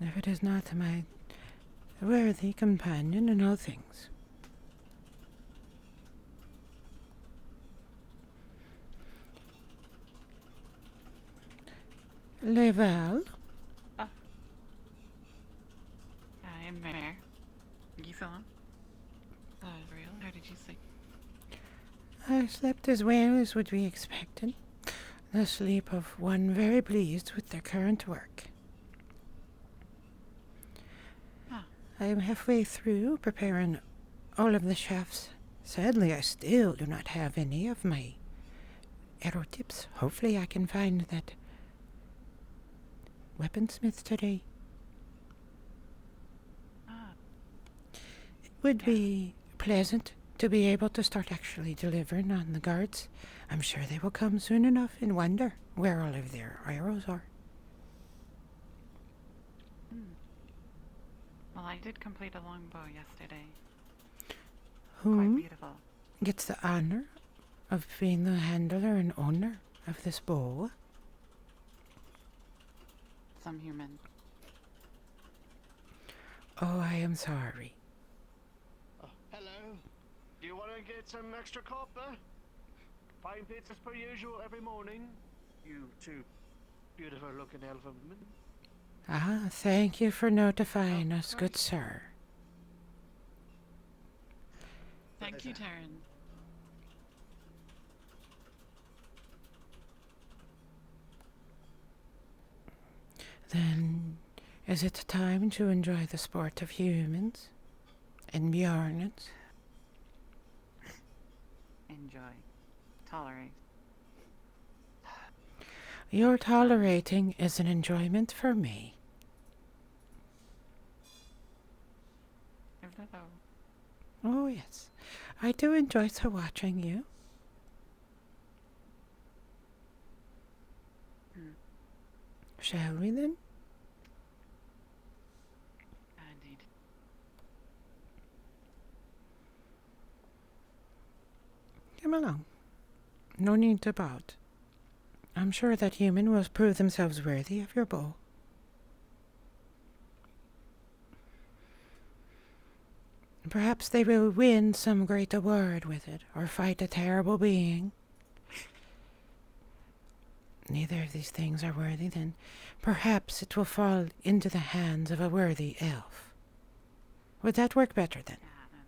if it is not my worthy companion in all things. Leval, Oh, I am Mare. Gisela. Real? How did you sleep? I slept as well as would be expected. The sleep of one very pleased with their current work. Oh, I am halfway through preparing all of the chefs. Sadly, I still do not have any of my arrow tips. Hopefully I can find that weaponsmith today. ah, It would yeah. be pleasant to be able to start actually delivering on the guards. I'm sure they will come soon enough and wonder where all of their arrows are. Hmm. Well, I did complete a longbow yesterday. Quite Whom beautiful. gets the honor of being the handler and owner of this bow? Some human. Oh, I am sorry. Oh, hello. Do you want to get some extra copper? 5 pizzas per usual every morning. You two beautiful looking elven women. Ah, thank you for notifying us, good sir. Thank you, Taryn. Then is it time to enjoy the sport of humans and Bjarnets? Enjoy. Tolerate. Your tolerating is an enjoyment for me. Is that all? Oh, yes. I do enjoy so watching you. Hmm. Shall we then? Indeed. Come along. No need to pout. I'm sure that human will prove themselves worthy of your bow. Perhaps they will win some great award with it, or fight a terrible being. Neither of these things are worthy, then perhaps it will fall into the hands of a worthy elf. Would that work better then? Yeah,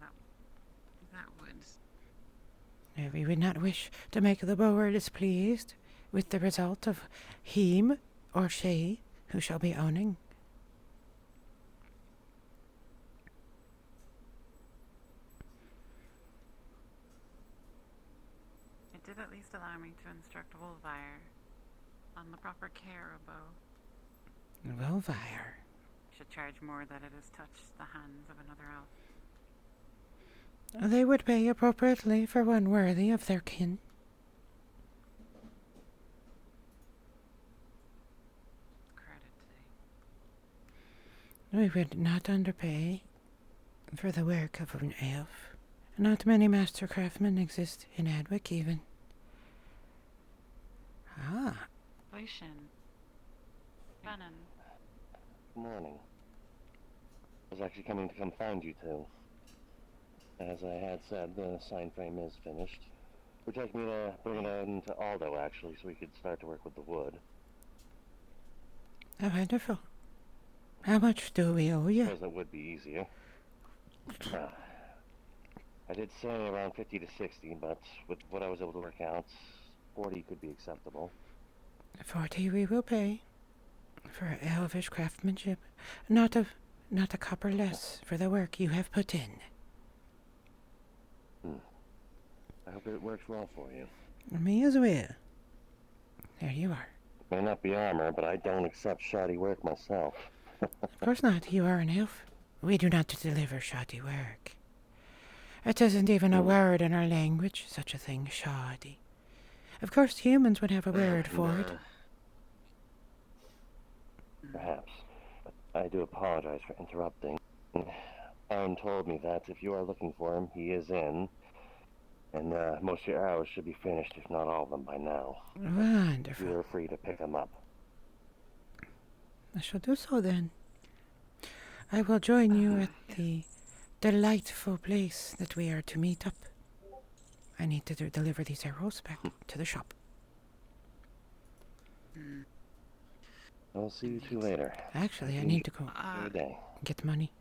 no, that would. We would not wish to make the bower displeased with the result of him or she who shall be owning. It did at least allow me to instruct Wolfire on the proper care of bow. Wolfire. Should charge more that it has touched the hands of another elf. They would pay appropriately for one worthy of their kin. Credit. We would not underpay for the work of an elf. Not many master craftsmen exist in Adwick even. Ah, Lucian. Bannon. Good morning. I was actually coming to come find you two. As I had said, the sign frame is finished. It would take me to bring it into Aldo, actually, so we could start to work with the wood. how wonderful. How much do we owe you? Because it would be easier. I did say around 50 to 60, but with what I was able to work out, 40 could be acceptable. 40 we will pay for elvish craftsmanship, not a copper less for the work you have put in. I hope it works well for you. Me as well. There you are. It may not be armor, but I don't accept shoddy work myself. Of course not. You are an elf. We do not deliver shoddy work. It isn't even a word in our language, such a thing, shoddy. Of course, humans would have a word for it. Perhaps. But I do apologize for interrupting. Aaron told me that if you are looking for him, he is in. And most of your arrows should be finished, if not all of them, by now. Wonderful. You are free to pick them up. I shall do so then. I will join you at Yes. the delightful place that we are to meet up. I need to deliver these arrows back to the shop. I'll see you two later. Actually, I need to go Enjoy your day. get money.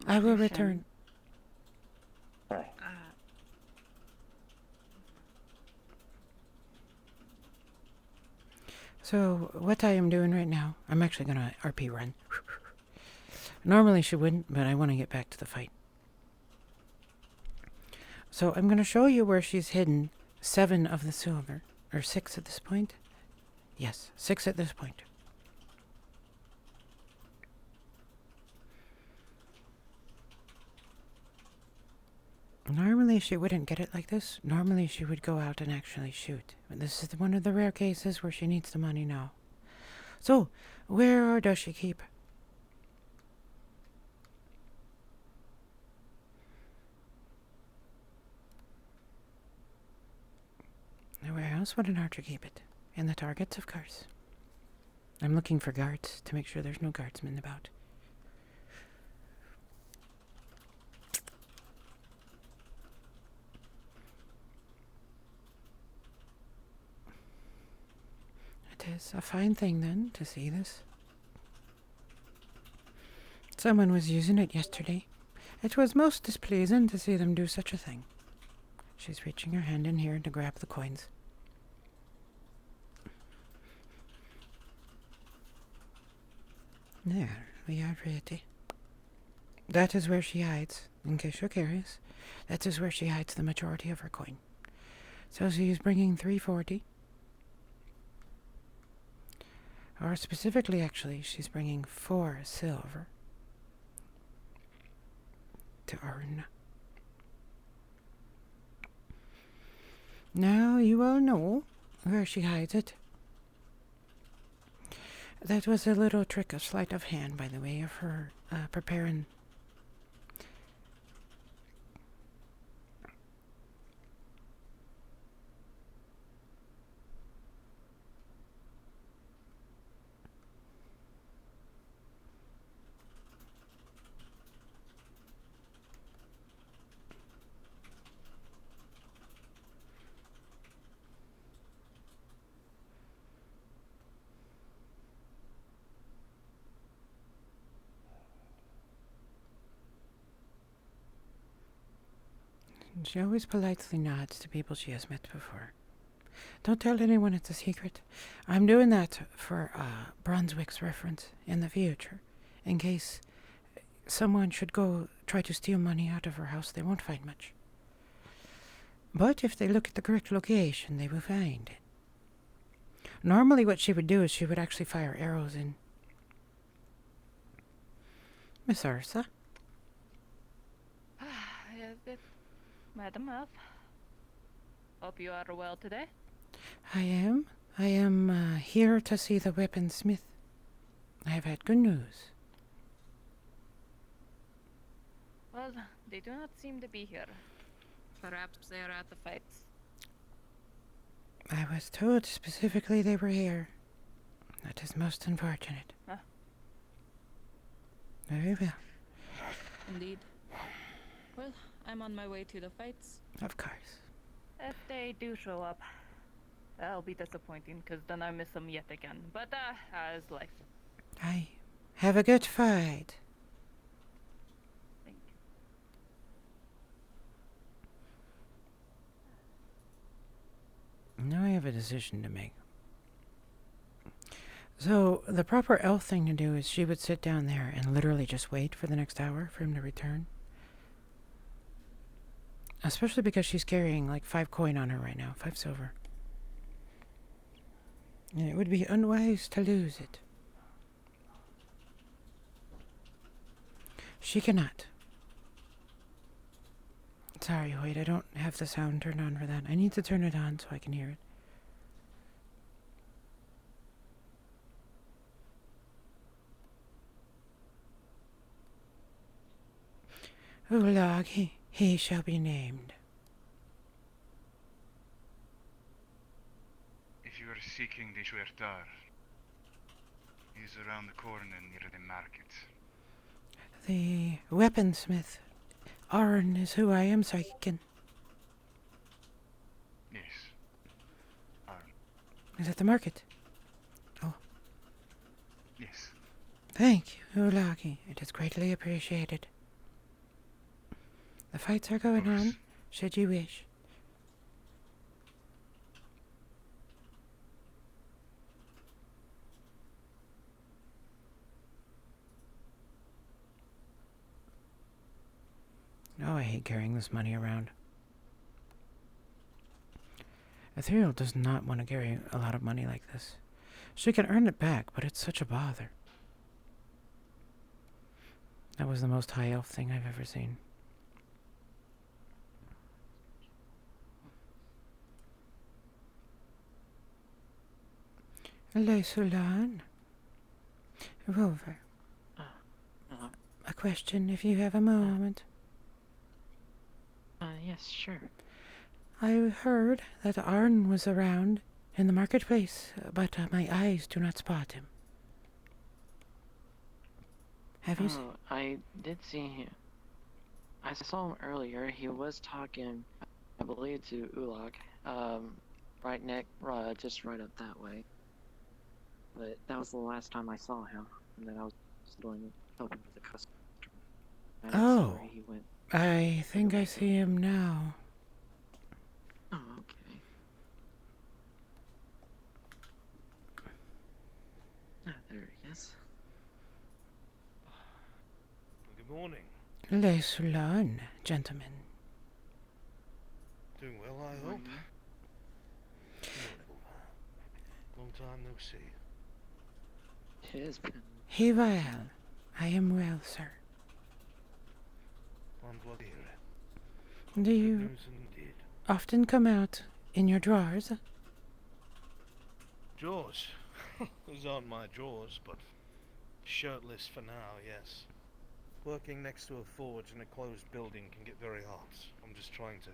I will Lucian, return. Bye. So, what I am doing right now, I'm actually going to RP run. Normally she wouldn't, but I want to get back to the fight. So, I'm going to show you where she's hidden 7 of the silver. Or 6 at this point. Yes, 6 at this point. Normally she wouldn't get it like this. Normally she would go out and actually shoot. But this is one of the rare cases where she needs the money now. So, where does she keep? Where else would an archer keep it? In the targets, of course. I'm looking for guards to make sure there's no guardsmen about. It is a fine thing, then, to see this. Someone was using it yesterday. It was most displeasing to see them do such a thing. She's reaching her hand in here to grab the coins. There, we are ready. That is where she hides, in case you're curious. That is where she hides the majority of her coin. So she is bringing 340. Or specifically, actually, she's bringing 4 silver to earn. Now you all know where she hides it. That was a little trick of sleight of hand, by the way, of her preparing. She always politely nods to people she has met before. Don't tell anyone it's a secret. I'm doing that for Brunswick's reference in the future. In case someone should go try to steal money out of her house, they won't find much. But if they look at the correct location, they will find it. Normally what she would do is she would actually fire arrows in. Miss Ursa? Yes, it, Madam Elf. Hope you are well today. I am. I am here to see the weaponsmith. I have had good news. Well, they do not seem to be here. Perhaps they are at the fights. I was told specifically they were here. That is most unfortunate. Huh. Very well. Indeed. Well, I'm on my way to the fights. Of course. If they do show up, that'll be disappointing, because then I miss them yet again. But, as life. Aye. Have a good fight. Thank you. Now I have a decision to make. So, the proper elf thing to do is she would sit down there and literally just wait for the next hour for him to return. Especially because she's carrying like 5 coin on her right now, 5 silver. And it would be unwise to lose it. She cannot. Sorry, wait, I don't have the sound turned on for that. I need to turn it on so I can hear it. Ulag, he shall be named. If you are seeking the Shuertar, he is around the corner near the market. The weaponsmith. Arn is who I am seeking. Yes. Is at the market. Yes. Thank you, Ulagi. It is greatly appreciated. The fights are going on, should you wish. Oh, I hate carrying this money around. Ethereal does not want to carry a lot of money like this. She can earn it back, but it's such a bother. That was the most high elf thing I've ever seen. Hello, Sulan. Rover. A question, if you have a moment. Yes, sure. I heard that Arn was around in the marketplace, but my eyes do not spot him. Have you seen? I did see him. I saw him earlier. He was talking, I believe, to Ulog. Just right up that way. But that was the last time I saw him. And then I was going helping with the customer. I didn't see where he went. I think I see him now. Oh, okay. There he is. Good morning. Le Sulan, gentlemen. Doing well, I hope. Long time no see. It has been. He well. I am well, sir. I'm glad to hear it. Do Good you news indeed. often come out in your drawers? Jaws. Those aren't my jaws, but shirtless for now, yes. Working next to a forge in a closed building can get very hot. I'm just trying to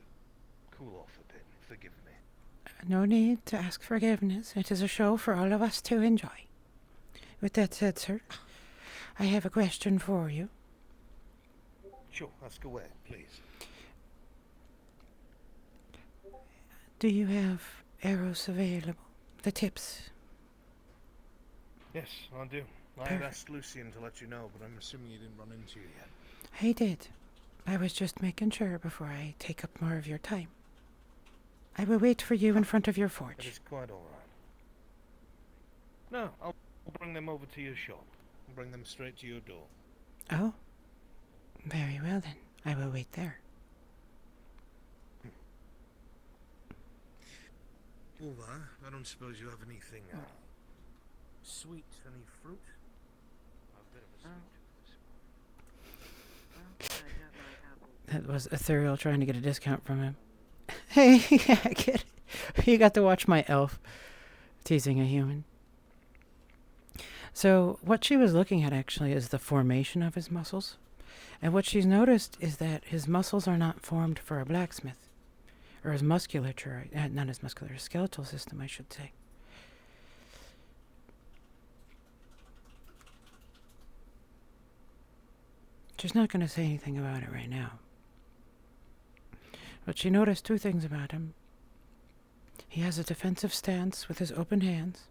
cool off a bit. Forgive me. No need to ask forgiveness. It is a show for all of us to enjoy. With that said, sir, I have a question for you. Sure, ask away, please. Do you have arrows available? The tips? Yes, I do. I had Perfect. asked Lucian to let you know, but I'm assuming he didn't run into you yet. I did. I was just making sure before I take up more of your time. I will wait for you in front of your That forge. is quite all right. No, I'll bring them over to your shop. I'll bring them straight to your door. Oh? Very well then. I will wait there. Ulva, I don't suppose you have anything sweet, any fruit? A bit of a sweet tooth this morning. That was Ethereal trying to get a discount from him. Hey, yeah, I get it. You got to watch my elf teasing a human. So what she was looking at actually is the formation of his muscles. And what she's noticed is that his muscles are not formed for a blacksmith. Or his musculature, not his muscular, his skeletal system, I should say. She's not going to say anything about it right now. But she noticed two things about him. He has a defensive stance with his open hands.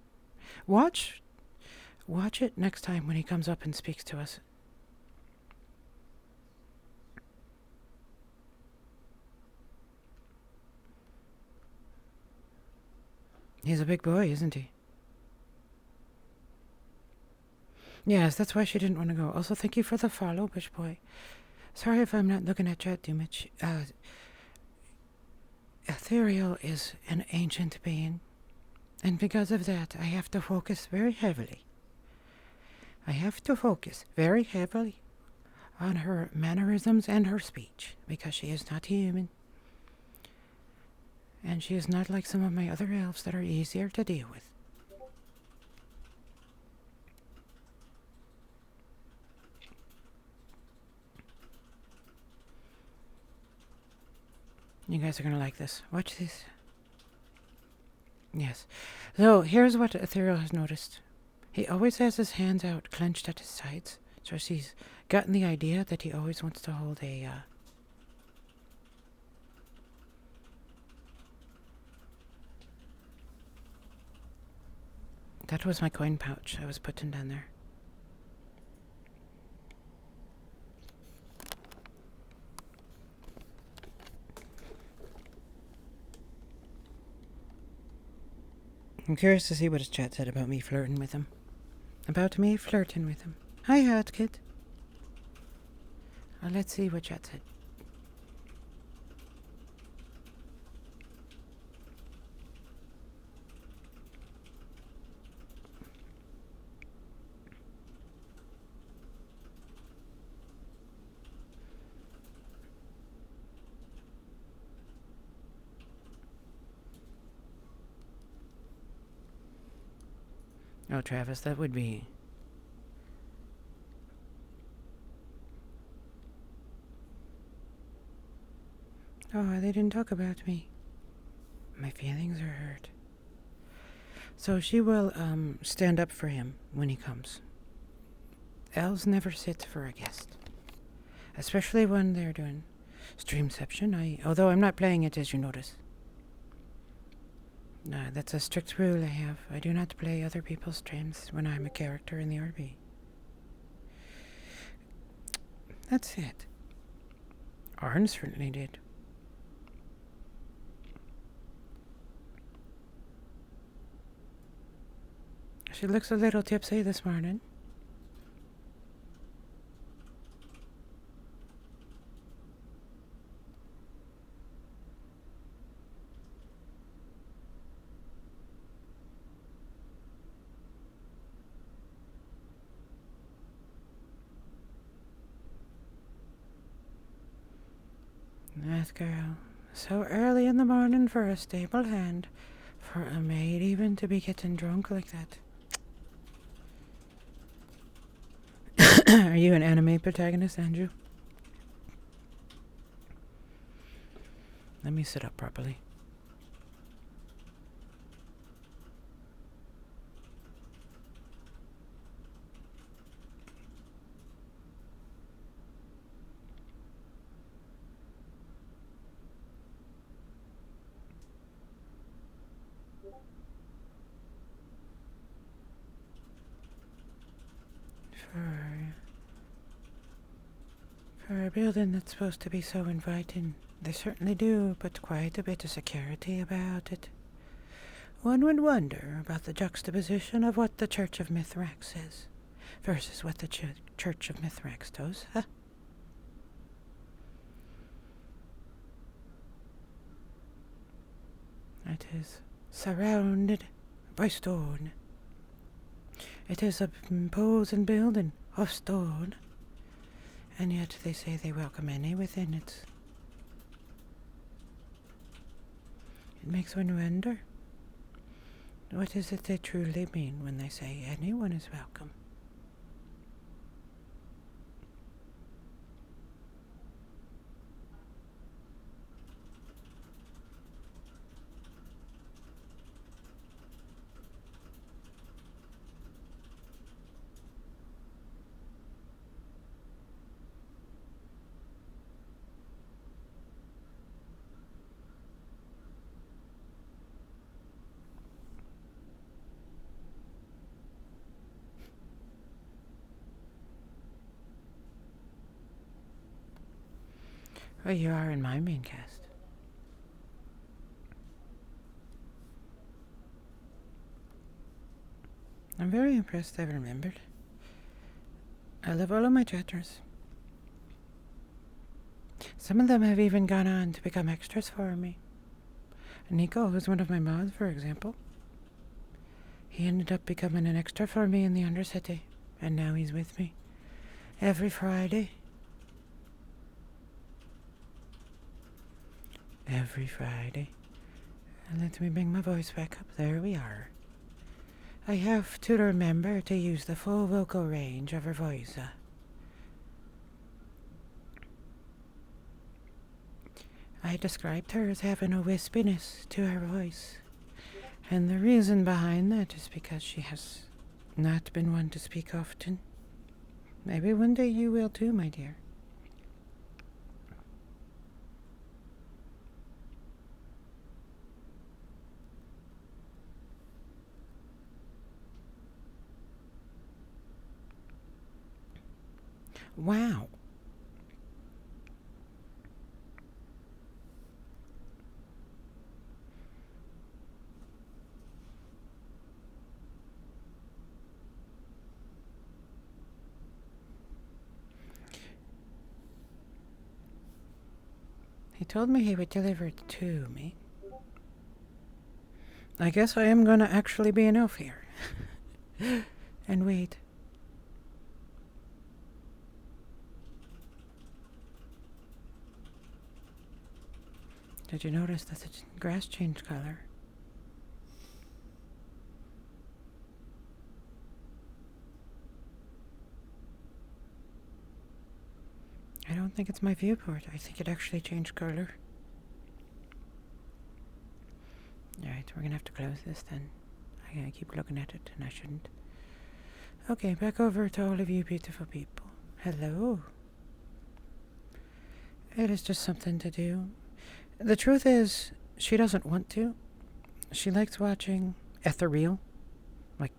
Watch it next time when he comes up and speaks to us. He's a big boy, isn't he? Yes, that's why she didn't want to go. Also, thank you for the follow, Bush Boy. Sorry if I'm not looking at chat too much. Ethereal is an ancient being, and because of that, I have to focus very heavily. On her mannerisms and her speech, because she is not human. And she is not like some of my other elves that are easier to deal with. You guys are going to like this. Watch this. Yes. So, here's what Ethereal has noticed. He always has his hands out, clenched at his sides, So she's gotten the idea that he always wants to hold a, that was my coin pouch I was putting down there. I'm curious to see what his chat said about me flirting with him. About me flirting with him. Hi, Hot Kid. Let's see what chat said. Oh, Travis, that would be... Oh, they didn't talk about me. My feelings are hurt. So she will, stand up for him when he comes. Elves never sit for a guest. Especially when they're doing streamception. Although I'm not playing it, as you notice. That's a strict rule I have. I do not play other people's streams when I'm a character in the RB. That's it. Arn certainly did. She looks a little tipsy this morning. That girl, so early in the morning for a stable hand, for a maid even to be getting drunk like that. Are you an anime protagonist, Andrew? Let me sit up properly. For a building that's supposed to be so inviting, they certainly do put quite a bit of security about it. One would wonder about the juxtaposition of what the Church of Mithrax says versus what the Church of Mithrax does, huh? It is surrounded by stone. It is a imposing building of stone, and yet they say they welcome any within it. It makes one wonder, what is it they truly mean when they say anyone is welcome? Well, you are in my main cast. I'm very impressed I remembered. I love all of my chatters. Some of them have even gone on to become extras for me. Nico, who's one of my mods, for example. He ended up becoming an extra for me in the Undercity, and now he's with me every Friday. Every Friday. And let me bring my voice back up. There we are. I have to remember to use the full vocal range of her voice. I described her as having a wispiness to her voice. And the reason behind that is because she has not been one to speak often. Maybe one day you will too, my dear. Wow. He told me he would deliver it to me. I guess I am gonna actually be an elf here. And wait. Did you notice that the grass changed color? I don't think it's my viewport. I think it actually changed color. Alright, we're gonna have to close this then. I gotta keep looking at it, and I shouldn't. Okay, back over to all of you beautiful people. Hello. It is just something to do. The truth is, she doesn't want to. She likes watching ethereal. Like,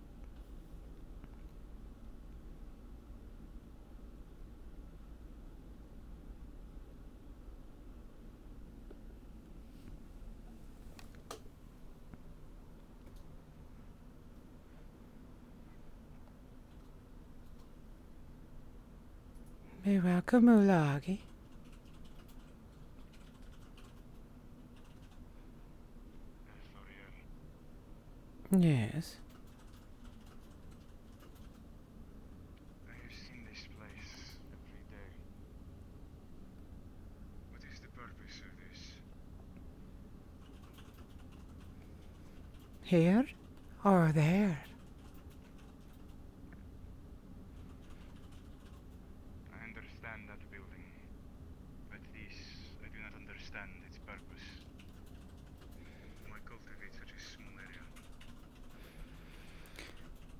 be welcome, Ulagi. Yes. I have seen this place every day. What is the purpose of this? Here or there? I understand that building, but this, I do not understand its purpose. Why cultivate such a small area?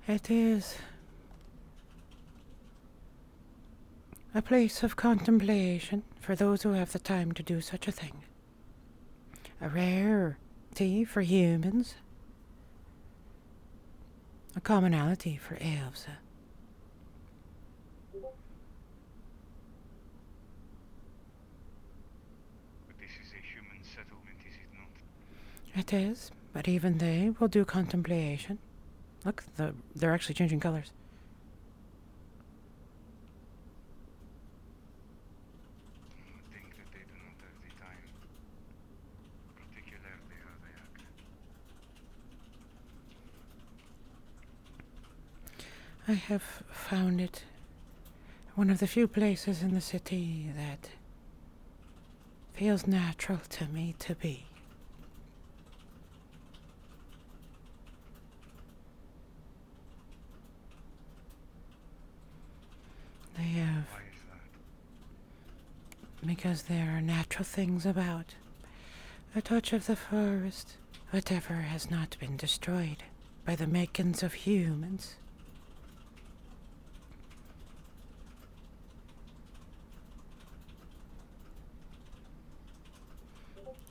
It is a place of contemplation for those who have the time to do such a thing. A rarity for humans. A commonality for elves. But this is a human settlement, is it not? It is, but even they will do contemplation. Look, they're actually changing colors. I think that they do not have the time, particularly how they act. I have found it one of the few places in the city that feels natural to me to be. They have, Why is that? because there are natural things about. A touch of the forest, whatever has not been destroyed by the makings of humans.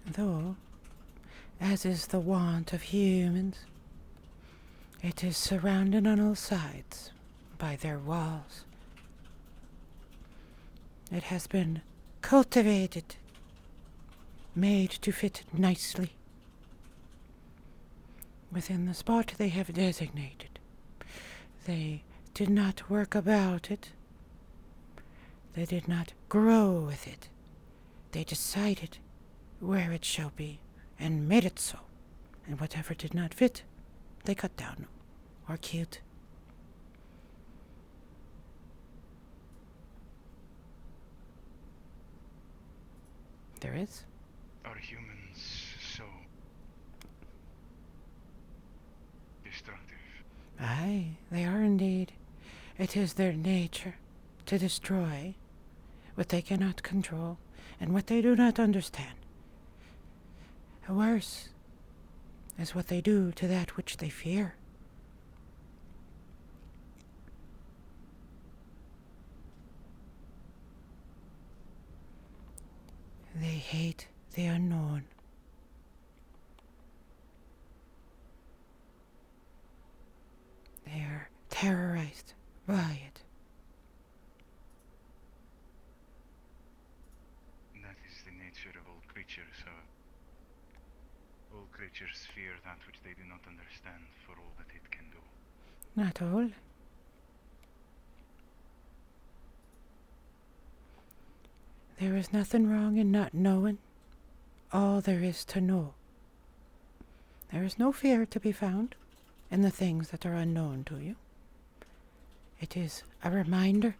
Though, as is the wont of humans, it is surrounded on all sides by their walls. It has been cultivated, made to fit nicely within the spot they have designated. They did not work about it. They did not grow with it. They decided where it shall be and made it so. And whatever did not fit, they cut down or killed. There is. Are humans so destructive? Aye, they are indeed. It is their nature to destroy what they cannot control and what they do not understand. Worse is what they do to that which they fear. hate the unknown. They are terrorized by it. That is the nature of all creatures, all creatures fear that which they do not understand for all that it can do. Not all. There is nothing wrong in not knowing all there is to know. There is no fear to be found in the things that are unknown to you. It is a reminder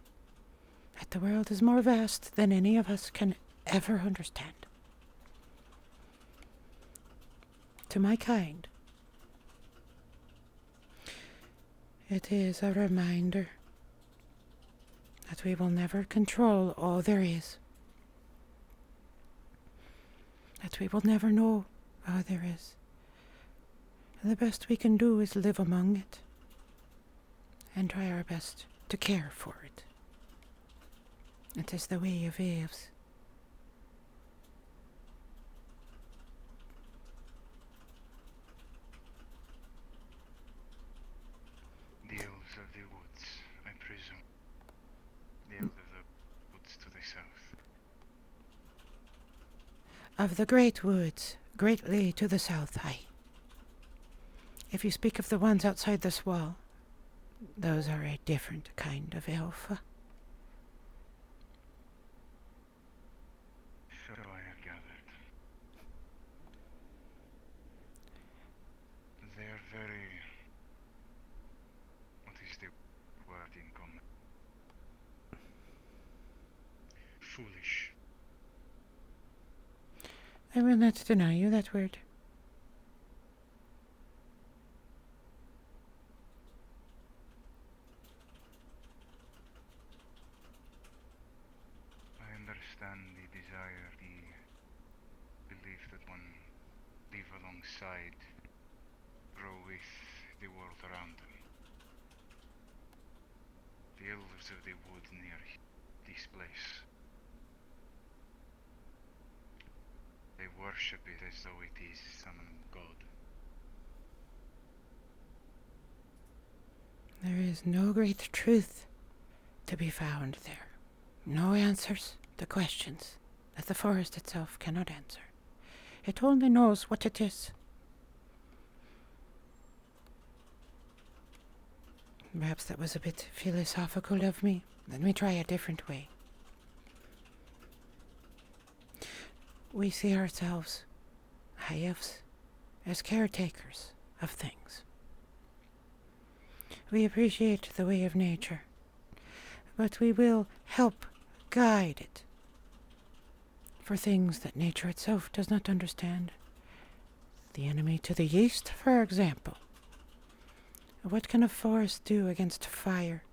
that the world is more vast than any of us can ever understand. To my kind, it is a reminder that we will never control all there is. That we will never know all there is. And the best we can do is live among it and try our best to care for it. It is the way of elves. The elves of the woods, I presume. The elves of the woods to the south. Of the great woods, greatly to the south, aye. If you speak of the ones outside this wall, those are a different kind of elf. So I have gathered. They're very... What is the word in common? Foolish. I will not deny you that word. I understand the desire, the belief that one live alongside, grow with the world around them. The elves of the wood near this place. They worship it as though it is some god. There is no great truth to be found there. No answers to questions that the forest itself cannot answer. It only knows what it is. Perhaps that was a bit philosophical of me. Let me try a different way. We see ourselves, elves, as caretakers of things. We appreciate the way of nature, but we will help guide it for things that nature itself does not understand. The enemy to the east, for example. What can a forest do against fire?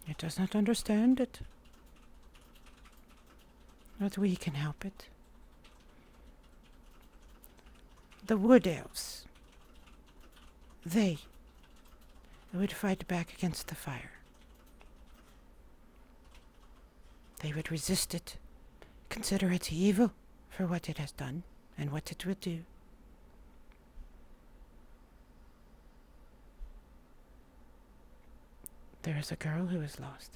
It does not understand it. But we can help it. The wood elves. They would fight back against the fire. They would resist it, consider it evil for what it has done and what it would do. There is a girl who is lost.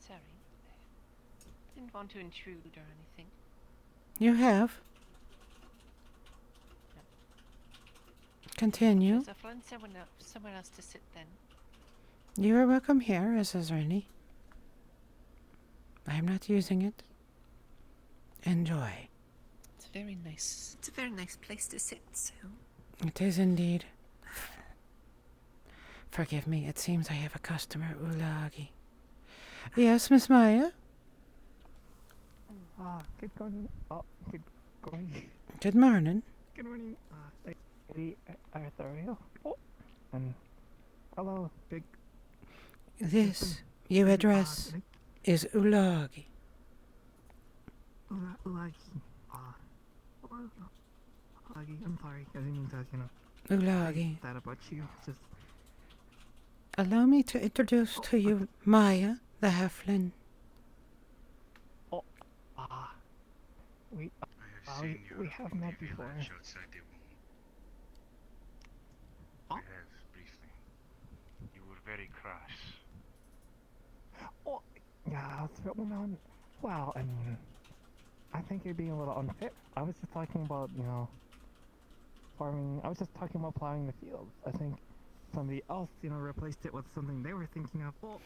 Sorry. Didn't want to intrude or anything. You have. Continue. I'll find somewhere else to sit then. You are welcome here, as is Ernie. I am not using it. Enjoy. It's very nice. It's a very nice place to sit, so. It is indeed. Forgive me, it seems I have a customer, Ulagi. Yes, Miss Maya? Good morning. Good morning. Good morning. Good morning. Lady Arthuriel. Oh, and hello, big. This you address is Ulagi. Ulagi. Ulagi. I'm sorry. I didn't mean to, Ulagi. That about you? Just Allow me to introduce to you Maya, the halfling. we I have seen you we have met in the before. village outside the wall. Oh. We have, briefly. You were very crass. Oh, yeah, that's what went on. Well, I mean, I think you're being a little unfair. I was just talking about, farming. I was just talking about plowing the fields. I think somebody else, replaced it with something they were thinking of. Oh,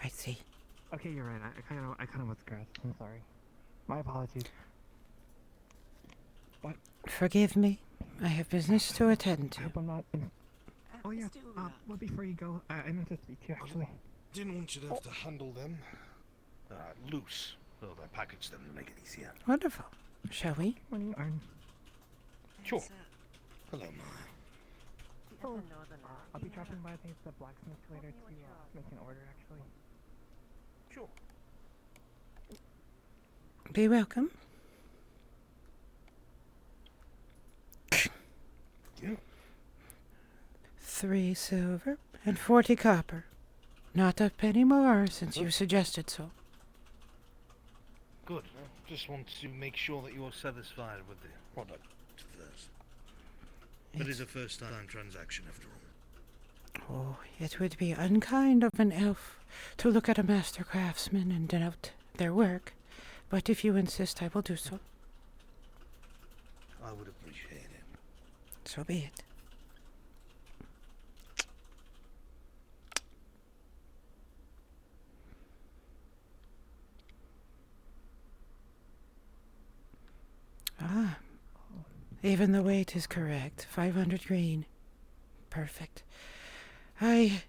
I see. okay, you're right. I kind of was grass. I'm sorry. My apologies. Forgive me. I have business to attend I to. hope I'm not. Oh yeah. Well, before you go, I meant to speak to you actually. Didn't want you to have to handle them loose. So I packaged them to make it easier. Wonderful. Shall we? Morning, Arn. Sure. Hello, Maya. Oh, I'll be dropping by the blacksmith later to make an order actually. Sure. Be welcome. Yeah. 3 silver and 40 copper. Not a penny more since you suggested so. Good. Just want to make sure that you're satisfied with the product first. It is a first-time transaction, after all. Oh, it would be unkind of an elf to look at a master craftsman and doubt their work, but if you insist, I will do so. I would appreciate it. So be it. Ah, even the weight is correct. 500 green. Perfect. I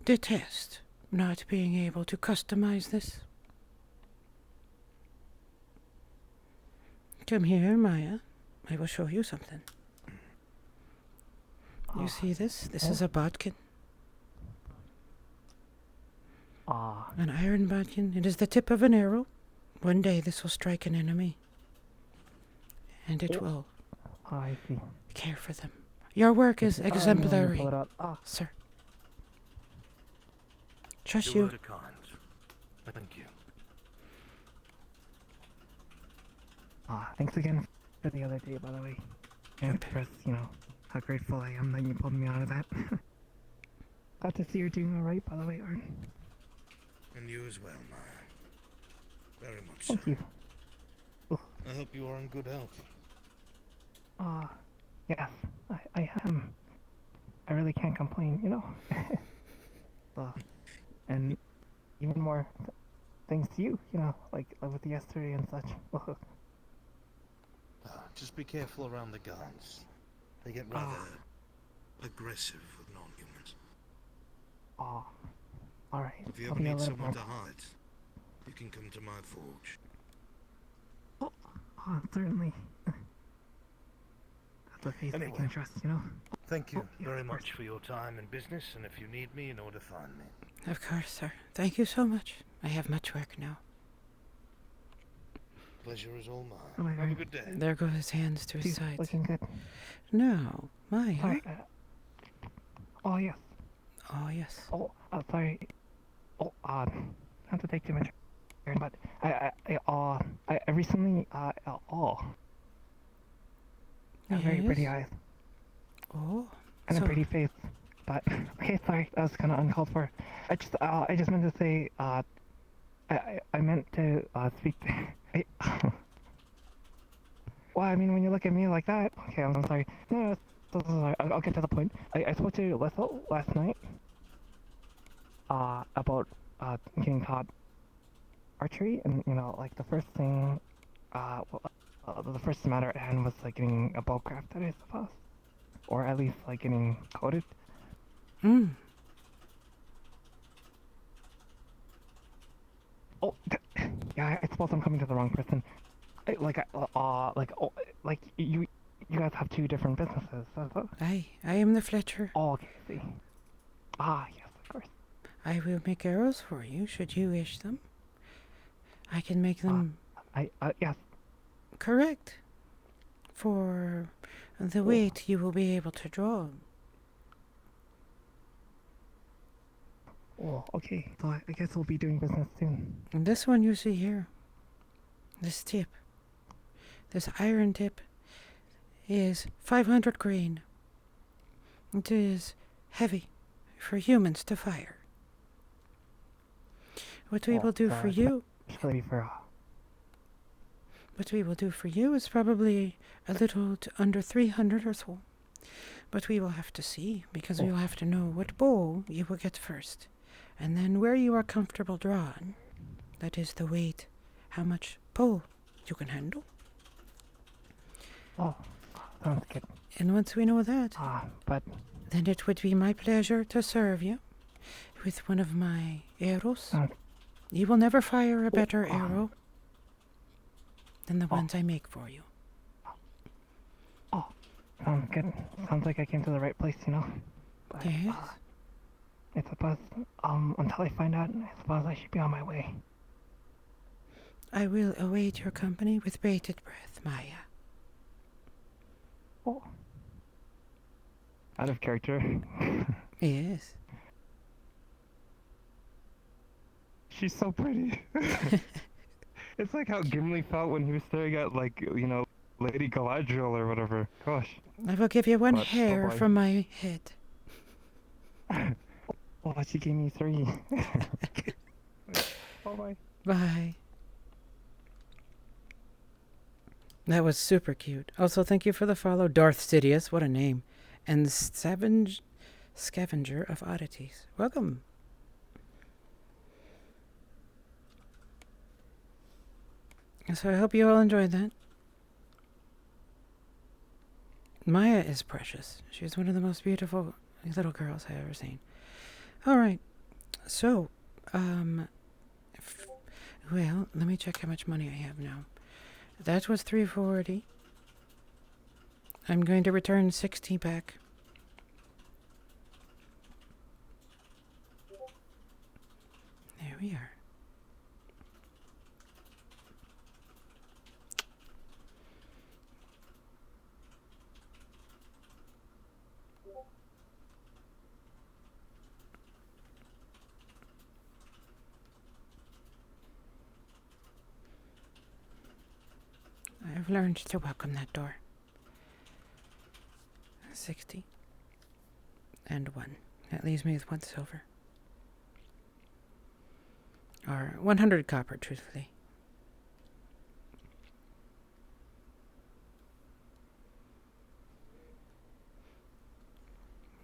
detest not being able to customize this. Come here, Maya. I will show you something. You see this? This is a bodkin. An iron bodkin. It is the tip of an arrow. One day this will strike an enemy. And it will I see. care for them. Your work is exemplary, Pull it out. Ah, sir. Trust You you. were kind. Thank you. thanks again for the other day, by the way. And express, how grateful I am that you pulled me out of that. Glad to see you're doing alright, by the way, Arn. And you as well, Maya. Very much so. Thank you. I hope you are in good health. Yes, I am. I really can't complain, and even more thanks to you, like with the yesterday and such. Just be careful around the guards. They get rather aggressive with non-humans. Alright. If you I'll ever be a need little someone more. to hide, you can come to my forge. Certainly. That's a face I Anyway. can trust, Thank you yeah, very of much for your time and business, and if you need me, you know where to find me. Of course, sir. Thank you so much. I have much work now. Pleasure is all mine. Oh my Have a God. good day. There go his hands to his She's sides. looking good. No, Maya. Sorry. Oh, yes. Oh, yes. Oh, sorry. Oh, not to take too much, but I recently, very pretty Yes? eyes Oh, and so a pretty face. But okay, sorry, that was kind of uncalled for. I just meant to say, I meant to speak. Well, I mean, when you look at me like that, okay, I'm sorry. No, sorry. I'll get to the point. I spoke to Lethal last night. About getting taught archery, and like the first thing, the first matter at hand was like getting a bow crafted, I suppose, or at least like getting coded. Oh, yeah, I suppose I'm coming to the wrong person. Like you guys have two different businesses. I am the Fletcher. Oh, okay, I see. Yes, of course. I will make arrows for you, should you wish them. I can make them Yes. correct. for the weight you will be able to draw. Oh, okay. So I guess we'll be doing business soon. And this one you see here, this tip, this iron tip, is 500 grain. It is heavy for humans to fire. What we will do for you, Especially for what we will do for you is probably a little under 300 or so. But we will have to see, because we will have to know what bowl you will get first. And then where you are comfortable drawing, that is the weight, how much pull you can handle. Oh, sounds good. And once we know that, But then it would be my pleasure to serve you with one of my arrows. You will never fire a better arrow than the ones I make for you. Oh, sounds good. Sounds like I came to the right place, you know. But, Yes. I suppose, until I find out, I suppose I should be on my way. I will await your company with bated breath, Maya. Oh. Out of character. Yes. She's so pretty. It's like how Gimli felt when he was staring at, like, you know, Lady Galadriel or whatever. Gosh. I will give you one But, hair bye-bye. from my head. Oh, she gave me 3. Bye-bye. Bye. That was super cute. Also, thank you for the follow, Darth Sidious. What a name. And Scavenger of Oddities. Welcome. So I hope you all enjoyed that. Maya is precious. She's one of the most beautiful little girls I've ever seen. All right. So, well, let me check how much money I have now. That was 340. I'm going to return 60 back. There we are. I've learned to welcome that door. 60. And 1. That leaves me with 1 silver. Or 100 copper, truthfully.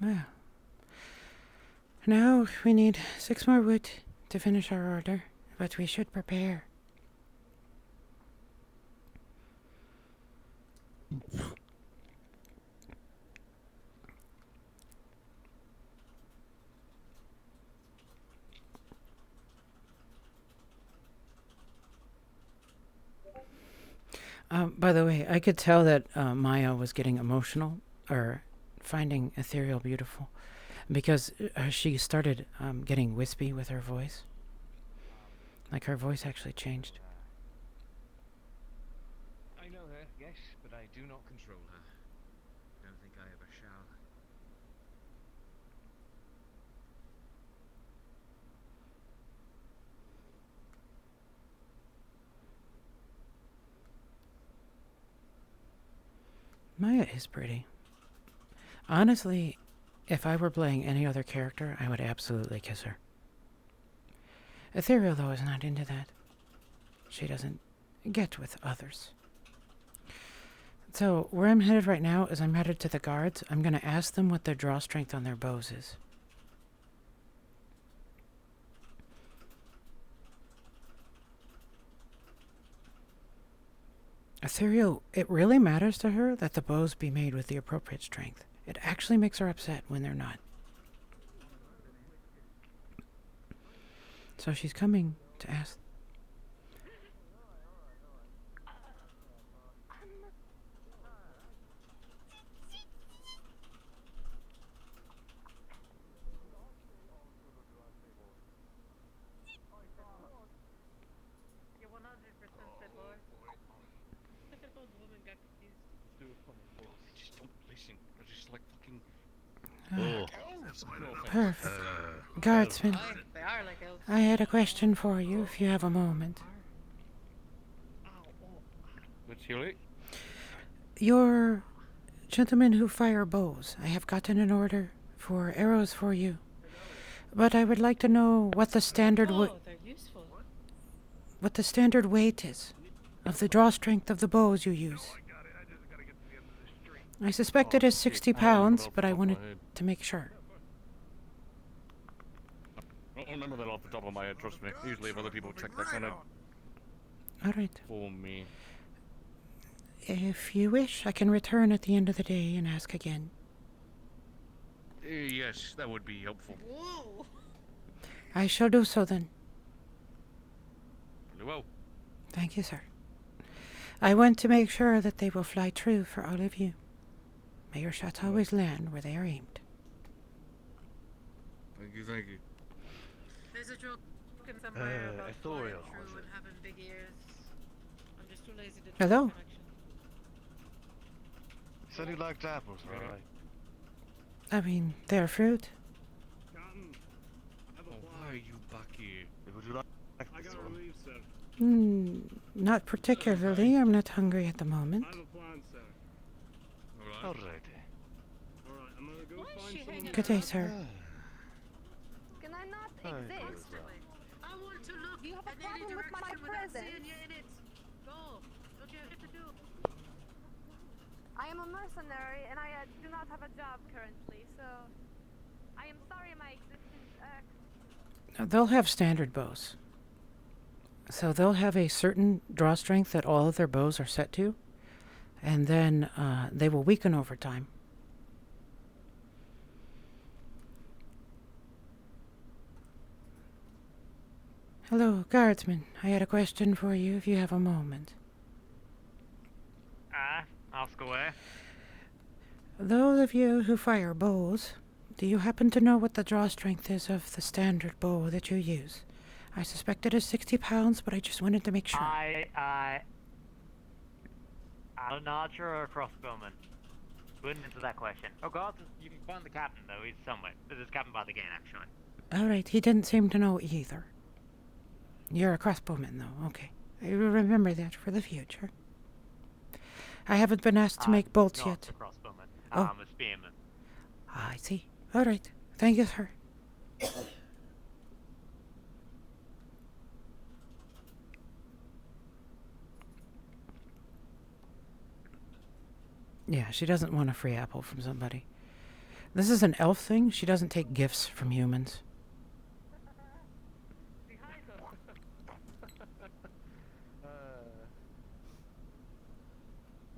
Well. Now we need 6 more wood to finish our order, but we should prepare. By the way, I could tell that Maya was getting emotional, or finding ethereal beautiful, because she started getting wispy with her voice. Like her voice actually changed. I know her, yes, but I do not control her. Don't think I ever shall. Maya is pretty. Honestly, if I were playing any other character, I would absolutely kiss her. Ethereal, though, is not into that. She doesn't get with others. So, where I'm headed right now is I'm headed to the guards. I'm going to ask them what their draw strength on their bows is. Ethereal, it really matters to her that the bows be made with the appropriate strength. It actually makes her upset when they're not. So she's coming to ask. You're 100% the boy. Old woman got confused. do a funny voice. They just don't listen. They're just like fucking. Perfect. Guardsman, They are like elves. I had a question for you if you have a moment. What's your Your gentlemen who fire bows, I have gotten an order for arrows for you. But I would like to know what the standard They're useful. what the standard weight is of the draw strength of the bows you use. I suspect it is 60 pounds, but I wanted to make sure. I don't remember that off the top of my head, trust me. Usually if other people check that kind of All right. for me. If you wish, I can return at the end of the day and ask again. Yes, that would be helpful. Whoa! I shall do so then. Really well. Thank you, sir. I want to make sure that they will fly true for all of you. May your shots always land where they are aimed. Thank you, thank you. There's a joke somewhere about ethereal, flying was through it? and having big ears. I'm just too lazy to Hello? draw connection. Said he liked apples, right? I mean, they're fruit. Why are you back here? Would you like this one? Not particularly. I'm not hungry at the moment. Alrighty. Good day, sir. Can I not Hi, exist? I want to look Do you have a at any problem with my direction without presence? seeing you in it. Go. Don't you have shit to do? I am a mercenary and I do not have a job currently, so I am sorry my existence. They'll have standard bows. So they'll have a certain draw strength that all of their bows are set to, and then they will weaken over time. Hello, guardsman. I had a question for you if you have a moment. Ask away. Those of you who fire bows, do you happen to know what the draw strength is of the standard bow that you use? I suspect it is 60 pounds, but I just wanted to make sure. I'm not sure, crossbowman. Wouldn't answer that question. Oh god, you can find the captain though, he's somewhere. This is captain by the gate actually. Alright, he didn't seem to know either. You're a crossbowman though, okay. I will remember that for the future. I haven't been asked to make bolts Not yet. a crossbowman. Oh. I'm a spearman. I see. Alright, thank you, sir. Yeah, she doesn't want a free apple from somebody. This is an elf thing. She doesn't take gifts from humans.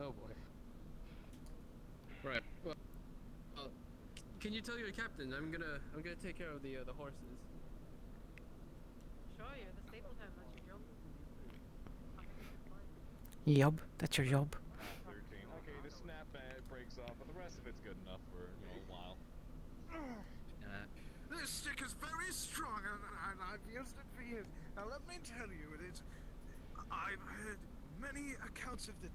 Oh boy. Right. Well, can you tell your captain I'm gonna take care of the horses. Sure, you're the stable time. That's your job. Yob, that's your job. 13. Okay, the snap breaks off, but the rest of it's good enough for, a while. This stick is very strong, and I've used it for years. Now let me tell you, I've heard many accounts of this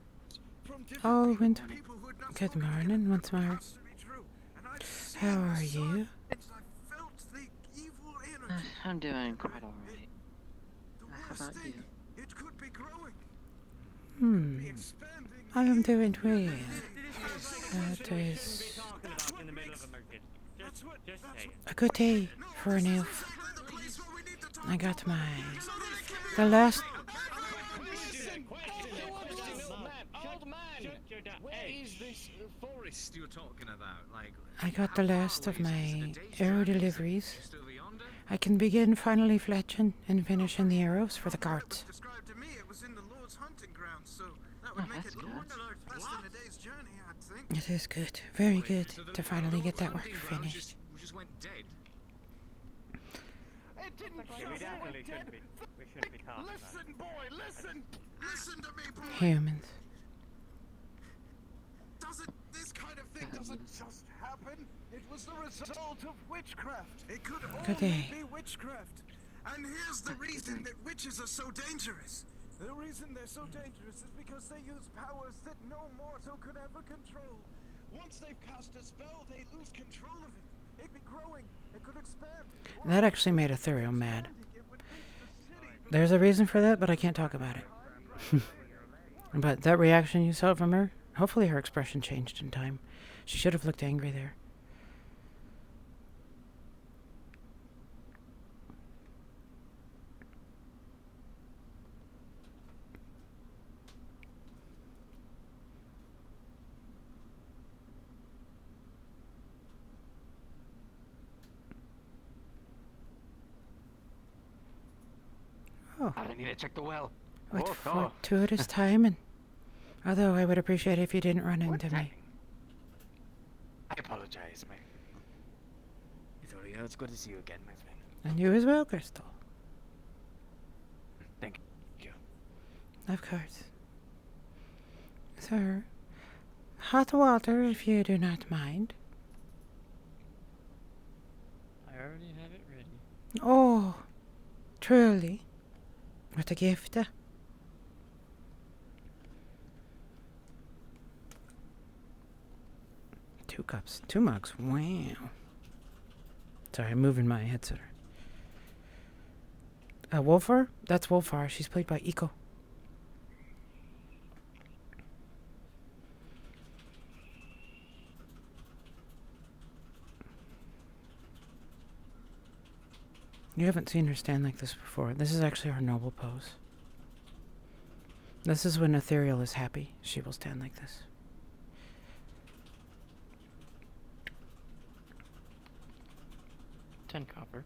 from Oh, different Winter. people who had not Good spoken morning, once more. has to be true. And I've seen How the are you? signs, I felt the evil energy. I'm doing quite alright. How about you? It could be growing. I am doing well. That is a good day for an elf. I got the last. Where is this forest you're talking about? Like, I got the last of my arrow deliveries. I can begin finally fletching and finishing the arrows for the carts. Described to me it was in the Lord's hunting grounds, so that would make it a large less than a day's journey, I'd think. It is good, very good, to finally get that work finished. just went dead. It didn't We definitely shouldn't be. We shouldn't be talking about Listen, boy, listen! Listen to me, boy! Humans. This kind of thing doesn't just happen. It was the result of witchcraft. It could Good only day. be witchcraft. And here's the reason that witches are so dangerous. The reason they're so dangerous is because they use powers that no mortal could ever control. Once they've cast a spell, they lose control of it. It'd be growing. It could expand. That actually made Ethereal mad. There's a reason for that, but I can't talk about it. But that reaction you saw from her, hopefully her expression changed in time. She should have looked angry there. Oh. I need to check the well. What fortuitous timing. Although I would appreciate it if you didn't run into me. I apologize, my... Victoria, it's good to see you again, my friend. And you as well, Crystal. Thank you. Of course. Sir, hot water if you do not mind. I already have it ready. Oh, truly. What a gift. 2 cups, 2 mugs. Wow. Sorry, I'm moving my headset. Wolfar? That's Wolfar. She's played by Eco. You haven't seen her stand like this before. This is actually her noble pose. This is when Ethereal is happy. She will stand like this. 10 copper.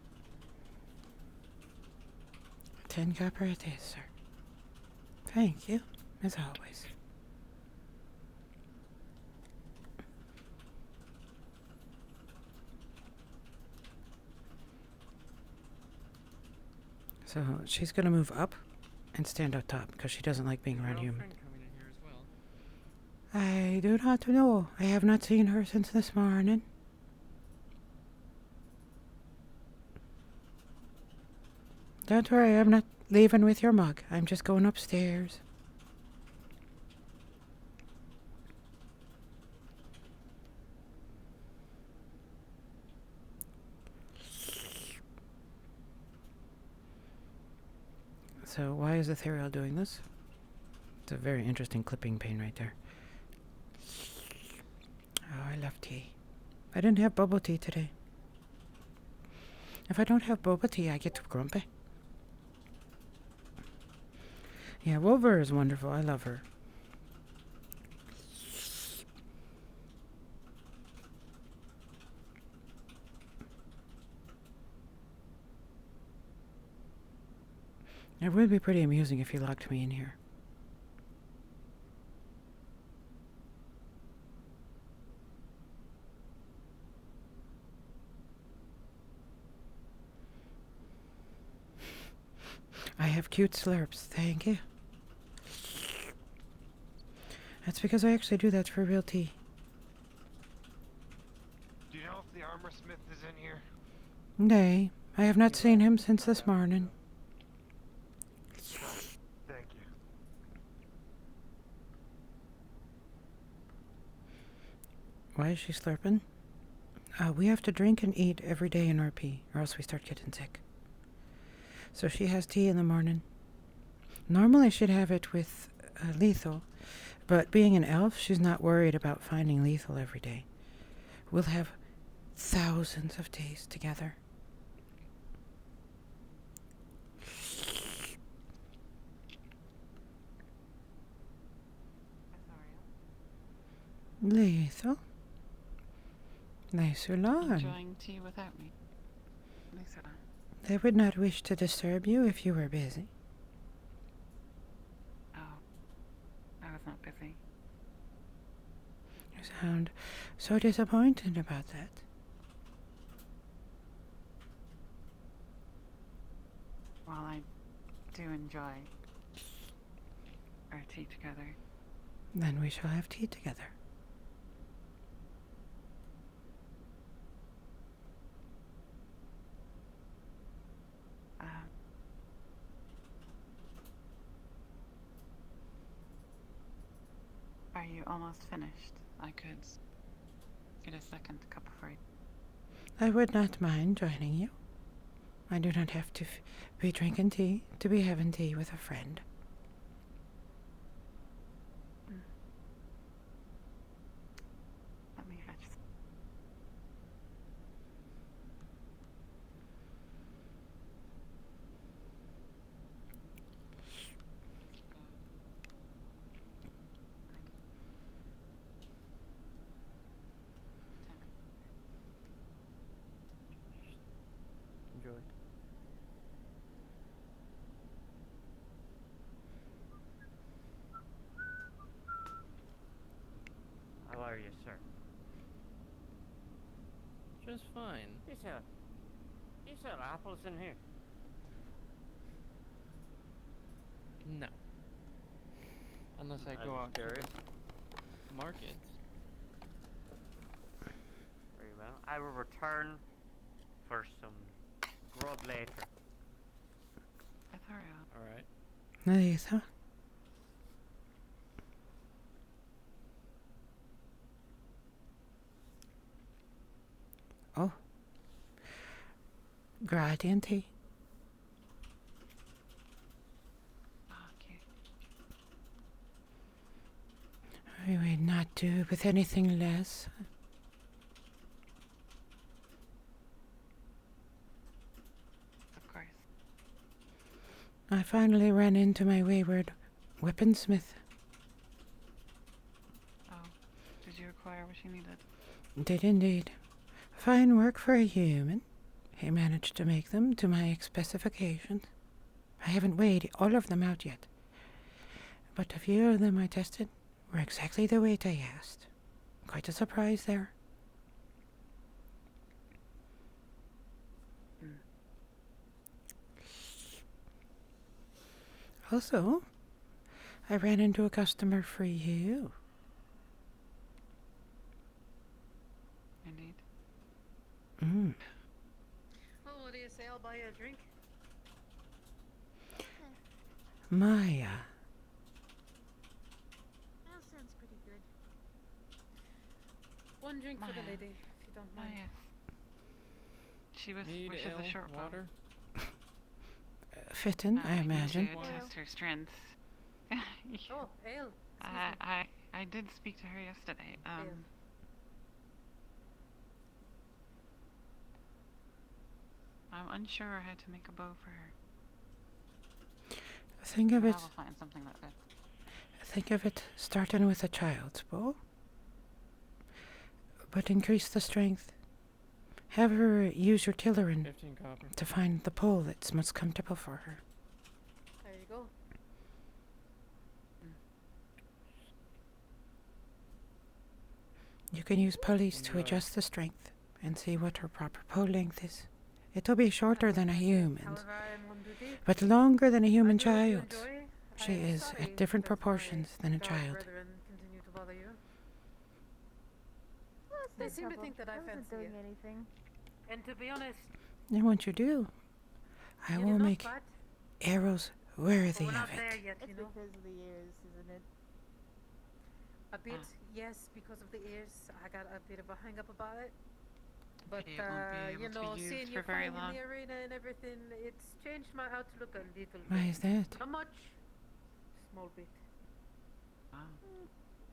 10 copper it is, sir. Thank you, as always. So she's gonna move up and stand up top because she doesn't like being around humans. I do not know. I have not seen her since this morning. Don't worry, I'm not leaving with your mug. I'm just going upstairs. So why is Ethereal doing this? It's a very interesting clipping pain right there. Oh, I love tea. I didn't have bubble tea today. If I don't have boba tea, I get grumpy. Yeah, Wolver is wonderful. I love her. It would be pretty amusing if you locked me in here. I have cute slurps, thank you. That's because I actually do that for real tea. Do you know if the armor smith is in here? Nay, I have not seen him since this morning. Thank you. Why is she slurping? We have to drink and eat every day in RP, or else we start getting sick. So she has tea in the morning. Normally she'd have it with lethal, but being an elf, she's not worried about finding lethal every day. We'll have thousands of days together. Lethal? Nice along. Enjoying tea without me. Lisa. I would not wish to disturb you if you were busy. Oh, I was not busy. You sound so disappointed about that. While I do enjoy our tea together. Then we shall have tea together. Are you almost finished? I could get a second cup for you. I would not mind joining you. I do not have to be drinking tea to be having tea with a friend. Let me fetch. Enjoy. How are you, sir? Just fine. You sell apples in here? No. Unless I go out to curious. markets. Very well. I will return for some grub later. Alright. Lisa? Oh. Gradient tea. I would not do with anything less. Of course. I finally ran into my wayward weaponsmith. Oh, did you acquire what you needed? Did indeed. Fine work for a human. He managed to make them to my specifications. I haven't weighed all of them out yet, but a few of them I tested were exactly the weight I asked. Quite a surprise there. Also, I ran into a customer for you. Indeed. Mm. Well, what do you say? I'll buy you a drink. Maya. That sounds pretty good. One drink for the Maya. lady, if you don't mind. She Need wishes ale, a short water? Fitting, I imagine. To test her strength. Oh, ale. I did speak to her yesterday. I'm unsure how to make a bow for her. Think of But it. I will find something that fits. Think of it starting with a child's bow, but increase the strength. Have her use your tillerin 15 copper. to find the pole that's most comfortable for her. There you go. You can use pulleys to adjust the strength and see what her proper pole length is. It'll be shorter than a human's, However, I am on duty. but longer than a human I do what you child's. enjoy. She I am is sorry at different that my proportions than a dark child. brethren continue to bother you. Well, it's They no seem to trouble. think that I wasn't fancy doing you. anything. And to be honest, And once you do, I you will did not make fight. arrows worthy We're not of there it. yet, It's you know. because of the ears, isn't it? A bit, yes, because of the ears. I got a bit of a hang up about it. But It won't be you able to know, be used seeing for you very fighting in long. the arena and everything, it's changed my outlook a little bit. Why is that? Not much. Small bit.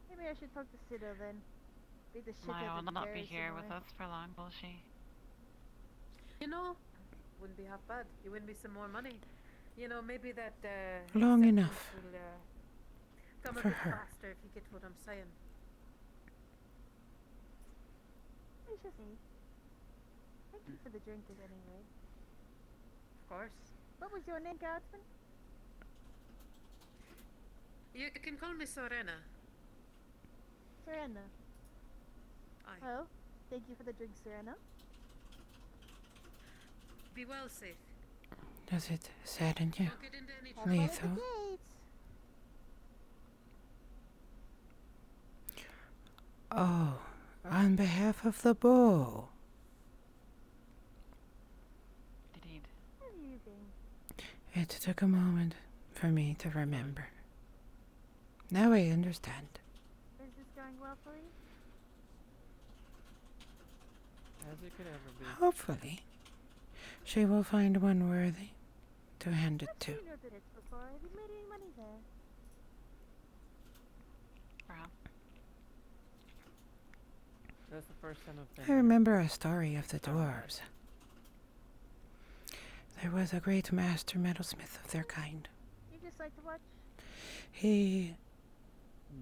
Maybe I should talk to Sido then. Beat the shit Maya out will of not be Darius here with anyway. us for long, will she? You know, wouldn't be half bad. You win me some more money. You know, maybe that Long acceptance enough will come a for bit her. faster if you get what I'm saying. We shall see. Thank you for the drink at any rate. Of course. What was your name, Guardsman? You can call me Sorena. Serena. Aye. Well, thank you for the drink, Serena. Be well, safe. Does it sadden you, Don't get into any Have fun at the Lethal? gates. Oh, on behalf of the bow. Indeed. How have you been? It took a moment for me to remember. Now I understand. Is going well for you? As it could ever be. Hopefully, she will find one worthy to hand it to. I've seen your visits before. Have you made any money there? Perhaps. That's the first time I've been I there. remember a story of the dwarves. There was a great master metalsmith of their kind. You just like to watch? He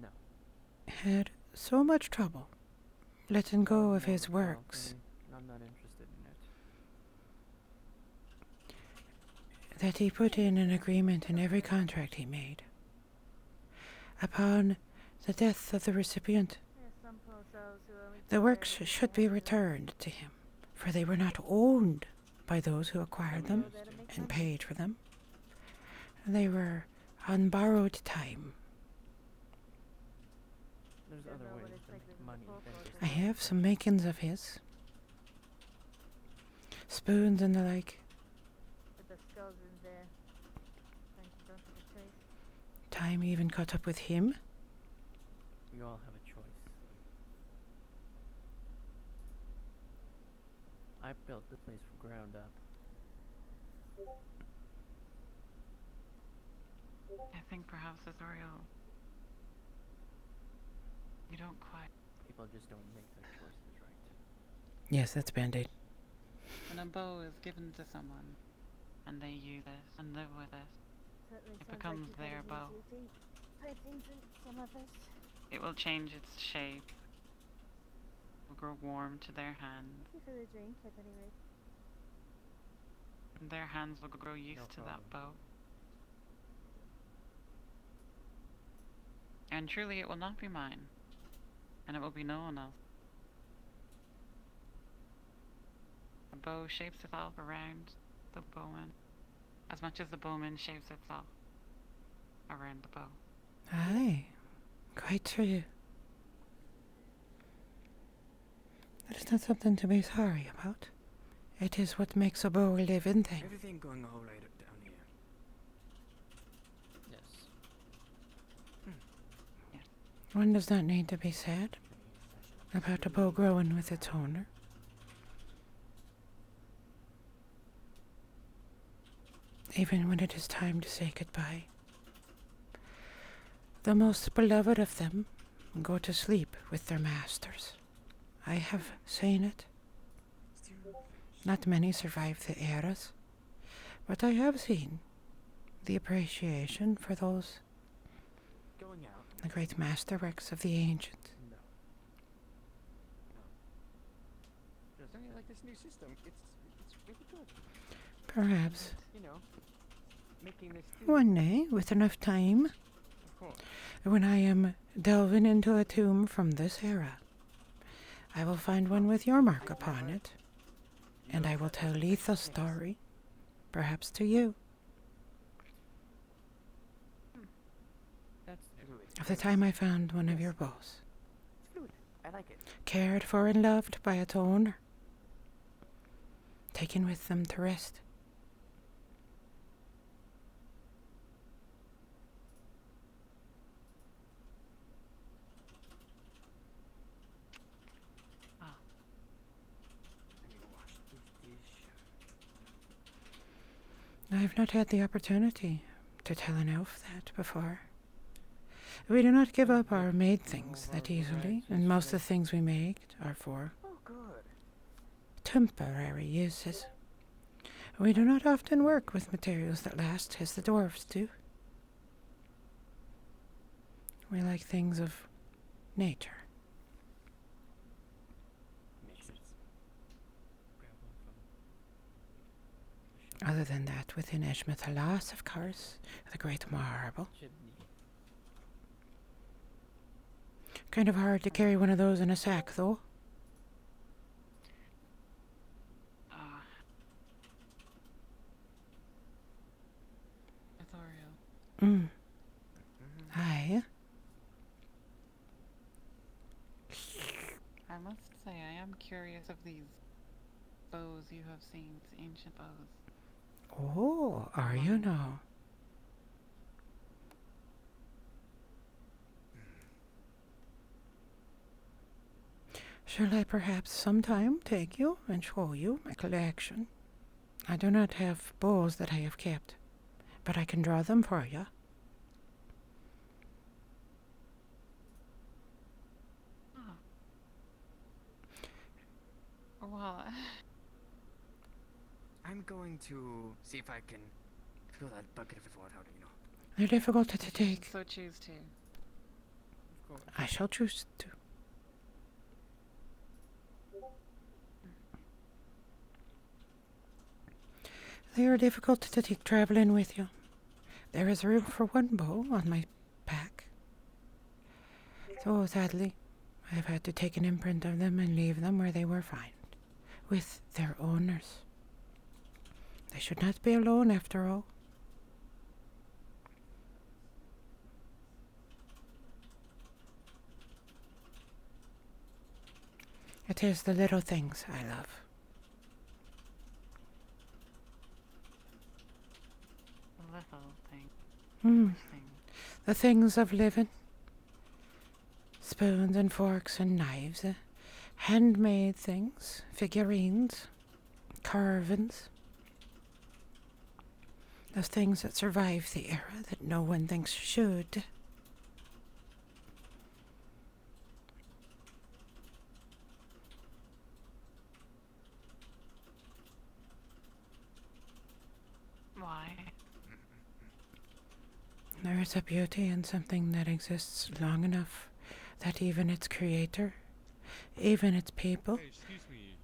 No. had so much trouble letting go of his works I'm not interested in it. that he put in an agreement in every contract he made. Upon the death of the recipient, There's some poor souls who only the works should be returned to him, for they were not owned by those who acquired them and paid for them. They were on borrowed time. There's other ways to make money than just I have some makings of his. Spoons and the like. But the skulls in there. Thank you, don't take a trace. Time even caught up with him. You all have a choice. I built the place from ground up. I think perhaps Azorio, you don't quite. People just don't make their choices right. Yes, that's Band-Aid. When a bow is given to someone, and they use it and live with it, Certainly it sounds like becomes you've had their it bow. easy. Put things in some of us. It will change its shape, will grow warm to their hands, Thank you for the drink, at any rate. and their hands will grow used No to that problem. bow. And truly it will not be mine, and it will be no one else. A bow shapes itself around the bowman, as much as the bowman shapes itself around the bow. Aye, quite true. That is not something to be sorry about. It is what makes a bow a living thing. Everything going all right up down here. Yes. One does not need to be sad about a bow growing with its owner. Even when it is time to say goodbye. The most beloved of them go to sleep with their masters. I have seen it. Not many survive the eras, but I have seen the appreciation for those, Going out. the great masterworks of the ancients. No. Don't you like this new system? It's really good. Perhaps You know, making this one day, with enough time, Of course. when I am delving into a tomb from this era, I will find one with your mark upon it, and I will tell Letha's story, perhaps to you, That's fluid. of the time I found one of your bows, It's fluid. I like it. cared for and loved by its owner, taken with them to rest. I need to wash this dish. I've not had the opportunity to tell an elf that before. We do not give up our made things that easily, and most of the things we make are for Oh, good. temporary uses. We do not often work with materials that last as the dwarves do. We like things of nature. Makes sense. Grab one from Other than that, within Eshmith, alas, of course, the great marble. chimney. Kind of hard to carry one of those in a sack, though. Ithorio, Aye. I must say I am curious of these bows you have seen, these ancient bows. Oh, are you now? Shall I perhaps sometime take you and show you my collection? I do not have bows that I have kept, but I can draw them for you. Oh. Well, I'm going to see if I can fill that bucket of water out, you know. They're difficult to take. so choose to. Of course. I shall choose to. They are difficult to take traveling with you. There is room for one bow on my pack. So sadly, I have had to take an imprint of them and leave them where they were found, with their owners. They should not be alone after all. It is the little things I love. Little thing. Hmm. The things of living. Spoons and forks and knives. Handmade things. Figurines. Carvings. Those things that survive the era that no one thinks should. Why? There is a beauty in something that exists long enough that even its creator, even its people, Hey, excuse me,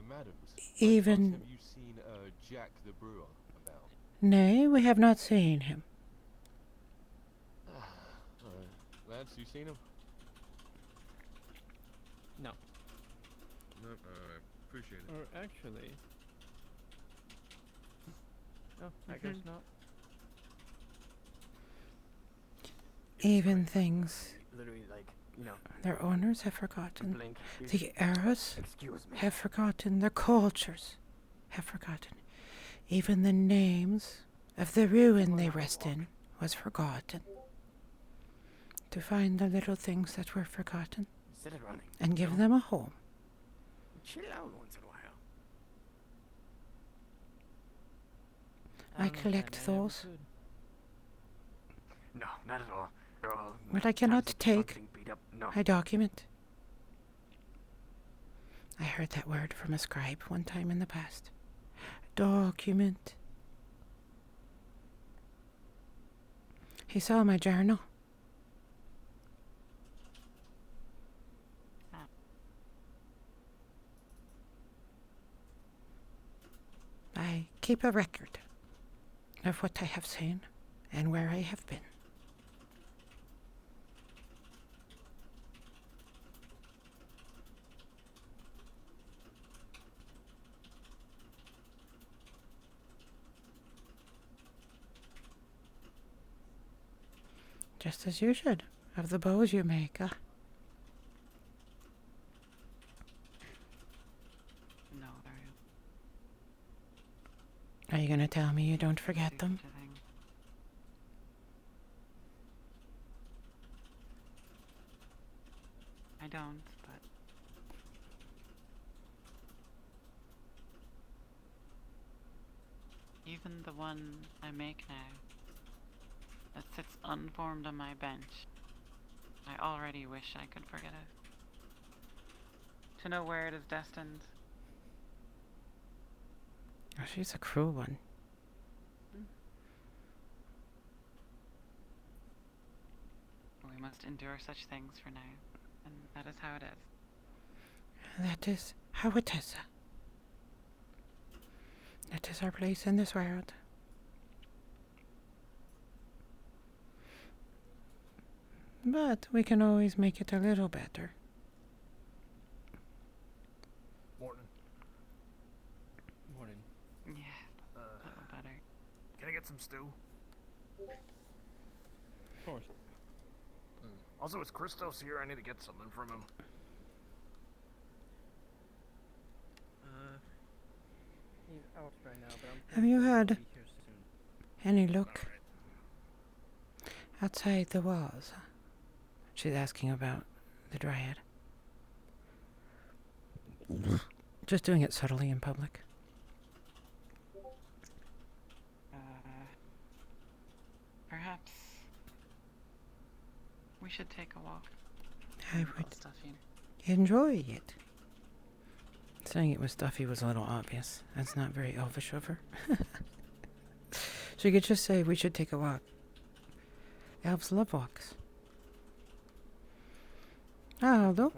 madams. even... Have you seen Jack the Brewer about? Nay, we have not seen him. Lance, you seen him? No. No, appreciate it. Or actually... No, I guess not. Even things Literally, like, you know. their owners have forgotten. Blink. The eras Excuse me. have forgotten. Their cultures have forgotten. Even the names of the ruin they rest in was forgotten. To find the little things that were forgotten Instead of running. and give them a home. Chill out once in a while. I collect those. No, not at all. They're all What I cannot take, something beat up. No. I document. I heard that word from a scribe one time in the past. Document. He saw my journal. I keep a record of what I have seen and where I have been. Just as you should, of the bows you make, No, Are you going to tell me you don't forget them? I don't, but even the one I make now, that sits unformed on my bench, I already wish I could forget it. To know where it is destined. Oh, she's a cruel one. We must endure such things for now, and that is how it is. That is how it is. That is our place in this world. But we can always make it a little better. Morning. Morning. Yeah, a little better. Can I get some stew? Of course. Also, is Christos here? I need to get something from him. He's out right now, but I'm Have you thinking he'll had be here soon. any look outside the walls? She's asking about the dryad. Just doing it subtly in public. Perhaps we should take a walk. I would enjoy it. Saying it was stuffy was a little obvious. That's not very elvish of her. So you could just say we should take a walk. Elves love walks. Ah, Aldo.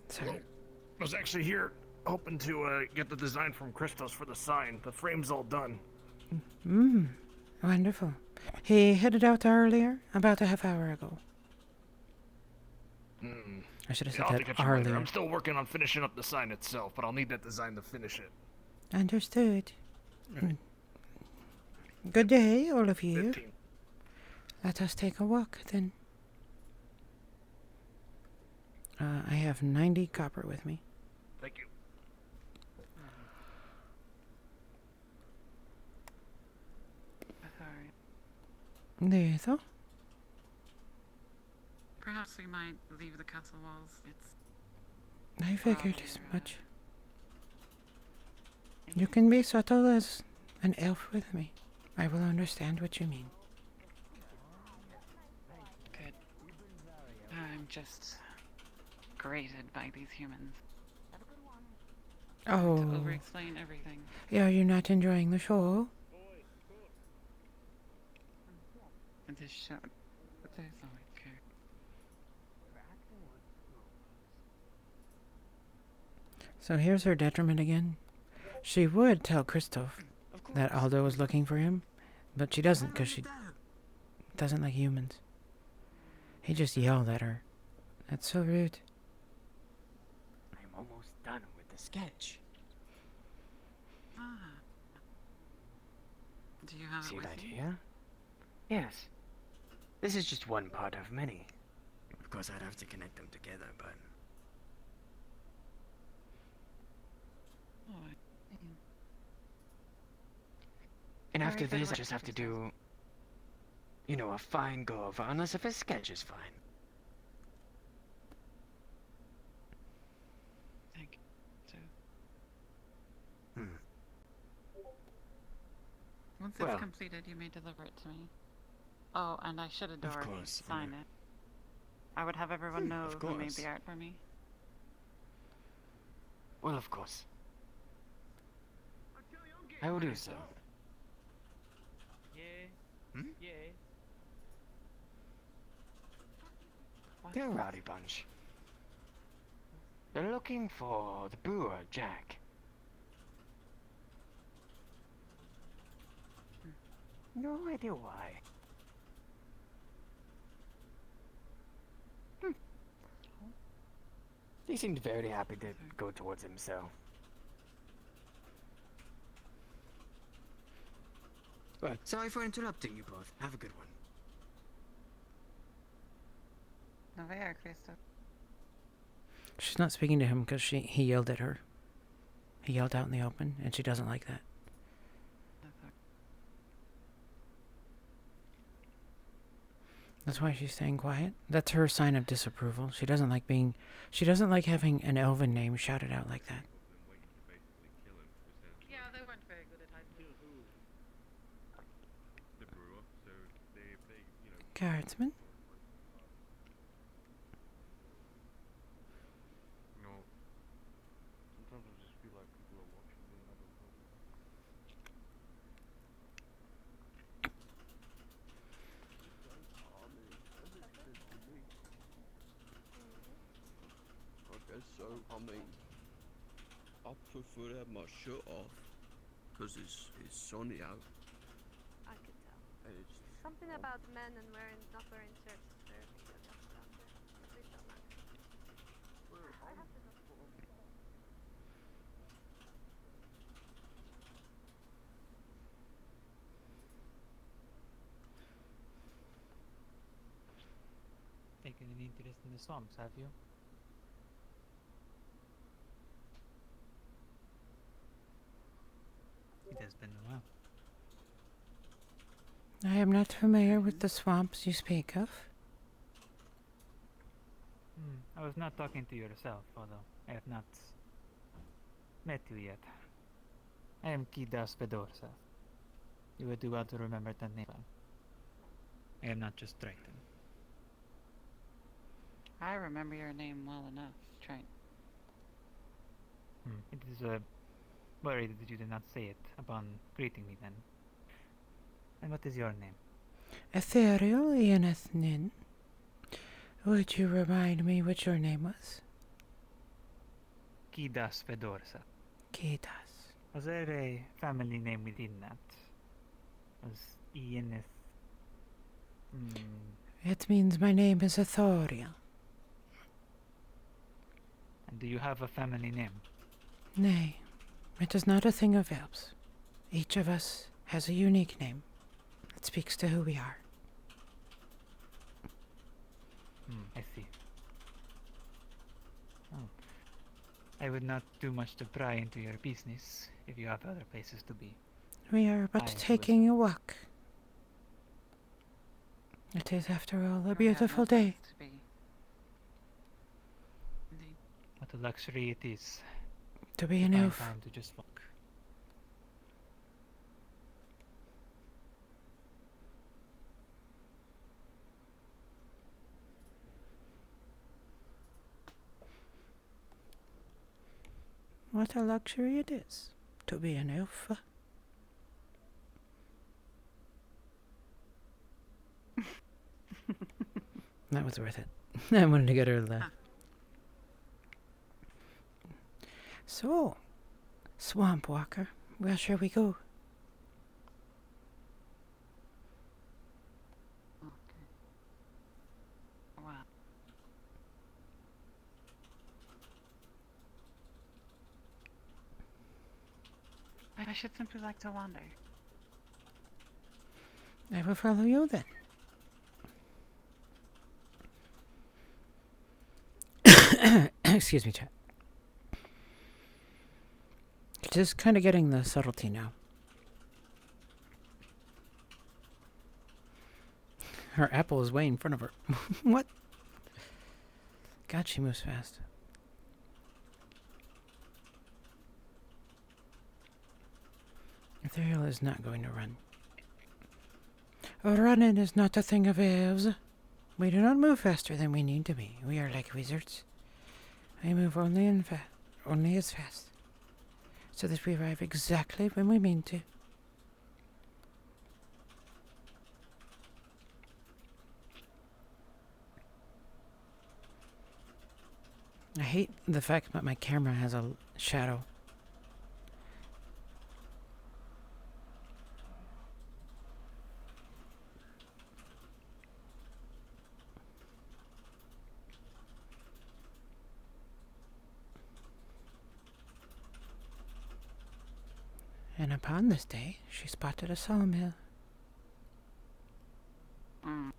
Sorry. I was actually here hoping to get the design from Christos for the sign. The frame's all done. Wonderful. He headed out earlier, about a half hour ago. I should have said I'll have to that catch you later. earlier. I'm still working on finishing up the sign itself, but I'll need that design to finish it. Understood. Good day, all of you. 15. Let us take a walk, then. I have 90 copper with me. Thank you. There, though. Perhaps we might leave the castle walls. It's I figured as much. You can be subtle as an elf with me. I will understand what you mean. good. I'm just grated by these humans. Oh. To over-explain everything. Are you not enjoying the show? This show. But there's always care. So here's her detriment again. She would tell Christoph that Aldo was looking for him, but she doesn't because she doesn't like humans. He just yelled at her. That's so rude. I'm almost done with the sketch. Do you have See it with that you? here? Yes. This is just one part of many. Of course, I'd have to connect them together, but... And after Very good this, I work, just have to Christoph. do... You know, a fine go-over, unless if a sketch is fine. Thank you. So, once it's Well- completed, you may deliver it to me. Oh, and I should adore if you course, sign it. I would have everyone know of who made course. the art for me. Well, of course. I will do so. Yeah. Hmm? Yeah. They're a rowdy bunch. They're looking for the brewer, Jack. No idea why. He seemed very happy to go towards him, so... Well, sorry for interrupting you both. Have a good one. No, they are, Christoph. She's not speaking to him because he yelled at her. He yelled out in the open, and she doesn't like that. That's why she's staying quiet. That's her sign of disapproval. She doesn't like having an elven name shouted out like that. Yeah, they weren't very good at hiding. The brewer, so they you know. Guardsman? No. Sometimes I just feel like people are watching me and I don't know. I guess so. I mean, I prefer to have my shirt off because it's sunny out. I could tell. And it's Something about men and not wearing shirts is very big on us down there. At least on that. I have to go. Taken an interest in the swamps, have you? It has been a while. I am not familiar with the swamps you speak of. I was not talking to yourself, although I have not met you yet. I am Kidas Bedorsa. You would do well to remember that name. I am not just Triton. I remember your name well enough, Trent. It is a worry that you did not say it upon greeting me then. And what is your name? Ethereal Ianethnin. Would you remind me what your name was? Kidas Bedorsa. Kidas. Was there a family name within that? Was Ianeth... It means my name is Ethereal. And do you have a family name? Nay, it is not a thing of elves. Each of us has a unique name. It speaks to who we are. I see. Oh. I would not do much to pry into your business if you have other places to be. We are but taking a walk. It is, after all, a beautiful day. What a luxury it is To be an find elf. time to just walk. What a luxury it is to be an elf. That was worth it. I wanted to get her to laugh. So, Swamp Walker, where shall we go? Wow. I should simply like to wander. I will follow you then. Excuse me, chat. Just kind of getting the subtlety now. Her apple is way in front of her. What? God, she moves fast. Ethereal is not going to run. Running is not a thing of elves. We do not move faster than we need to be. We are like wizards. We move only as fast, so that we arrive exactly when we mean to. I hate the fact that my camera has a shadow. And upon this day, she spotted a sawmill. Do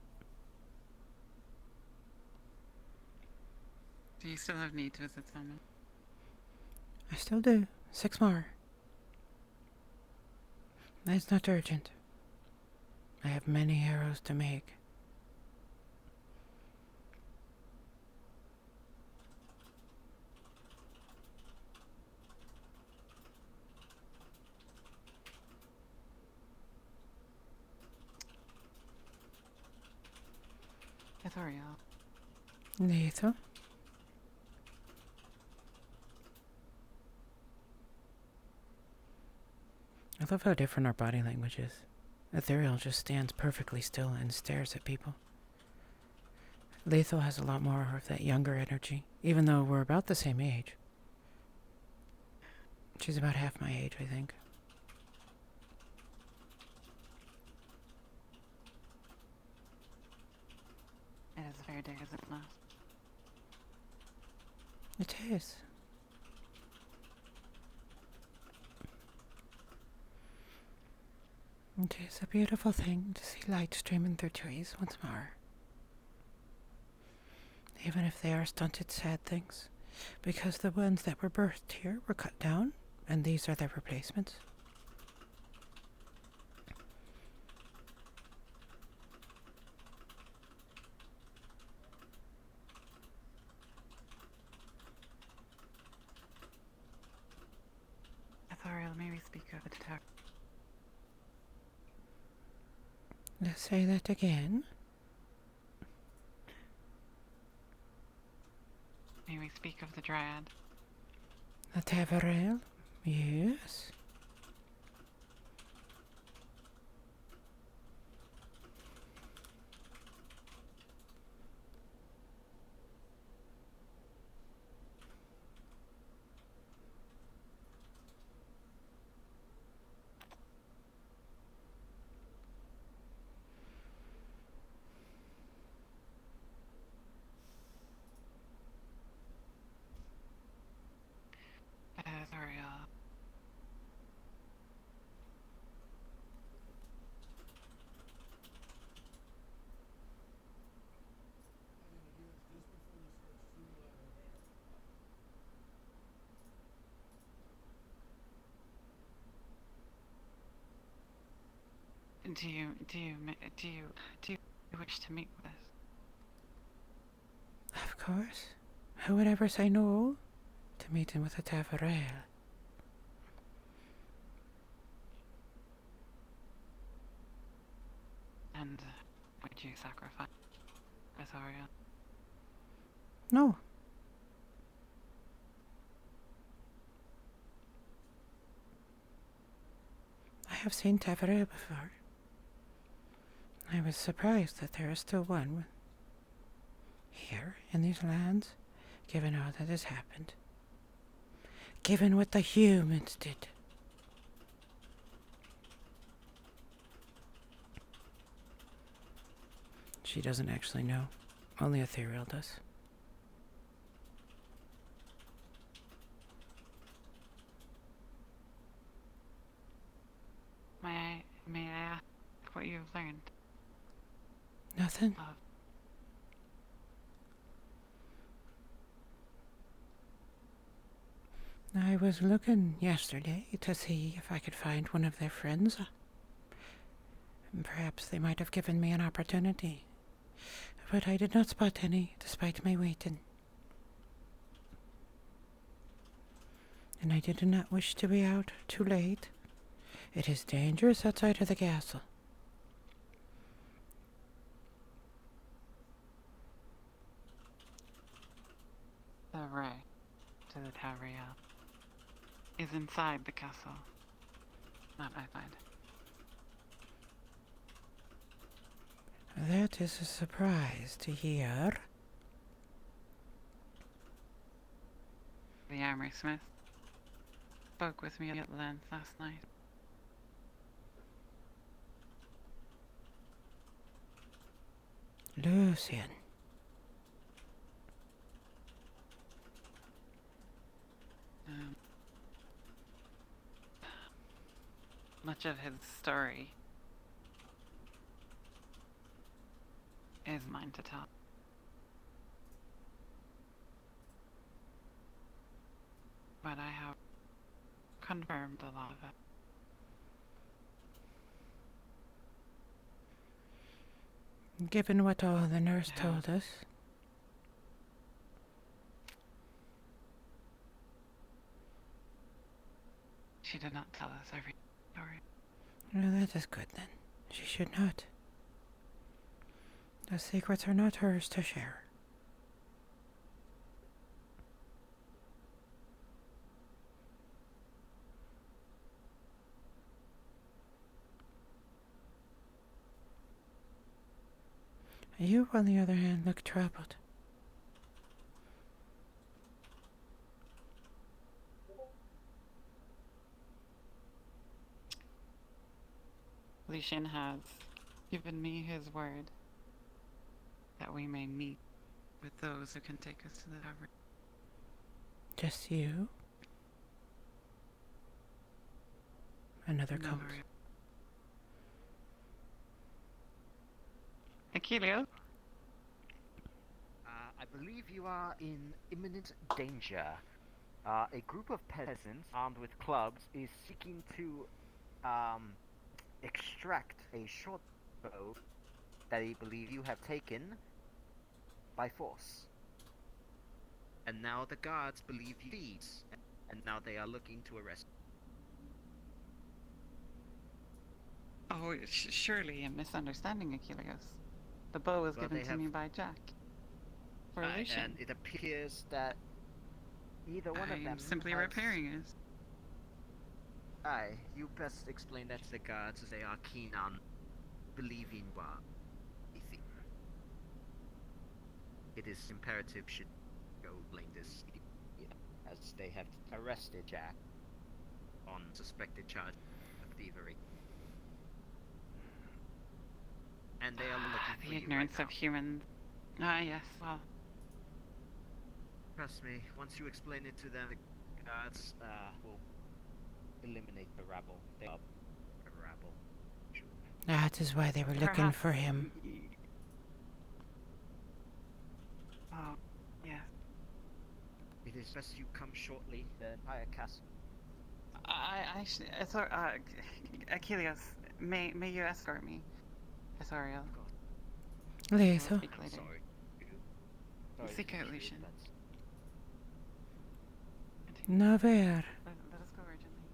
you still have need to visit someone? I still do. 6 more. That's not urgent. I have many arrows to make. Ethereal. Lethal. I love how different our body language is. Ethereal just stands perfectly still and stares at people. Lethal has a lot more of that younger energy, even though we're about the same age. She's about half my age, I think. It is a fair day, is it not? It is. It is a beautiful thing to see light streaming through trees once more. Even if they are stunted, sad things, because the ones that were birthed here were cut down, and these are their replacements. May we speak of the tower? Let's say that again. May we speak of the Dryad? The Taverel? Yes. Ariel. Do you wish to meet with us? Of course. Who would ever say no to meeting with a Taverel? And would you sacrifice Ariel? No. I have seen Taverel before. I was surprised that there is still one here in these lands, given all that has happened. Given what the humans did. She doesn't actually know. Only Ethereal does. May I ask what you've learned? Nothing. I was looking yesterday to see if I could find one of their friends. Perhaps they might have given me an opportunity. But I did not spot any, despite my waiting. And I did not wish to be out too late. It is dangerous outside of the castle. The way to the Tauriel is inside the castle, not outside. That is a surprise to hear. The armor smith spoke with me at length last night. Lucian. Much of his story is mine to tell. But I have confirmed a lot of it. Given what all the nurse told us. She did not tell us every story. Well, that is good then. She should not. The secrets are not hers to share. You, on the other hand, look troubled. Lucian has given me his word that we may meet with those who can take us to the tavern. Just you? Another cult. Achilles? I believe you are in imminent danger. A group of peasants armed with clubs is seeking to extract a short bow that they believe you have taken by force. And now the guards believe you thieves, and now they are looking to arrest you. Oh, surely a misunderstanding, Achilles. The bow was Well, given they to have- me by Jack. For Aye, Lucian. and it appears that either one of I'm them simply has- repairing it. Aye, you best explain that to the guards, as they are keen on believing what we think. It is imperative should go blame this, as they have arrested Jack on suspected charge of thievery. And they are looking for The you ignorance right of humans. Ah, yes, well. Trust me, once you explain it to them, the guards will eliminate the rabble. They are a rabble. That is why they were looking Perhaps- for him. Oh, yeah. It is best you come shortly. The entire castle. Achilles, may you escort me? Asariel. Lethal. Speak later. Sorry. Seek out Lucian. No ver. Let us go urgently.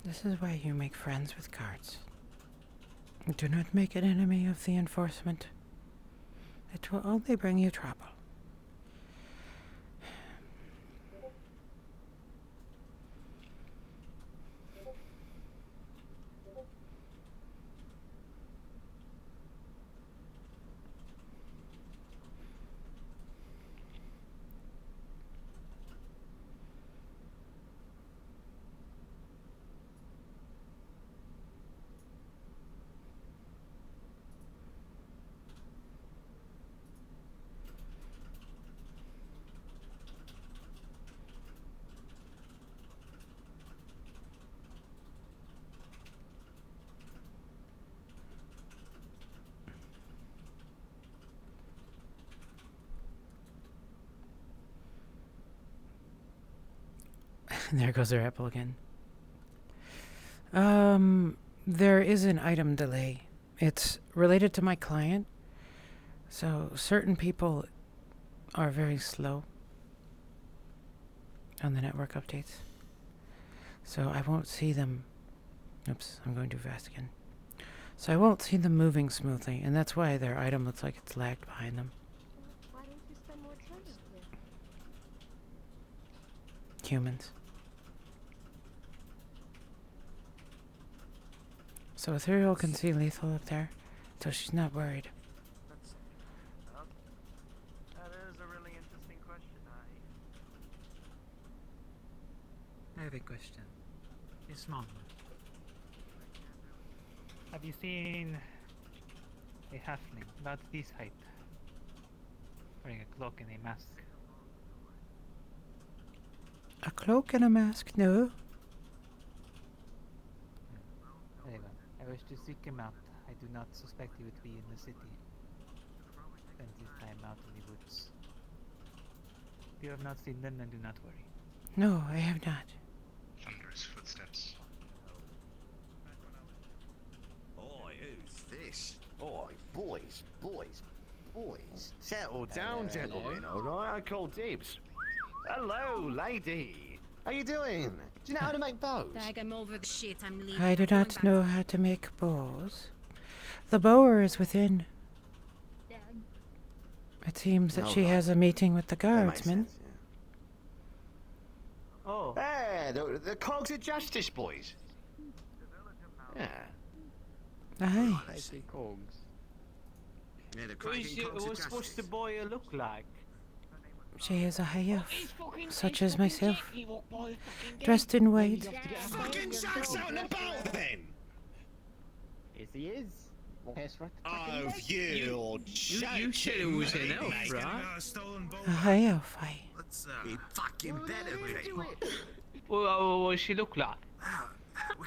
This is why you make friends with guards. Do not make an enemy of the enforcement. It will only bring you trouble. There goes our apple again. There is an item delay. It's related to my client. So certain people are very slow on the network updates. So I won't see them. Oops, I'm going too fast again. So I won't see them moving smoothly, and that's why their item looks like it's lagged behind them. Why don't you spend more time out here? Humans. So Ethereal can see Lethal up there, so she's not worried. That is a really interesting question. I have a question. A small one. Have you seen a halfling about this height, wearing a cloak and a mask? A cloak and a mask? No. Very well. I wish to seek him out. I do not suspect he would be in the city. Spends his time out in the woods. If you have not seen them, then do not worry. No, I have not. Thunderous footsteps. Oi, who's this? Oi, boys. Settle down, gentlemen, alright? I call dibs. Hello, lady. How you doing? Do you know how to make bows? Dag, I'm over the shit. I'm leaving. I do I'm going not back know to- how to make bows. The bower is within. Dag. It seems that she Alright. has a meeting with the That makes guardsmen. sense, Oh. yeah. The cogs of justice, boys. Yeah. Aye. I see cogs. Yeah, the What's the boy look like? She is a high elf, such as myself, dressed in white. Fucking shouts out and about then! Yes, he is. Yes, right. Oh, you said it was an elf, right? A high elf, aye. He fucking better be. What she look like?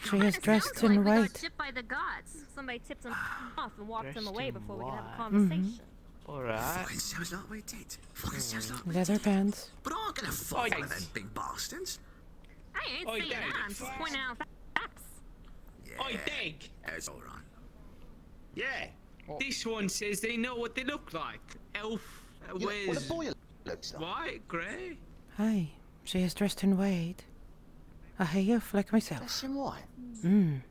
She is dressed in We got white. tipped by the gods. Somebody tipped them off and walked them Dressed away in before we could have a white. conversation. Alright. Fucking sounds like we did. Fucking sounds like we Leather did. pants. But I'm gonna fight Oi. one of them big bastards. I ain't Oi, saying Dad. that. I'm just pointing out facts. Yeah. Oi, Dig. That's alright. Yeah. This one says they know what they look like. Elf, Well, wears the boy looks like. White, grey? Aye, she is dressed in white. A half like myself. Dressed in white?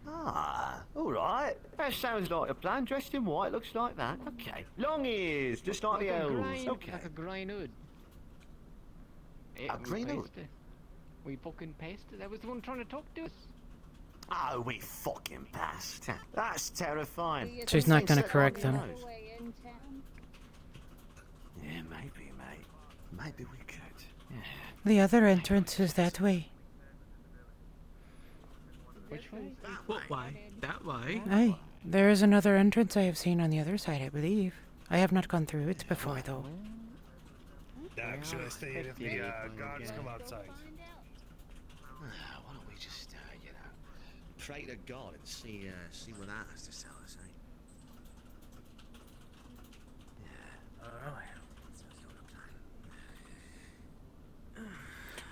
Ah, Alright. That sounds like a plan. Dressed in white, looks like that. Okay. Long ears, just like the elves. Okay. Like a green hood. A green hood? We fucking pasted. That was the one trying to talk to us. Oh, we fucking passed. That's terrifying. She's not gonna correct them. Yeah, maybe, mate. Maybe we could. Yeah. The other entrance is that way. Which way? What way? That way? Aye, there is another entrance I have seen on the other side, I believe. I have not gone through it before, though. Should I stay in if the guards come outside? Why don't we just, pray to God and see what that has to tell us,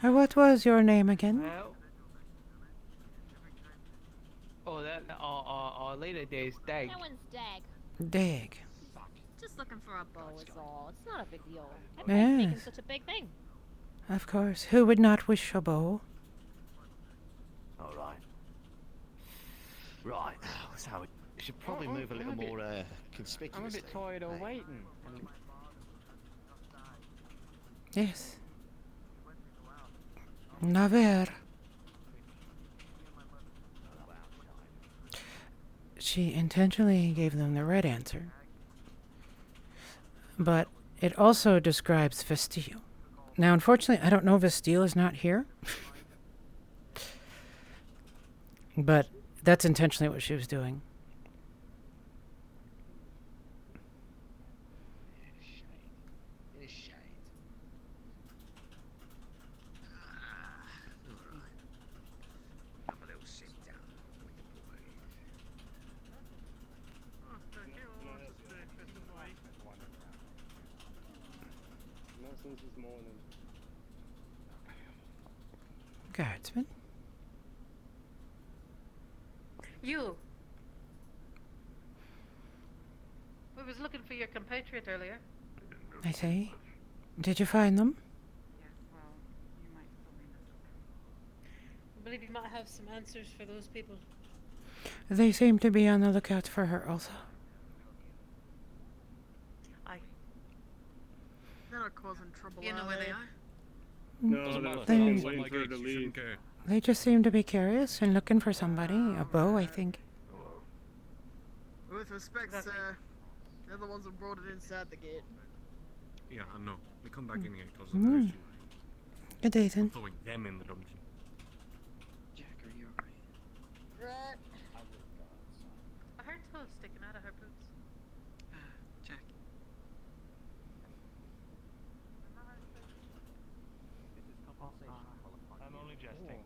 eh? What was your name again? Well, our later days, Dag. No one's Dag. Dag. Just looking for a bow is all. It's not a big deal. I'm Yes. not making such a big thing. Of course. Who would not wish a bow? Alright. Right. So we should probably move a little more conspicuously. I'm a bit tired of waiting. Yes. Naver. She intentionally gave them the right answer. But it also describes Vestille. Now, unfortunately, I don't know Vestille is not here. But that's intentionally what she was doing. Guardsman? You! We was looking for your compatriot earlier. I say. Did you find them? I believe you might have some answers for those people. They seem to be on the lookout for her also. Aye. They're not causing trouble. You know where they are? No, They- I'm waiting for her to leave. They just seem to be curious and looking for somebody. A bow, I think. With respect, sir, they're the ones who brought it inside the gate. Yeah, I know. We come back in here because of Mm. the issue. Good day, then. Throwing them in the dungeon. Jack, are you alright? Right. I heard toes sticking out of her boots. Jack. I'm only jesting.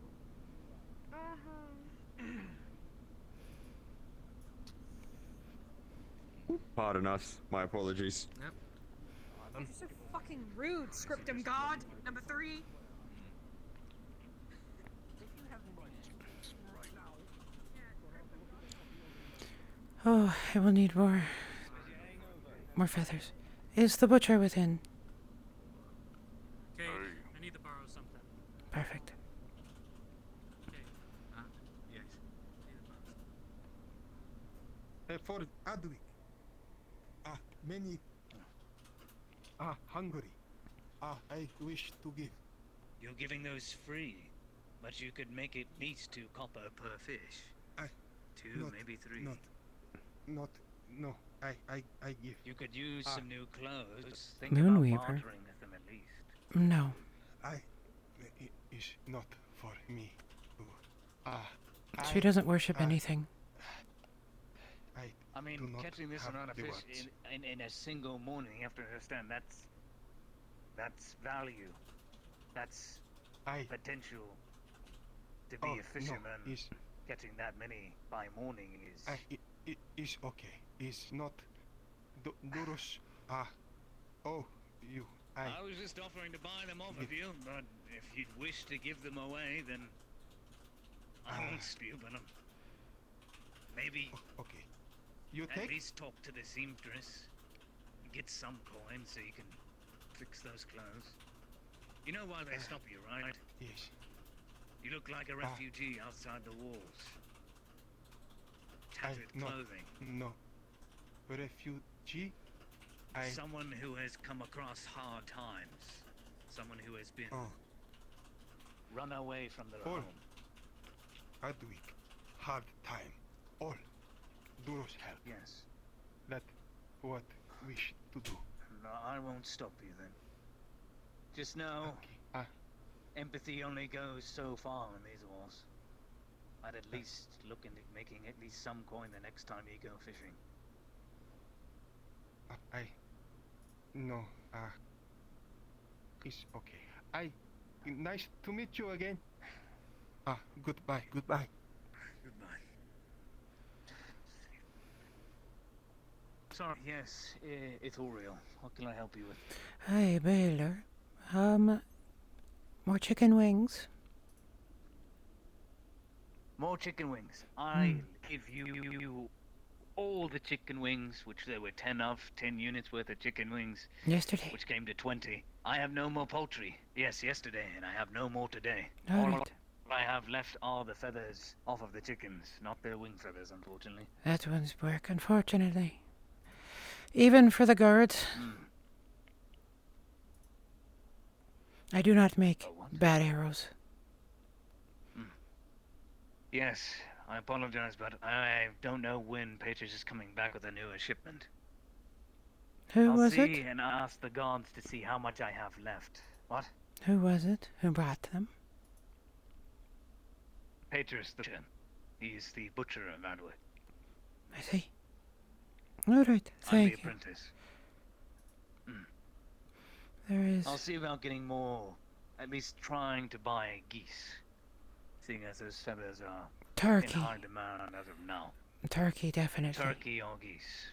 Pardon us. My apologies. Yep. You're so fucking rude, Scriptum God. Number 3. Oh, I will need more feathers. Is the butcher within? Okay, I need to borrow something. Perfect. Yes. For Adwick. Many. Hungry. I wish to give. You're giving those free, but you could make it at least 2 copper per fish. 2, not- maybe 3. No, I give. You could use some new clothes. Think Moonweaver. about bartering with them at least. No. It is not for me. She doesn't worship anything. I mean, do not catching this have amount of the fish words. in a single morning, you have to understand that's value. That's potential to be Oh, a no, fisherman. is- Getting that many by morning is. It is okay. It's not. Duros. You. I was just offering to buy them off of you, but if you'd wish to give them away, then I won't steal them. Maybe. Okay. You at take. least talk to the seamstress. Get some coin so you can fix those clothes. You know why they stop you, right? Yes. You look like a refugee outside the walls. Tattered clothing. No. Refugee? Someone who has come across hard times. Someone who has been run away from their home. Hardwick. Hard time. All. Duros help. Yes. That what we should to do. No, I won't stop you then. Just know, empathy only goes so far in these wars. I'd at least look into making at least some coin the next time you go fishing. No, it's okay. Nice to meet you again. Goodbye. Goodbye. Sorry, yes, it's all real. What can I help you with? Hi, Baylor. More chicken wings? More chicken wings. I give you all the chicken wings, which there were 10 units worth of chicken wings. Yesterday. Which came to 20. I have no more poultry. Yes, yesterday, and I have no more today. All right. I have left are the feathers off of the chickens, not their wing feathers, unfortunately. That one's work, unfortunately. Even for the guards. I do not make bad arrows. Yes, I apologize, but I don't know when Patriots is coming back with a newer shipment. Who I'll was see it? and ask the guards to see how much I have left. What? Who was it? Who brought them? Patriots the butcher. He's the butcher of Adwood. I see. All right, I'm thank the you. apprentice. There is... I'll see about getting more, at least trying to buy geese. Seeing as those feathers are Turkey. in high demand as of now. Turkey, definitely. Turkey or geese.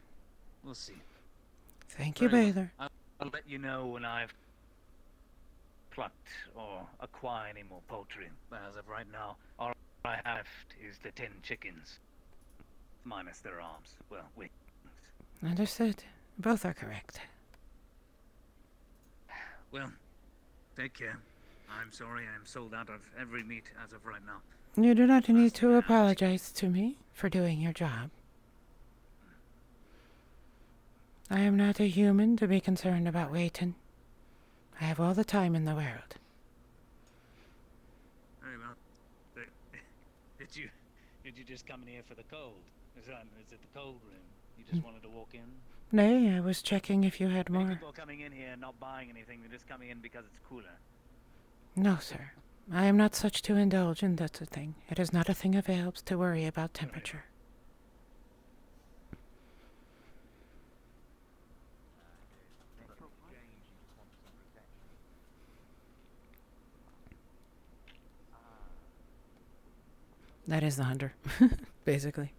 We'll see. Thank you, Very well. Baylor. I'll let you know when I've plucked or acquired any more poultry. But as of right now, all I have is the 10 chickens. Minus their arms. Well, wings. Understood. Both are correct. Well, take care. I'm sorry I'm sold out of every meat as of right now. You do not need to apologize to me for doing your job. I am not a human to be concerned about waiting. I have all the time in the world. Very well. Did you just come in here for the cold? Is it the cold room? You just wanted to walk in? Nay, I was checking if you had Many more. people are coming in here not buying anything, they're just coming in because it's cooler. No, sir. I am not such to indulge in that a thing. It is not a thing of elves to worry about temperature. That is the hunter, basically.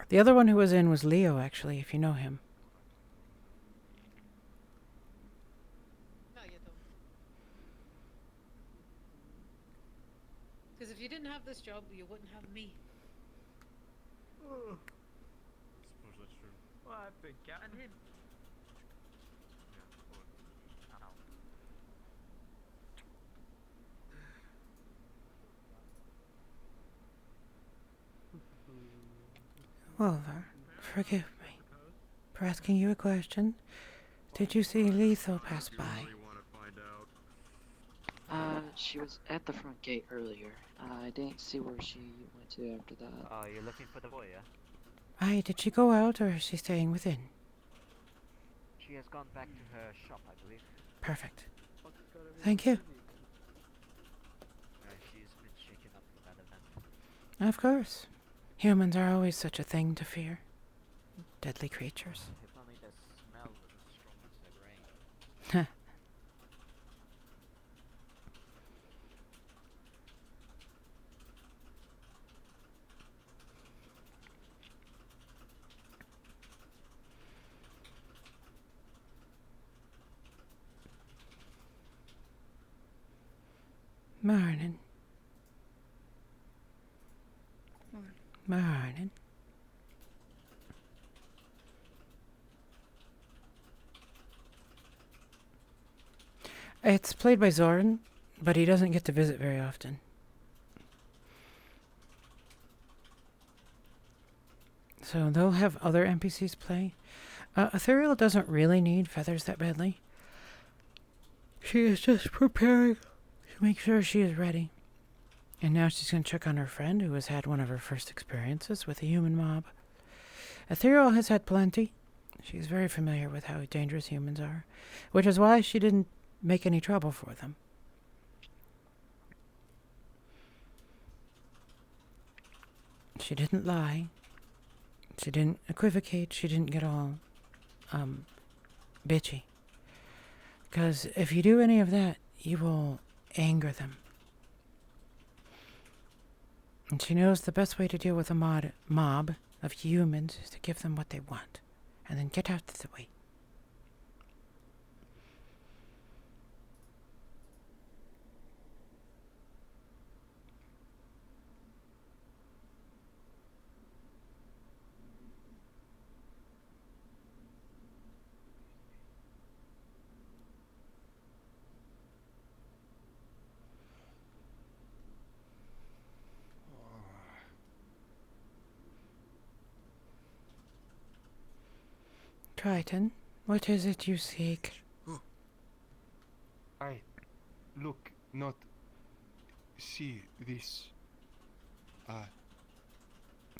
The other one who was in was Leo, actually, if you know him. No, you don't. Because if you didn't have this job, you wouldn't have me. Suppose that's true. Well, I think and him. Wolver, forgive me for asking you a question. Did you see Lethal pass by? She was at the front gate earlier. I didn't see where she went to after that. Oh, you're looking for the boy, yeah? Aye, did she go out or is she staying within? She has gone back to her shop, I believe. Perfect. Thank you. She's been shaken up with that event. Of course. Humans are always such a thing to fear. Deadly creatures. If only the smell was as strong as the rain. Morning. Morning. It's played by Zoran, but he doesn't get to visit very often. So they'll have other NPCs play. Ethereal doesn't really need feathers that badly. She is just preparing to make sure she is ready. And now she's going to check on her friend who has had one of her first experiences with a human mob. Ethereal has had plenty. She's very familiar with how dangerous humans are, which is why she didn't make any trouble for them. She didn't lie. She didn't equivocate. She didn't get all, bitchy. Because if you do any of that, you will anger them. And she knows the best way to deal with a mob of humans is to give them what they want, and then get out of the way. Triton, what is it you seek? I look not see this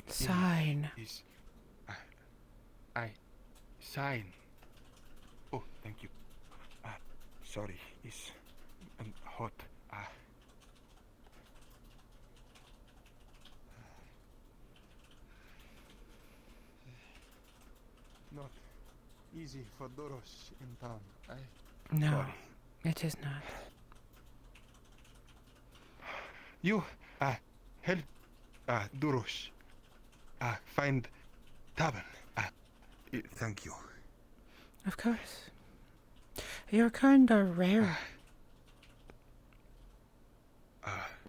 Sign. Is I sign. Oh, thank you. Sorry, it's hot. Not easy for Doros in town. No, Sorry. it is not. You help Duros find tavern. Thank you. Of course. Your kind are rare.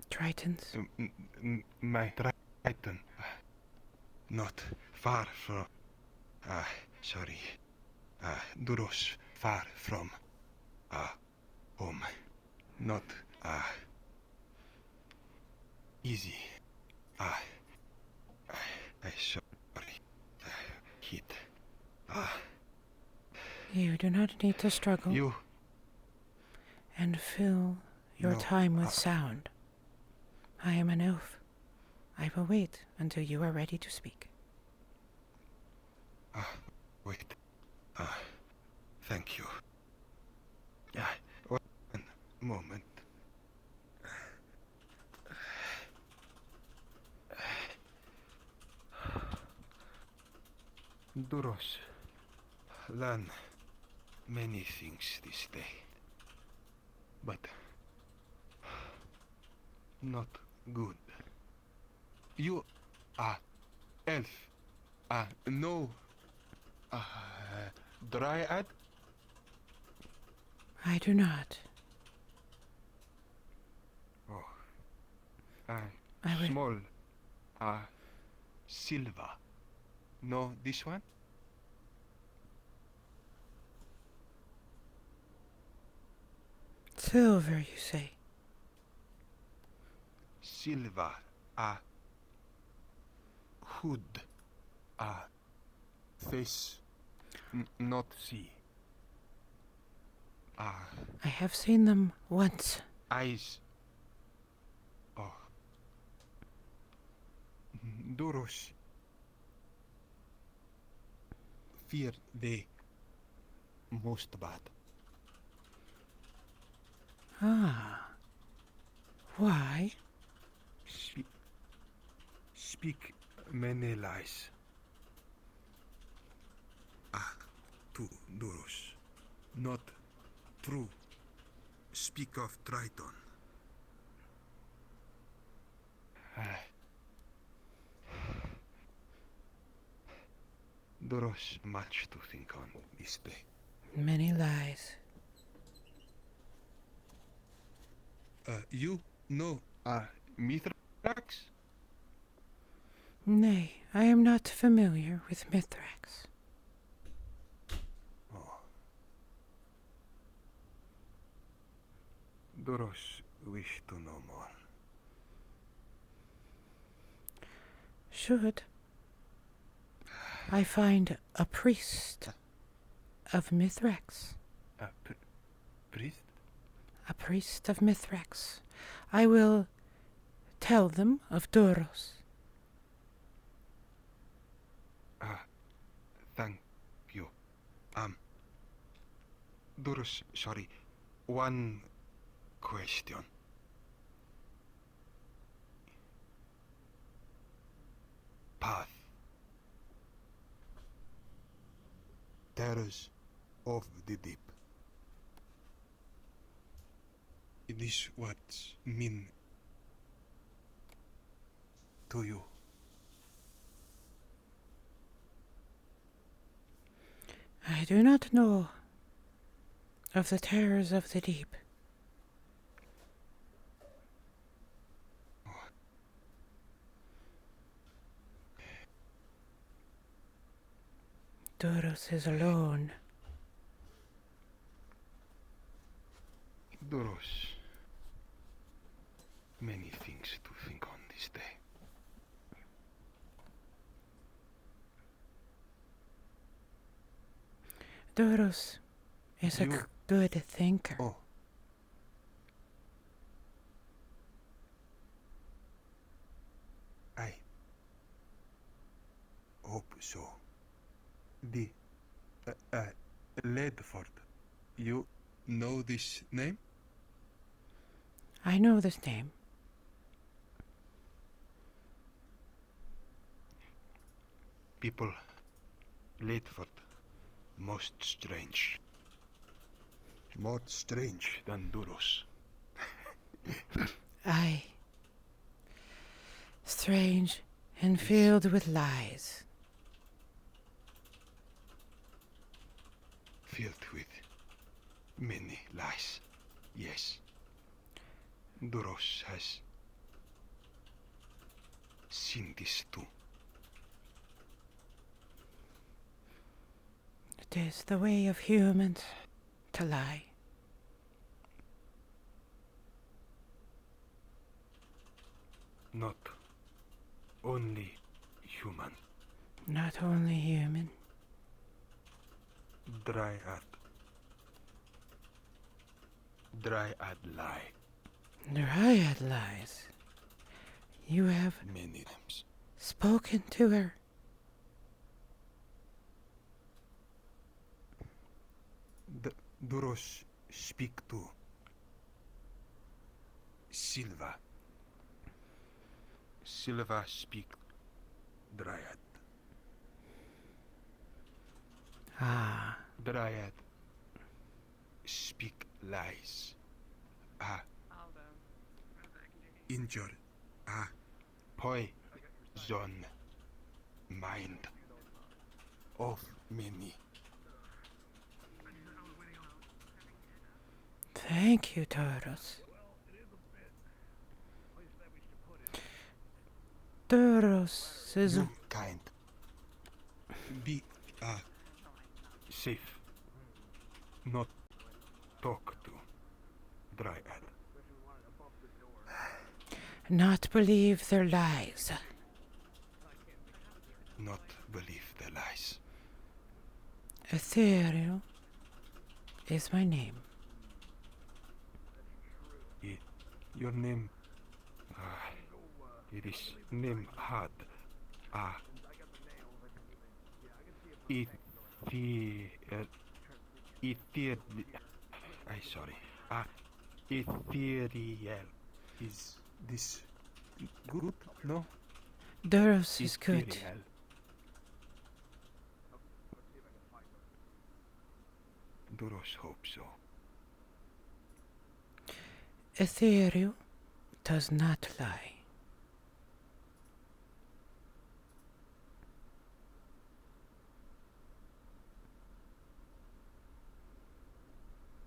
Tritons. My Triton. Not far from. Sorry. Duros far from. Home. Not. Easy. I sorry. Heat. You do not need to struggle. You. And fill your time with sound. I am an elf. I will wait until you are ready to speak. Wait. Thank you. One moment. Duros learn many things this day, but not good. You are elf. No dryad? I do not. Oh. I will... Small. Silver. No, this one? Silver, you say? Silver. Hood. Face. Not see. I have seen them once. Eyes. Oh. Duros. Fear they most bad. Why? Speak many lies. To Duros. Not true. Speak of Triton. Duros much to think on this day. Many lies. You know Mithrax? Nay, I am not familiar with Mithrax. Doros wish to know more. Should I find a priest of Mithrax? A priest? A priest of Mithrax. I will tell them of Duros. Thank you. Doros, sorry. One question. Path. Terrors of the deep. It is what mean to you. I do not know of the terrors of the deep. Duros is alone. Doros. Many things to think on this day. Duros is a good thinker. Oh. I hope so. The Ledford. You know this name? I know this name. People, Ledford, most strange. More strange than Duros. Aye. Strange and filled with lies. Filled with many lies. Yes. Duros has seen this too. It is the way of humans to lie. Not only human. Not only human. Dryad lie. Dryad lies. You have many times spoken to her. Duros speak to Silva. Silva speak Dryad. Ah. Dryad speak lies. Injured. Poison mind of many. Thank you, Duros. Duros is kind. Be safe. Not talk to Dryad. not believe their lies. Not believe their lies. Ethereal is my name. Your name, it is name hard. Ethereal. Is this good? No? Duros is good. Ethereal. Duros hope so. Ethereal does not lie.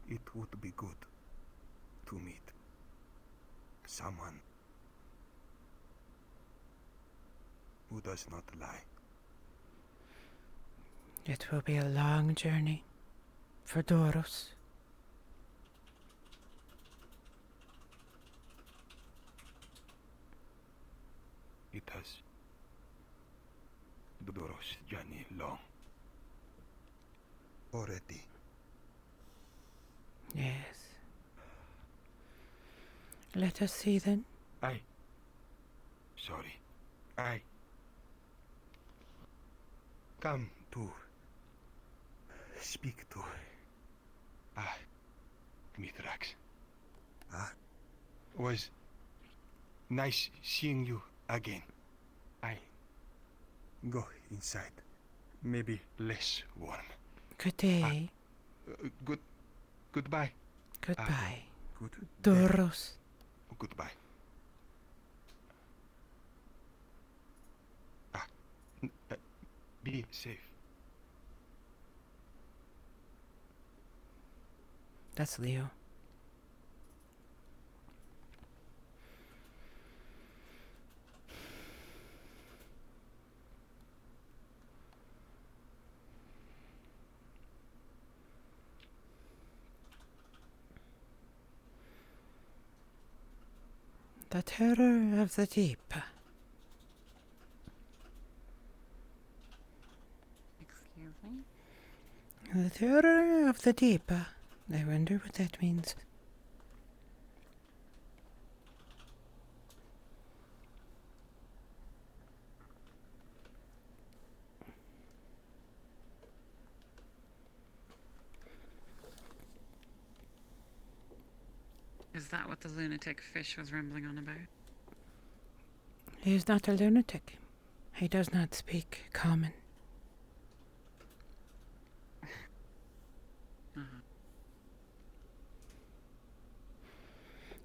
It would be good to meet someone who does not lie. It will be a long journey for Duros. was journey long. Already. Yes. Let us see then. Sorry. I come to speak to Mithrax. Was nice seeing you again. I go inside. Maybe less warm. Good day. Goodbye. Goodbye. Good Doros. Goodbye. Be safe. That's Leo. The terror of the deep. Excuse me? The terror of the deep. I wonder what that means. Is that what the lunatic fish was rambling on about? He is not a lunatic. He does not speak common.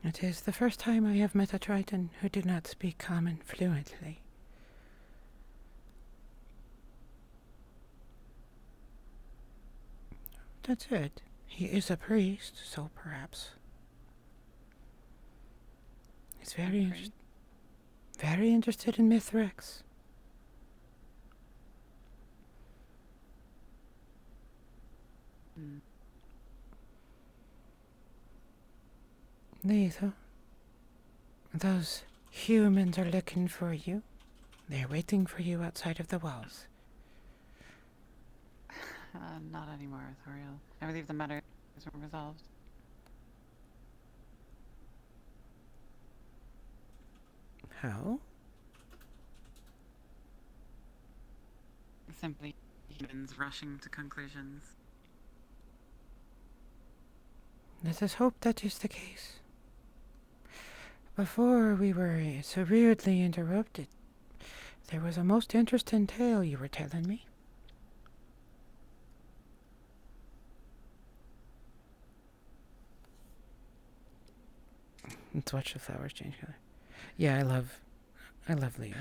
It is the first time I have met a Triton who did not speak common fluently. That's it. He is a priest, so perhaps. He's very interested in Mithrax. Neither. Those humans are looking for you. They're waiting for you outside of the walls. Not anymore, Thoriel. I believe the matter is resolved. How? Simply humans rushing to conclusions. Let us hope that is the case. Before we were so rudely interrupted, there was a most interesting tale you were telling me. Let's watch the flowers change color. Yeah, I love Leo.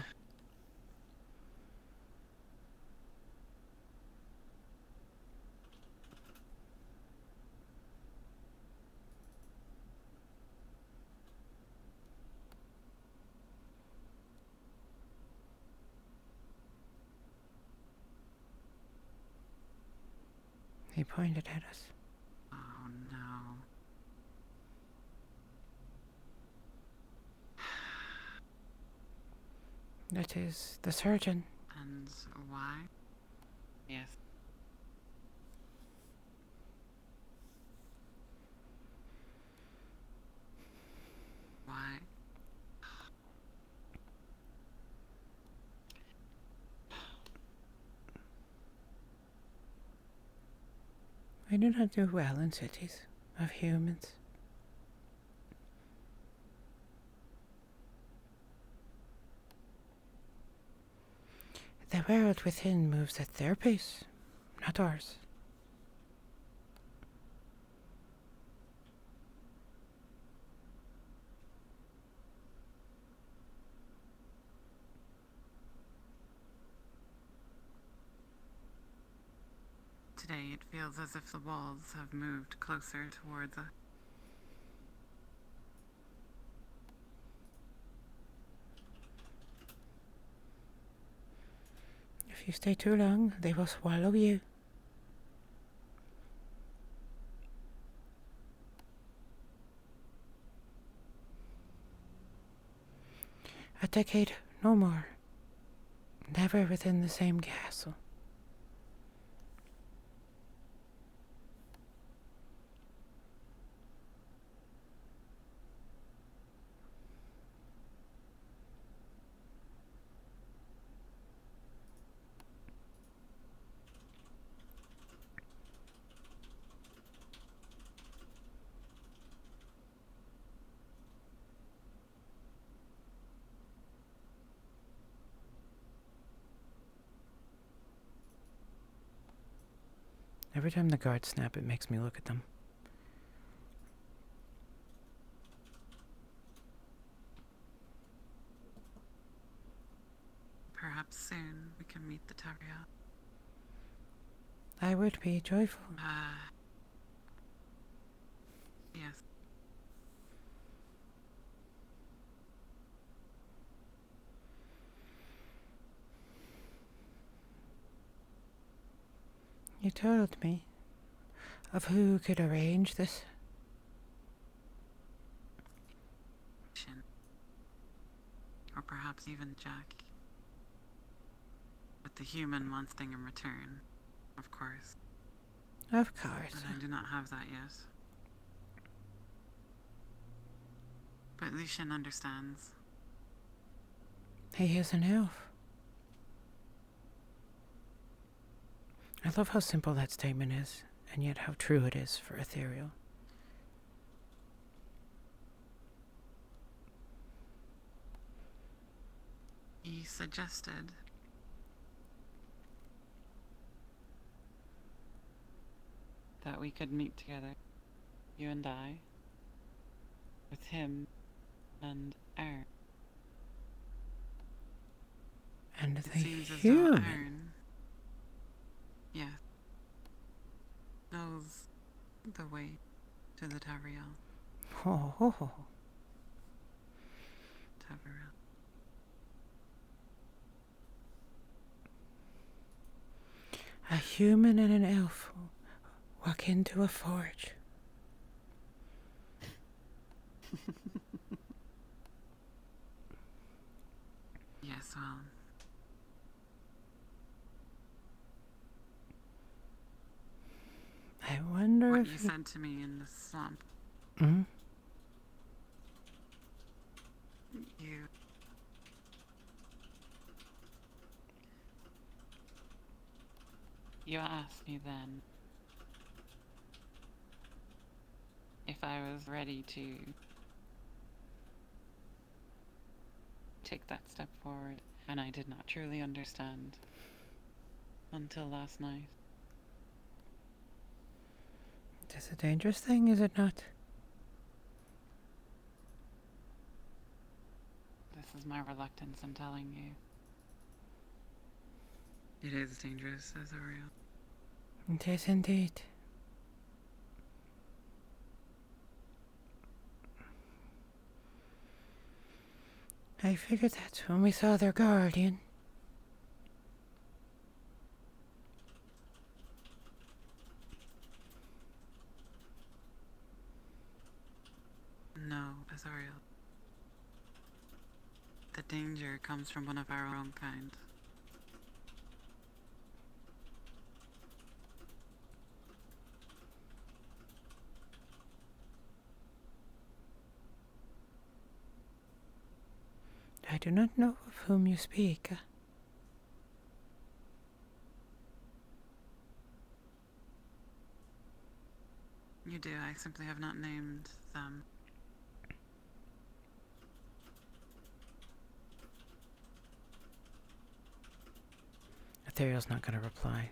He pointed at us. Oh no. That is the surgeon. And why? Yes. Why? I do not do well in cities of humans. The world within moves at their pace, not ours. Today it feels as if the walls have moved closer towards us. If you stay too long, they will swallow you. A decade, no more. Never within the same castle. Every time the guards snap, it makes me look at them. Perhaps soon we can meet the Tariel. I would be joyful. Yes. You told me of who could arrange this. Or perhaps even Jack. But the human wants thing in return, of course. Of course. And I do not have that yet. But Lucian understands. He is an elf. I love how simple that statement is, and yet how true it is for ethereal. He suggested that we could meet together, you and I, with him and Aaron. And It the seems as though human. Aaron, yes, knows the way to the Tariel. Ho ho ho. Tariel. A human and an elf walk into a forge. Yes, well, I wonder what if you said to me in the swamp. Hmm? You asked me then if I was ready to take that step forward, and I did not truly understand until last night. It is a dangerous thing, is it not? This is my reluctance in telling you. It is dangerous, Azoriel. It is indeed. I figured that when we saw their guardian. No, Azoriel. The danger comes from one of our own kind. I do not know of whom you speak. You do, I simply have not named them. Ethereal's not going to reply.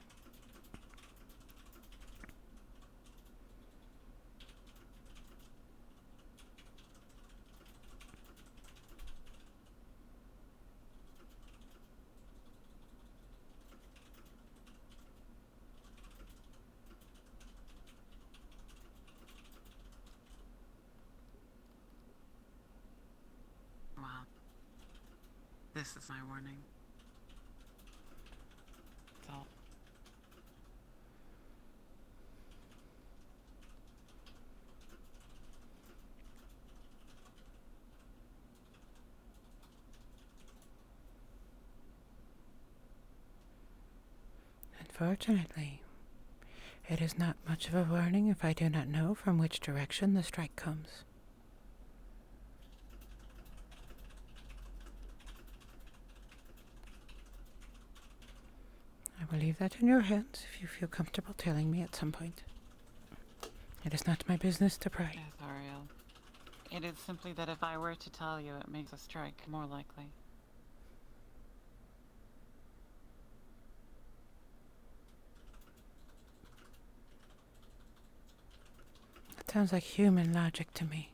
Well, this is my warning. That's all. Unfortunately, it is not much of a warning if I do not know from which direction the strike comes. I will leave that in your hands if you feel comfortable telling me at some point. It is not my business to pry. Yes, Ariel. It is simply that if I were to tell you, it makes a strike more likely. It sounds like human logic to me.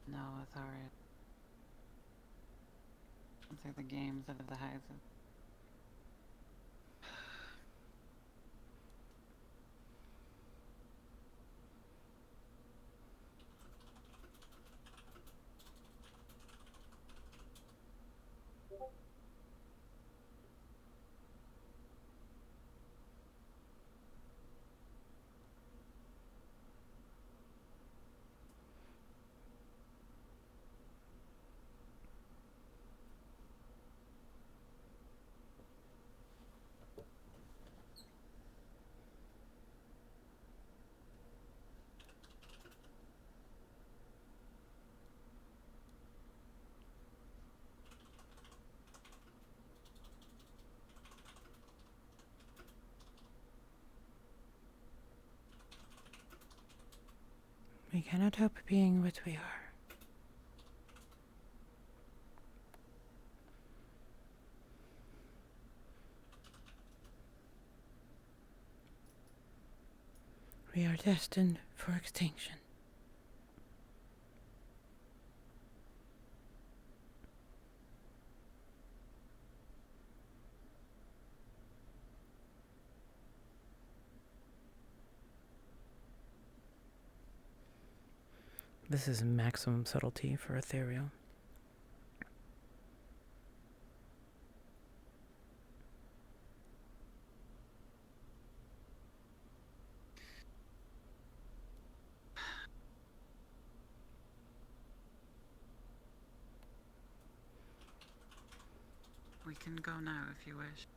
No, it's alright. Those are the games of the houses. We cannot help being what we are. We are destined for extinction. This is maximum subtlety for ethereal. We can go now if you wish.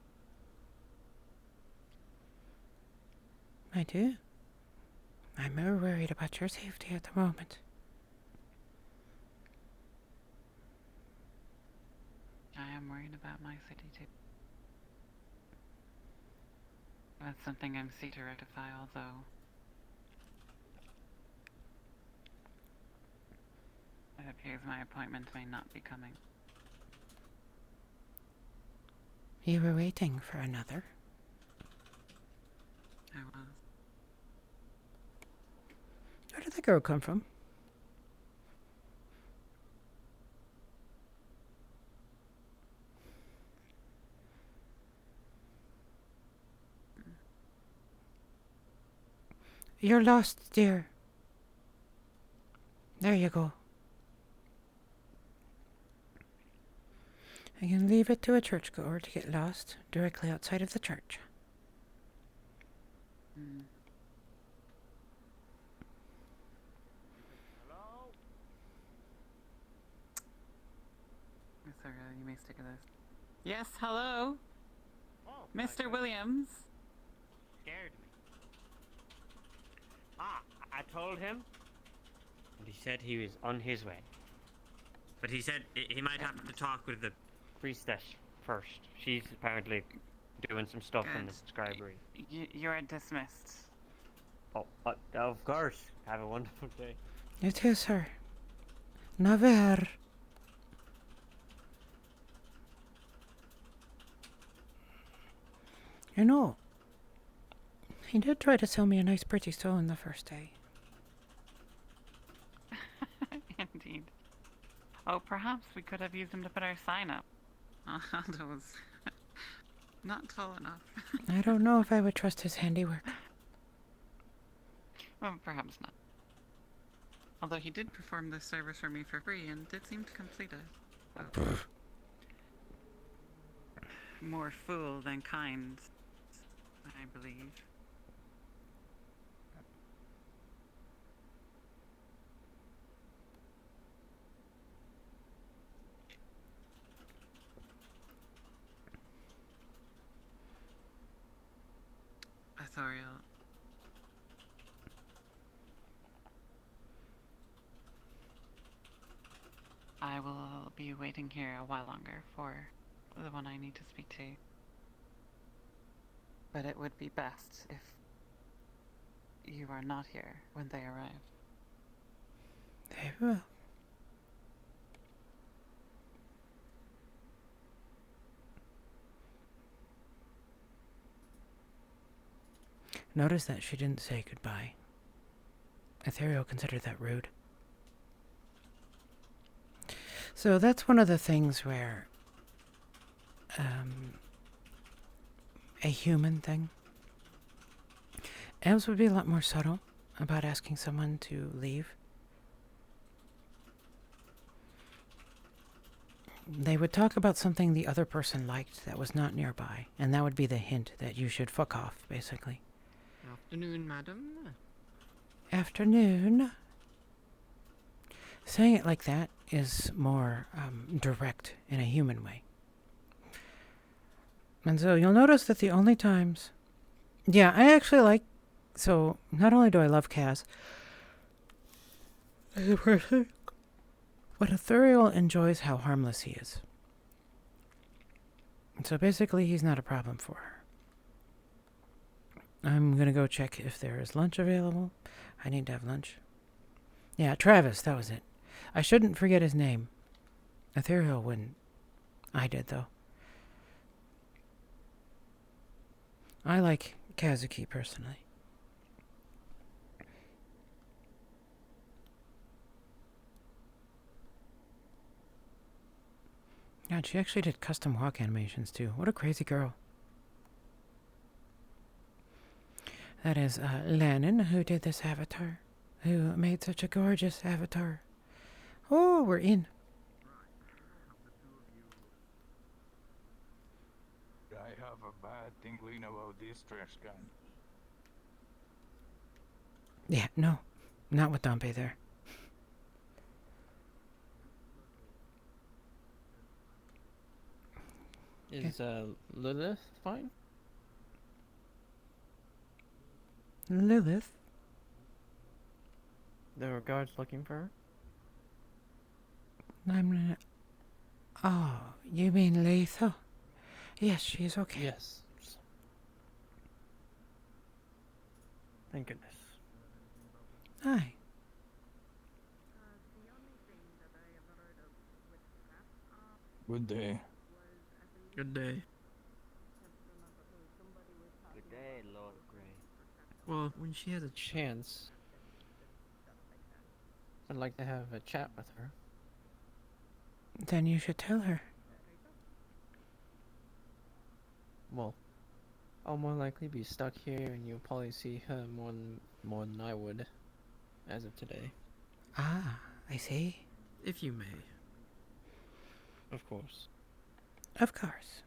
I do. I'm more worried about your safety at the moment. I am worried about my city too. That's something I'm seeking to rectify, although it appears my appointment may not be coming. You were waiting for another. I was. Where did that girl come from? You're lost, dear. There you go. I can leave it to a churchgoer to get lost directly outside of the church. Hello? Yes, sir, you may stick with this. Yes, hello? Oh, Mr. Williams? Scared me. I told him, and he said he was on his way. But he said he might have to talk with the priestess first. She's apparently doing some stuff in the scribery. You're dismissed. Oh, of course. Have a wonderful day. You too, sir. Never. You know, he did try to sell me a nice pretty stone the first day. Indeed. Oh, perhaps we could have used him to put our sign up. Aldo was not tall enough. I don't know if I would trust his handiwork. Well, perhaps not. Although he did perform this service for me for free and did seem to complete it. So. More fool than kind, I believe. Ithoriel. I will be waiting here a while longer for the one I need to speak to. But it would be best if you are not here when they arrive. Very well. Notice that she didn't say goodbye. Ethereal considered that rude. So that's one of the things where a human thing. Elves would be a lot more subtle about asking someone to leave. They would talk about something the other person liked that was not nearby, and that would be the hint that you should fuck off, basically. Afternoon, madam. Afternoon. Saying it like that is more direct in a human way. And so you'll notice that the only times... Yeah, I actually like... So, not only do I love Kaz as a person, but Ithuriel enjoys how harmless he is. So basically, he's not a problem for her. I'm gonna go check if there is lunch available. I need to have lunch. Yeah, Travis, that was it. I shouldn't forget his name. Ethereal wouldn't. I did, though. I like Kazuki, personally. God, she actually did custom walk animations, too. What a crazy girl. That is Lennon, who did this avatar. Who made such a gorgeous avatar. Oh, we're in. I have a bad tingling about this trash can. Yeah, no. Not with Dompe there. Is Lilith fine? Lilith? There were guards looking for her? I'm not... Oh, you mean Lethal? Yes, she is okay. Yes. Thank goodness. Hi. Good day. Good day. Good day, Lord Grey. Well, when she has a chance, I'd like to have a chat with her. Then you should tell her. Well, I'll more likely be stuck here, and you'll probably see her more than I would, as of today. Ah, I see. If you may. Of course. Of course.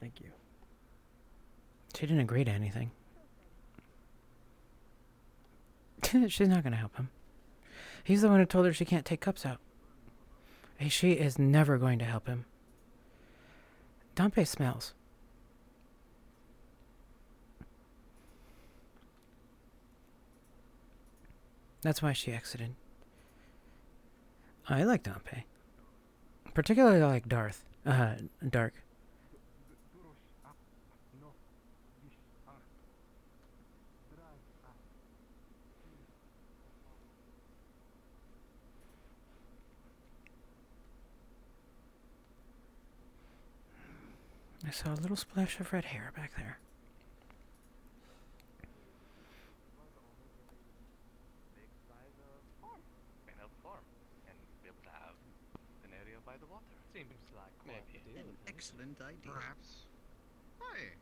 Thank you. She didn't agree to anything. She's not going to help him. He's the one who told her she can't take cups out. Hey, she is never going to help him. Dompe smells. That's why she exited. I like Dompe. Particularly like Dark. I saw a little splash of red hair back there. By the water. Seems like maybe an excellent idea. Perhaps. Why?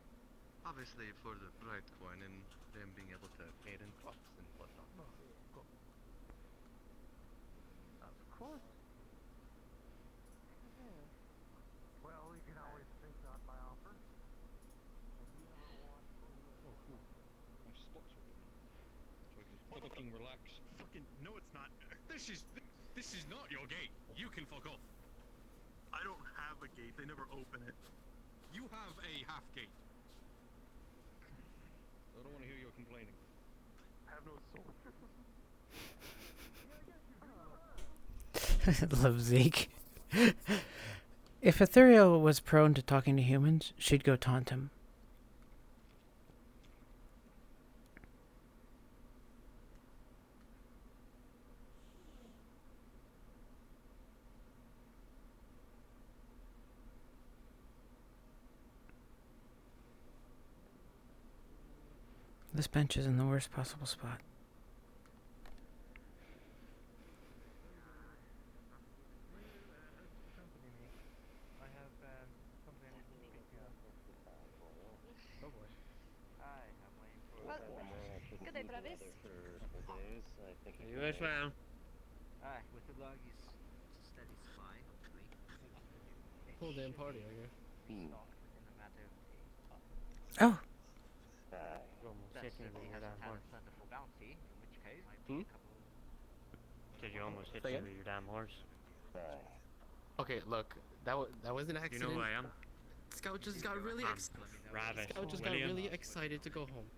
Obviously for the bright coin and them being able to aid in crops and whatnot. Of course. Well, you can always think on my offer. Fucking relax. Fucking no, it's not. This is not your gate. You can fuck off. I don't have a gate. They never open it. You have a half gate. have no soul. Love Zeke. If Ethereal was prone to talking to humans, she'd go taunt him. This bench is in the worst possible spot. Good day, Travis. You as well. Aye, with the log is a steady supply, hopefully. Whole damn party, I guess. Stocked within a matter of days. Oh. Best if he hasn't had a plentiful bounty, in which case might be a couple. Did you almost hit Say me again? with your damn horse? Okay, look, that was an You accident. know who I am? Scout just got really Ravish. Scout just got William. really excited to go home.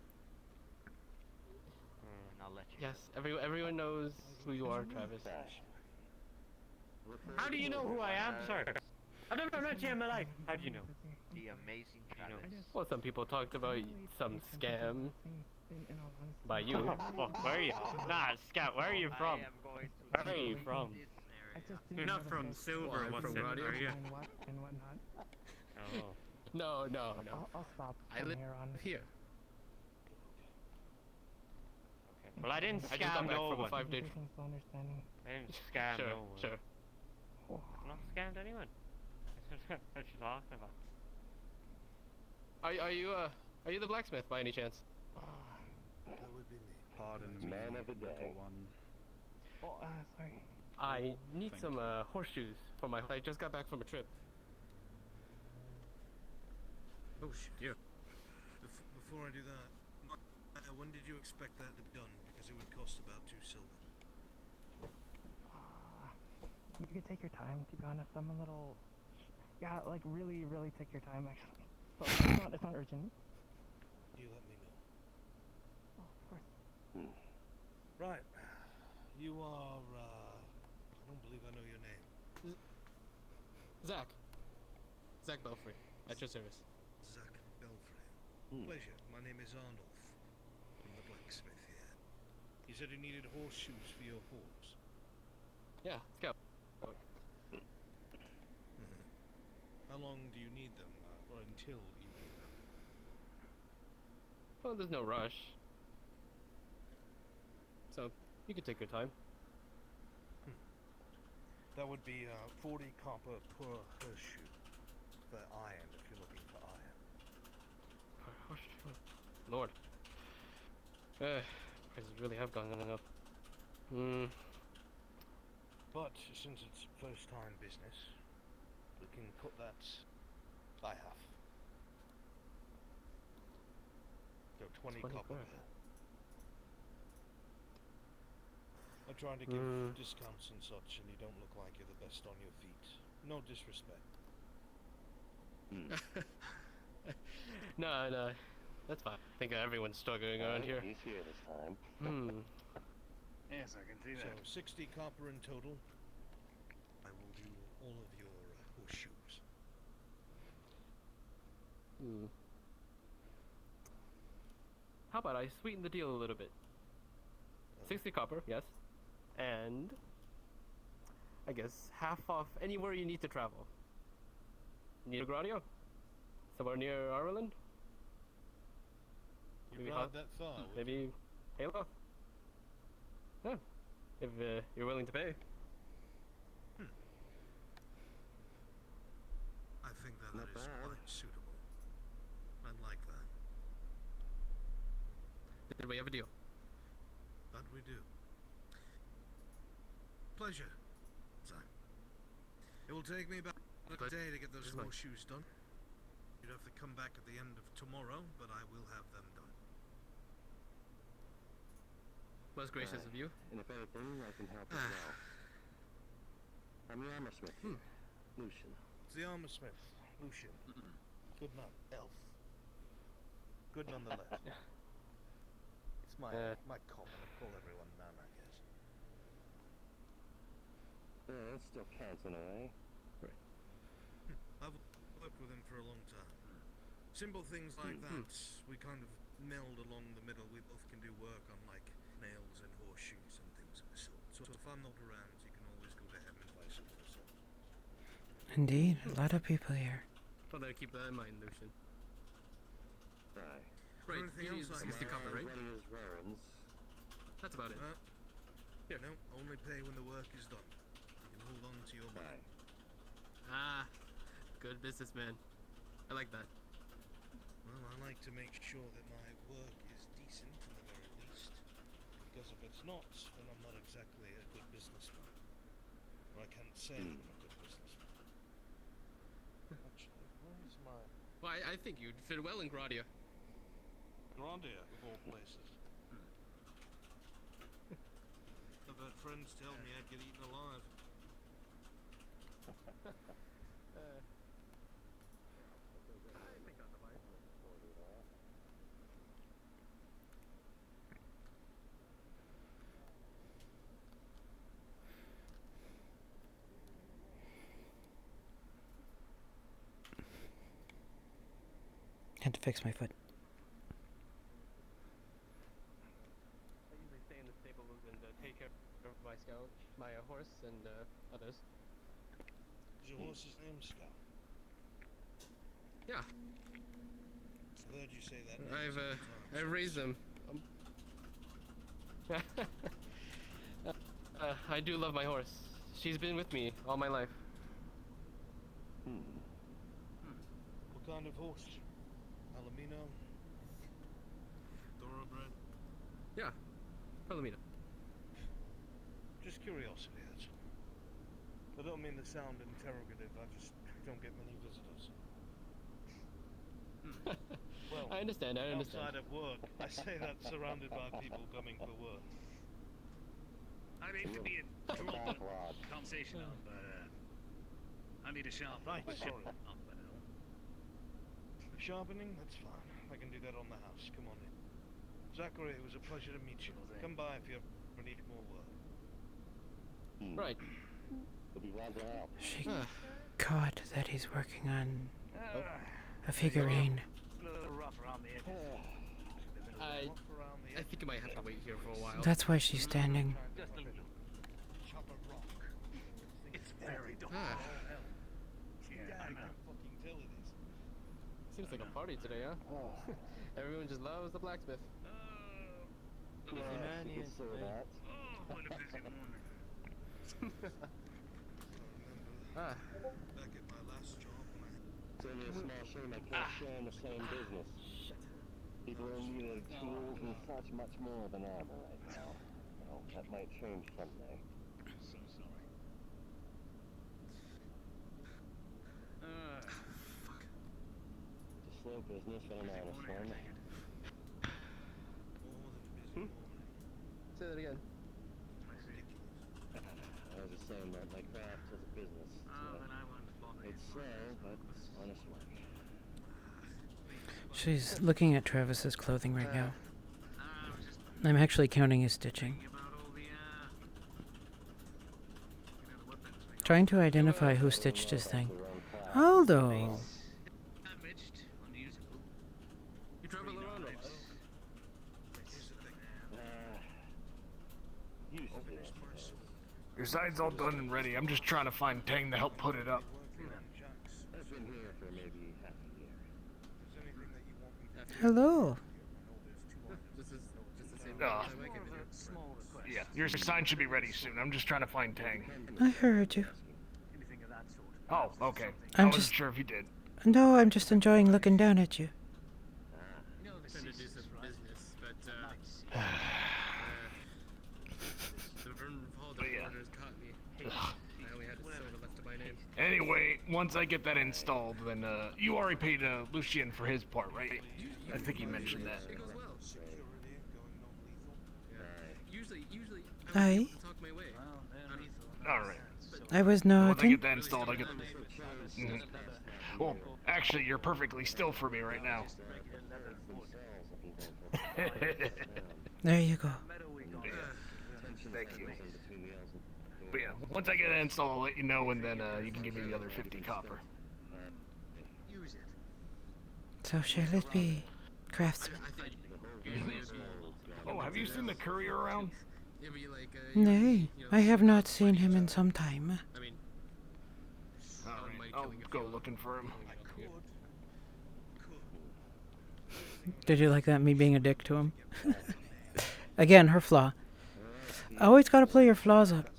And I'll let you. Yes, everyone knows who you are, Travis. How do you know who I am, sir? I've never met you in my life. How do you know? The amazing Travis. Well, some people talked about some scam by you. Oh, fuck, where are you? Nah, Scout, where are you from? Where are you from? You're not from Silver, I'm what's from it, Radio. are you? And whatnot. Oh. No. I'll stop I from live here on. here. Well, I didn't I just got scam back no from a one. 5-day Everything's so understanding. I didn't scam Sure, no one. sure. I've not scammed anyone. What you talking about? Are you the blacksmith by any chance? That would be me. Pardon me, Man of the day. little one. Oh, sorry. I need some horseshoes for my. I just got back from a trip. Oh shit. Yeah. Before I do that, when did you expect that to be done? Because it would cost about 2 silver. You could take your time, to be honest. I'm a little... Yeah, like, really, really take your time, actually. So, it's not urgent. You let me know. Oh, of course. Right. You are, I don't believe I know your name. Zach Belfry, at your service. Zach Belfry. Pleasure. My name is Arnulf. I'm the blacksmith here. You said you needed horseshoes for your horse. Yeah, let's go. How long do you need them, or until you need them? Well, there's no rush. So, you can take your time. That would be 40 copper per horseshoe. For iron, if you're looking for iron. Lord. Prices really have gone up. But since it's first time business, we can cut that by half. So 20 copper. I'm trying to give discounts and such, and you don't look like you're the best on your feet. No disrespect. No, that's fine. I think everyone's struggling around here. He's here this time. Yes, I can see So that. 60 copper in total. I will do all of your horseshoes. How about I sweeten the deal a little bit? 60 copper, yes. And I guess half off anywhere you need to travel. Need a Gradio? Somewhere near Ireland? You ride that far? Maybe Halo? Yeah, if you're willing to pay. I think that Not is bad. quite suitable. I'd like that. Did we have a deal? That we do. Pleasure, Zach. It will take me about a day to get those horseshoes done. You'd have to come back at the end of tomorrow, but I will have them done. Most gracious of you. And if anything, I can help as well. I'm the armor smith here, Lucian. It's the armor smith, Lucian. Good man, elf. Good nonetheless. It's my common. I call everyone Nan, I guess. Yeah, it still counts in a way. Right. I've worked with him for a long time. Simple things like that, we kind of meld along the middle. We both can do work on like nails and horseshoes and things of the sort. So if I'm not around, you can always go to him and vice versa. Indeed, a lot of people here. Well, better keep that in mind, Lucian. Right. Right, Anything else I 60 can- copper, right? Running his errands. That's about it. Here. No, only pay when the work is done. You can hold on to your money. Ah, good businessman. I like that. Well, I like to make sure that my work is decent in the very least. Because if it's not, then I'm not exactly a good businessman. Or I can't say I'm a good businessman. Actually, where's my... Well, I think you'd fit well in Gradia. Grandia, of all places. I've had friends tell me I'd get eaten alive. Had to fix my foot. I usually stay in the stables and take care of my scout, my horse, and others. Is your horse's name Scout? Yeah. I've heard you say that name I've raised them. I do love my horse. She's been with me all my life. What kind of horse? Palomino? Thoroughbred? Yeah, Palomino. Just curiosity, that's all. I don't mean to sound interrogative, I just don't get many visitors. Well, I understand. outside of work, I say that surrounded by people coming for work. I hate to be a conversation on, but I need a sharp Right, ship sorry. up and all. Sharpening? That's fine. I can do that on the house. Come on in. Zachary, it was a pleasure to meet you. Come by if you ever need more work. Right. She caught that he's working on a figurine. I think I might have to wait here for a while. That's why she's standing. Just a little. Chopper rock. It's very dark. Ah. Yeah, I can fucking tell it is. Seems like a party today, huh? Everyone just loves the blacksmith. Busy man, yes. Oh, what a busy morning. Back at my last job, It's only a small shame I can't share in the same business. People are in need of tools and such much more than armor right now. Well, that might change someday. So sorry. It's a slow business, but an honest one. Say that again. I was just saying that my craft is a business. It's slow, but honest work. She's looking at Travis's clothing right now. I'm actually counting his stitching. Trying to identify who stitched his thing. Aldo! Damaged, unusable. You travel around us. Your side's all done and ready. I'm just trying to find Tang to help put it up. I've been here for maybe half a year. Hello. This is just the same Uh, time I came in here. Yeah, your sign should be ready soon. I'm just trying to find Tang. I heard you. Oh, okay. I'm I wasn't just- sure if you did. No, I'm just enjoying looking down at you. Trying to do some business, but the Vern Valda orders caught me. I only had a silver left to my name. Anyway, once I get that installed, then you already paid Lucien for his part, right? I think he mentioned that. It goes well. Usually, Aye. I'm able to talk my way. All right. I was Once I nodding. get that installed, I get. Well, actually, you're perfectly still for me right now. There you go. Thank you. But yeah, once I get it installed, I'll let you know, and then you can give me the other 50 copper. Use it. So shall it be, craftsman? Oh, have you seen the courier around? Nay, I have not seen him in some time. Alright, I'll go looking for him. Did you like that, me being a dick to him? Again, her flaw. Always gotta play your flaws up.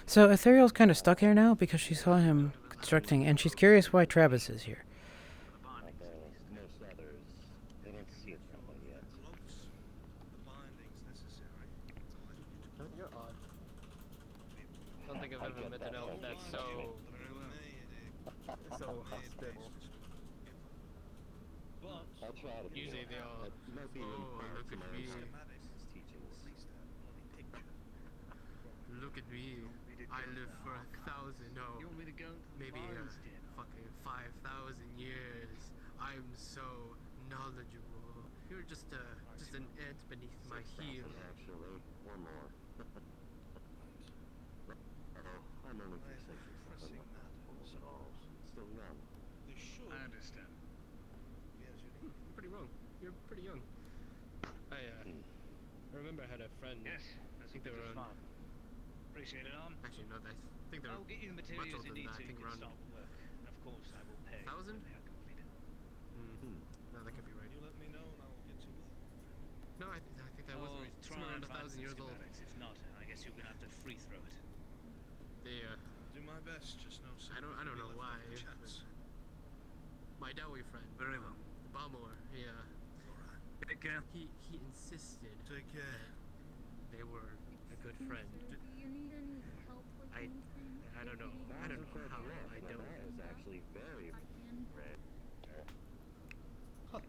So Ethereal's kind of stuck here now because she saw him constructing, and she's curious why Travis is here. Most others, they don't see it that way yet. You're odd. I don't think I've ever met an elf that's so hospitable. I'll try to be. Usually they all, might be look at me. teachings. Look at me. I live for 1,000, no, maybe fucking 5,000 years. I'm so knowledgeable. You're just an ant beneath my heel. Actually, or more. I'm only 67. Still young. I understand. You're pretty wrong. You're pretty young. I remember I had a friend. Yes, I think they were around. Appreciate it, Actually, no, I think they're I'll get you the much materials older you than need that. I to think get around start work. And of course, I will pay 1,000? when they are completed. No, that could be right. You let me know and I will get to work. No, I think that was right. Try Somewhere and around find 1,000 years some old. schematics. If not, I guess you're gonna have to free throw it. They Do my best, just know I don't know why. My Dowie friend. Very well. Balmore. Take care. He insisted. Take care. that They were a good friend. Do you need any help with anything? I don't know. I don't know how. I don't. That is actually very red. I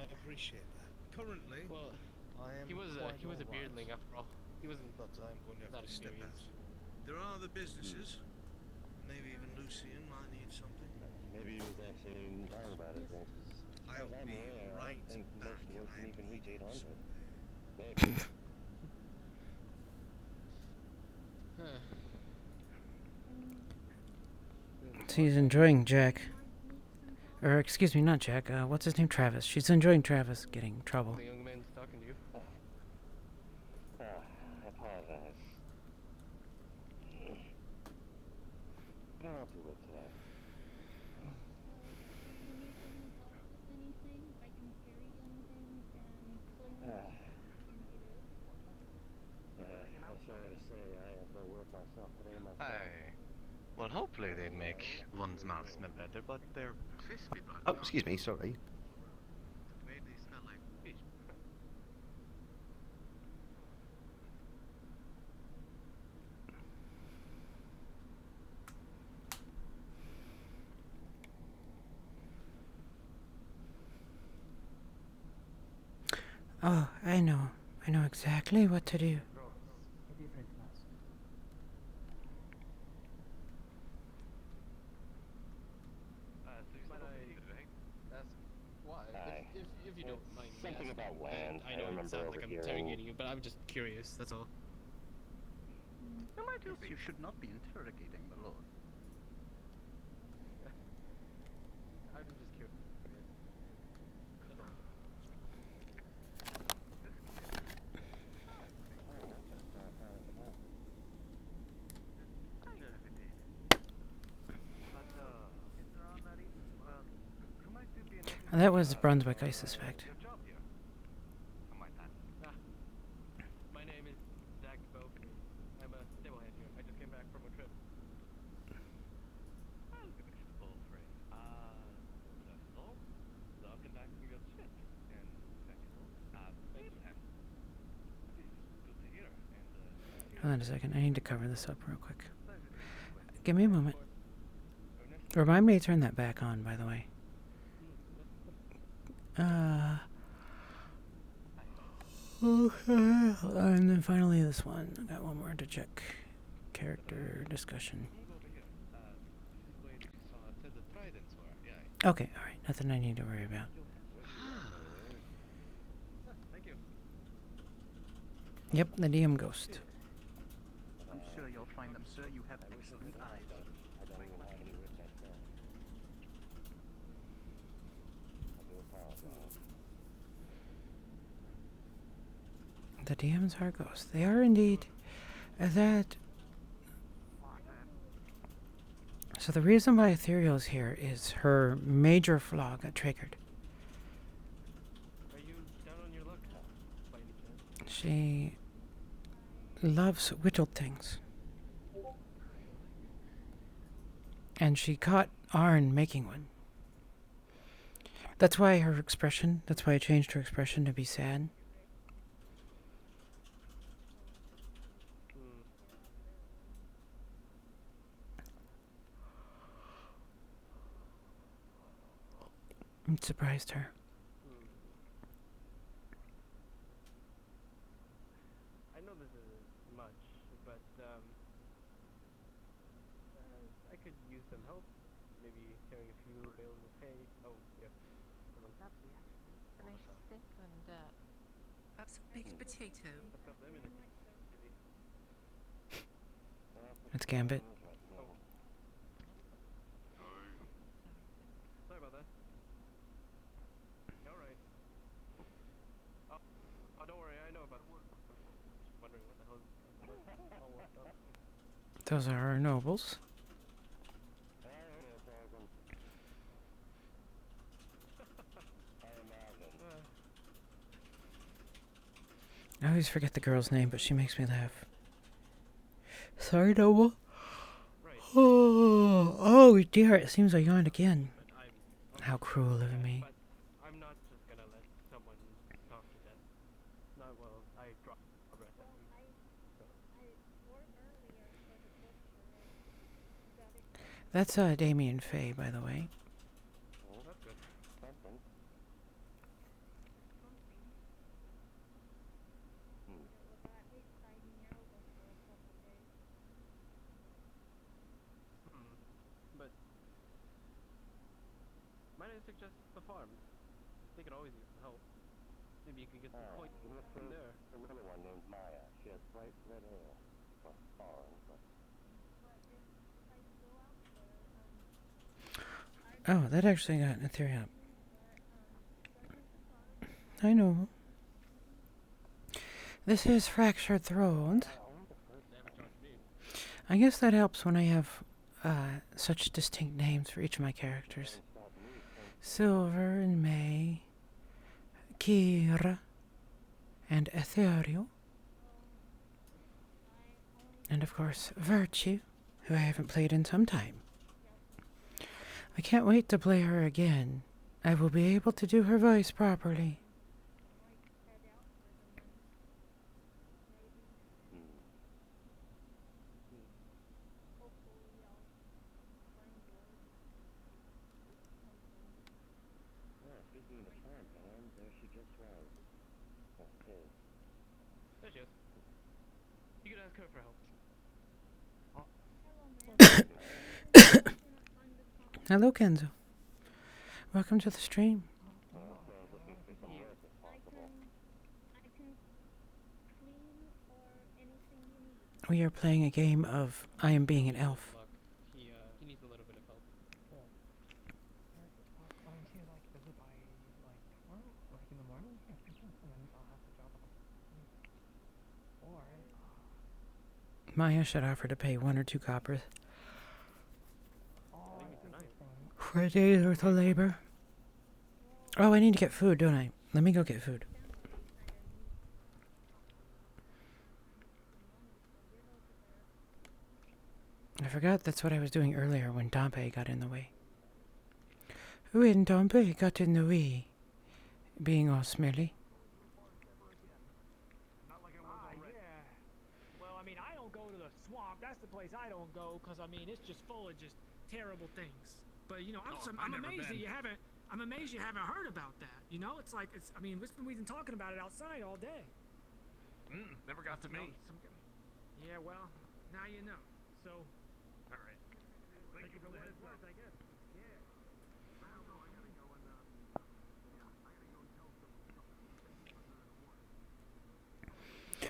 appreciate that. Currently, Well, I am he was quite a all beardling right. after all. He wasn't. But I'm going to have Not to step out. experienced. There are other businesses. Maybe even Lucian might need something. Maybe he was actually lying about his things. I'll be right I think back. most of us can even reach 800. Maybe. She's enjoying Jack. Or, excuse me, not Jack. What's his name? Travis. She's enjoying Travis getting trouble. The young man's talking to you. I apologize. But I'll do it today. I'm sorry to say I have no work myself today myself. Well, hopefully they make one's mouth smell better, but they're crispy right now. Oh, excuse me, sorry. Weirdly smell like fish. Oh, I know. I know exactly what to do. A different mask. Ask why? Hi. If you don't mind me Something asking. about land. I know it remember sounds like I'm overhearing. interrogating you, but I'm just curious. That's all. Well, I do. You should not be interrogating the Lord. I'm just curious. That was Brunswick, I suspect. My name is Zach Beaufort. I'm a stable hand here. I just came back from a trip. Hold on a second. I need to cover this up real quick. Give me a moment. Remind me to turn that back on, by the way. Okay. And then finally this one. I got one more to check. Character discussion. Okay, alright. Nothing I need to worry about. Yep, the DM ghost. I'm sure you'll find them, sir. You have excellent eyes. I don't even have any written exam. I do apologize. The DMs are ghosts. They are indeed that. So the reason why Ethereal is here is her major flaw got triggered. Are you down on your luck? By any chance? She loves whittled things. And she caught Arn making one. That's why her expression, that's why I changed her expression to be sad. It surprised her. I know this isn't much, but I could use some help. Maybe carrying a few bales of hay. Oh, yeah. Lovely, actually. A nice stick and Have some baked potato. I've got them in it. Maybe. It's Gambit. Sorry about that. Alright. Oh, don't worry, I know about it. Just wondering what the hell is all worked up. Those are our nobles. I always forget the girl's name, but she makes me laugh. Sorry, noble. Oh dear, it seems I yawned again. How cruel of me. I'm not just gonna let someone talk to death. Not while I drop a breath at him. That's Damien Faye, by the way. Oh, that's good. Something. But might I suggest the farm? They could always use some help. Maybe you could get some coin from there. A little one named Maya. She has bright red hair. Well, orange, but... Oh, that actually got Ethereal. I know. This is Fractured Thrones. I guess that helps when I have such distinct names for each of my characters. Silver and May, Kira, and Ethereal. And of course, Virtue, who I haven't played in some time. I can't wait to play her again. I will be able to do her voice properly. Speaking of the farm, Helen, there she just was. Okay. There she is. You could ask her for help. Hello, Kenzo. Welcome to the stream. We are playing a game of I Am Being an Elf. He needs a little bit of help. Is it by, tomorrow? Like in the morning? And then I'll have to drop off. Or... Maya should offer to pay 1 or 2 coppers for a day's worth of labor. Oh, I need to get food, don't I? Let me go get food. I forgot that's what I was doing earlier when Dompe got in the way. When Dompe got in the way, being all smelly. Yeah. Well, I mean, I don't go to the swamp. That's the place I don't go, because, I mean, it's just full of just terrible things. But, you know, I'm amazed that you haven't... I'm amazed you haven't heard about that. You know, it's like, I mean, we've been talking about it outside all day. Never got to me. Yeah, well, now you know. So... All right. Thank you for what it's worth, I guess. Yeah. I don't know. I gotta go and, I gotta go tell some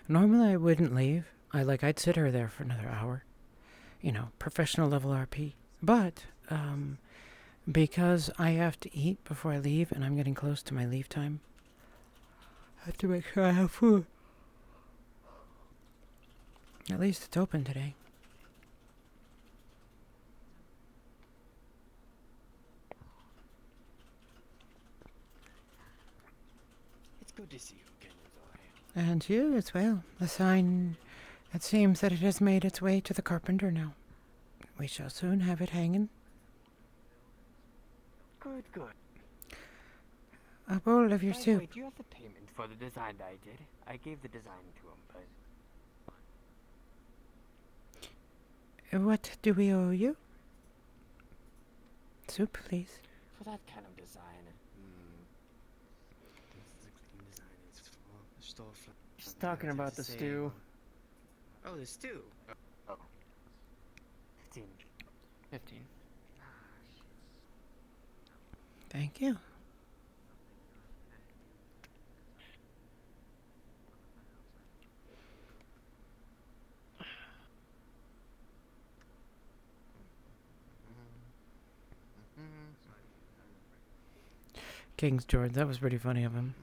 Normally I wouldn't leave. I'd sit her there for another hour. You know, professional level RP. But, because I have to eat before I leave, and I'm getting close to my leave time, I have to make sure I have food. At least it's open today. It's good to see you again, Zoe. And you as well. The sign, it seems that it has made its way to the carpenter now. We shall soon have it hanging. Good, good. A bowl of your By the soup. way, do you have the payment for the design that I did? I gave the design to him, but... What do we owe you? Soup, please. For that kind of design, this is a clean design. It's for a storefront. He's talking about the stew. Oh, the stew. Oh. 15. 15. Thank you. King's George, that was pretty funny of him.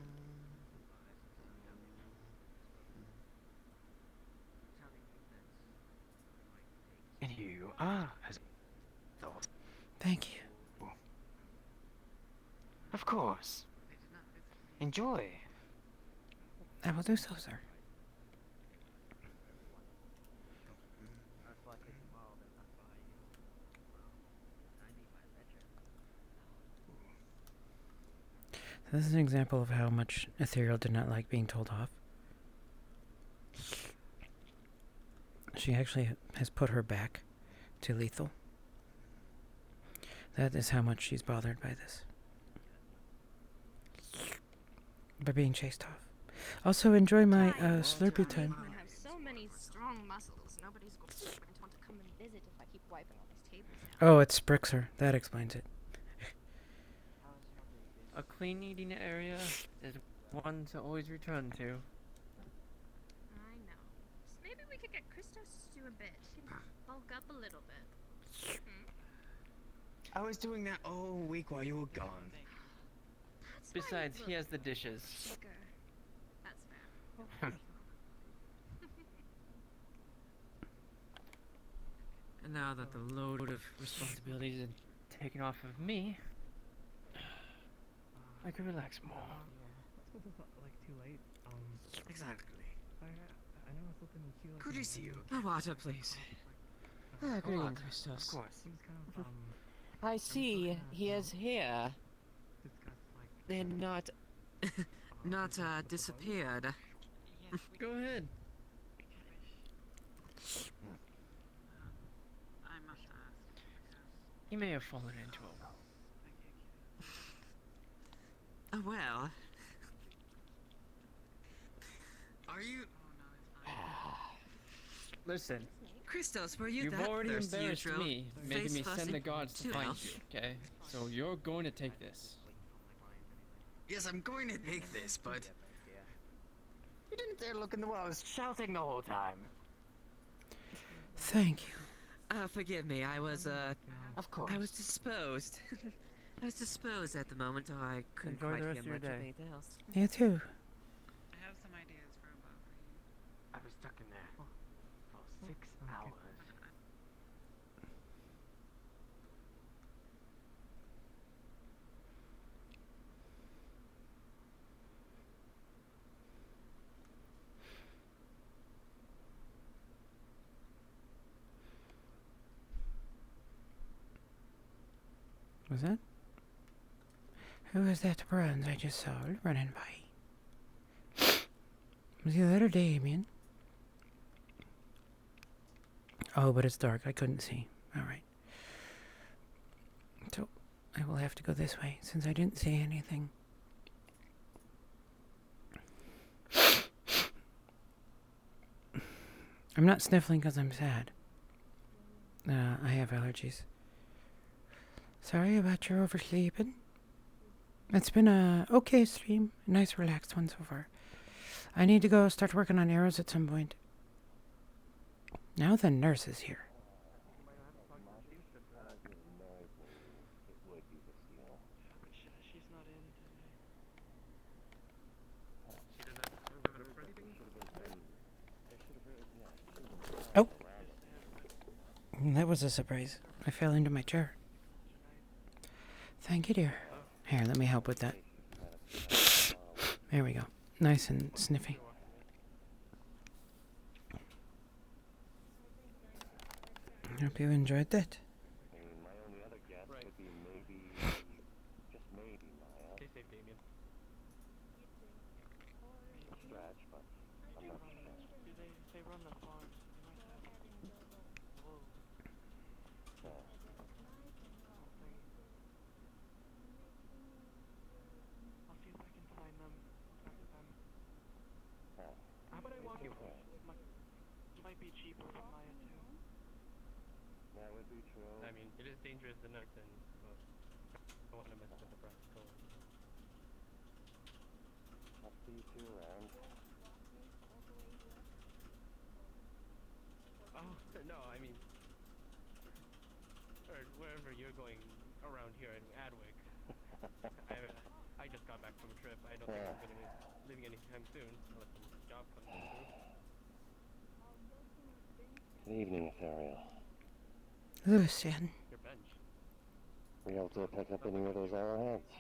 And here you are. Thank you. Of course. Enjoy. I will do so, sir. This is an example of how much Ethereal did not like being told off. She actually has put her back to lethal. That is how much she's bothered by this. By being chased off. Also, enjoy my Slurpee time. I have so many strong muscles. Nobody's going to want to come and visit if I keep wiping all these tables down. Oh, it's Sprixer. That explains it. A clean eating area is one to always return to. I know. Maybe we could get Christos to do a bit. He can bulk up a little bit. I was doing that all week while you were gone. Besides, he has the dishes. Sugar. That's fair. And now that the load of responsibilities is taken off of me, I can relax more. Let's go to like too late. Exactly. I know it's something with you. Like, Good to see you. The water, please. Greeting, Christos. Of course. He was kind of I see he has hair. They're not... disappeared. Go ahead. I must ask. He may have fallen into a well. Well. Are you... Listen. Christos, were you You've that already thirsty you embarrassed drove me, making face me send fussing the gods to to find Elf? you, okay? So you're going to take this. Yes, I'm going to take this, but... You didn't dare look in the well. I was shouting the whole time. Thank you. Forgive me. I was, Of course. I was disposed. I was disposed at the moment, or I couldn't Enjoy quite the hear rest of your much of day. anything else. You too. I have some ideas for a boat for you. I was stuck in there for 6 hours. Was that? Who was that bronze I just saw running by? Was it that or Damien? Oh, but it's dark. I couldn't see. Alright. So, I will have to go this way, since I didn't see anything. I'm not sniffling because I'm sad. I have allergies. Sorry about your oversleeping. It's been a okay stream. A nice relaxed one so far. I need to go start working on arrows at some point. Now the nurse is here. She's not in today. Oh! That was a surprise. I fell into my chair. Thank you, dear. Here, let me help with that. There we go. Nice and sniffy. Hope you enjoyed that. My only other guess would be maybe, just maybe, Maya. Stay safe, Damien. Stretch, but I'm not sure. They run the farms. They might have wolves. I'll see if I can find them. I'll talk to them. How about I walk you? Might be cheaper for Maya too. That would be true. I mean, it is dangerous enough, and well, I don't want to mess with the practical. I'll see you two around. Oh, no, I mean, or wherever you're going around here in Adwick. I just got back from a trip. I don't think I'm going to be leaving anytime soon, unless some job comes through. Good evening, Ethereal. Lucian. Your bench. Were you able to pick up any of those arrowheads?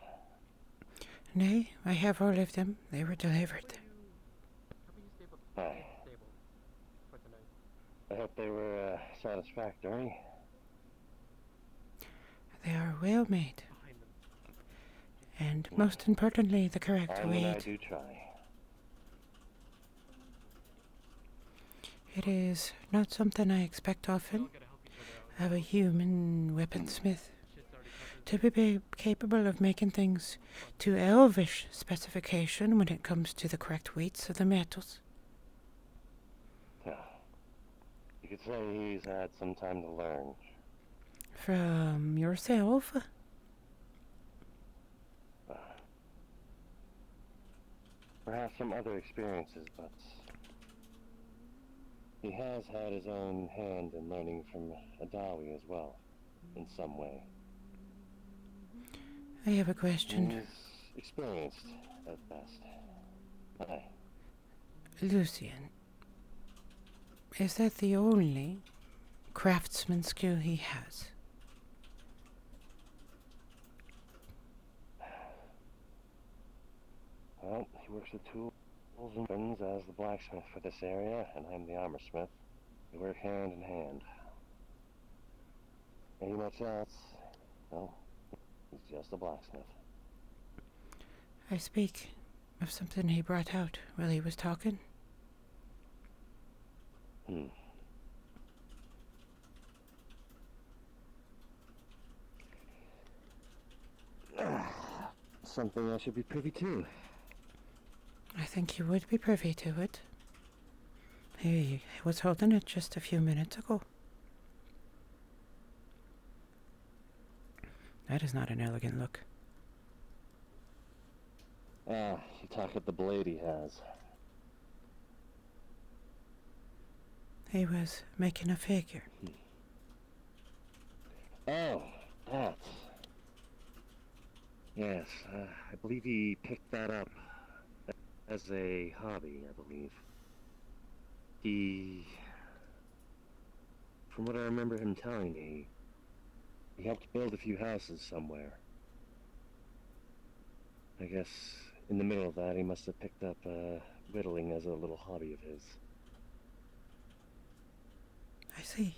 Nay, I have all of them. They were delivered. Hi. I hope they were satisfactory. They are well made. And most importantly, the correct I weight. do try. It is not something I expect often of a human weaponsmith. To be capable of making things to elvish specification when it comes to the correct weights of the metals. Yeah. You could say he's had some time to learn. From yourself? Perhaps some other experiences, but he has had his own hand in learning from Adawi as well, in some way. I have a question. He's experienced, at best. Aye. Lucian, is that the only craftsman skill he has? Well, he works with tools and weapons as the blacksmith for this area, and I'm the armor smith. We work hand in hand. Any much else? Well, he's just a blacksmith. I speak of something he brought out while he was talking. Something I should be privy to. I think you would be privy to it. He was holding it just a few minutes ago. That is not an elegant look. Ah, you talk at the blade he has. He was making a figure. Oh, that. Yes, I believe he picked that up as a hobby, I believe. From what I remember him telling me, he helped build a few houses somewhere. I guess in the middle of that he must have picked up whittling as a little hobby of his. I see.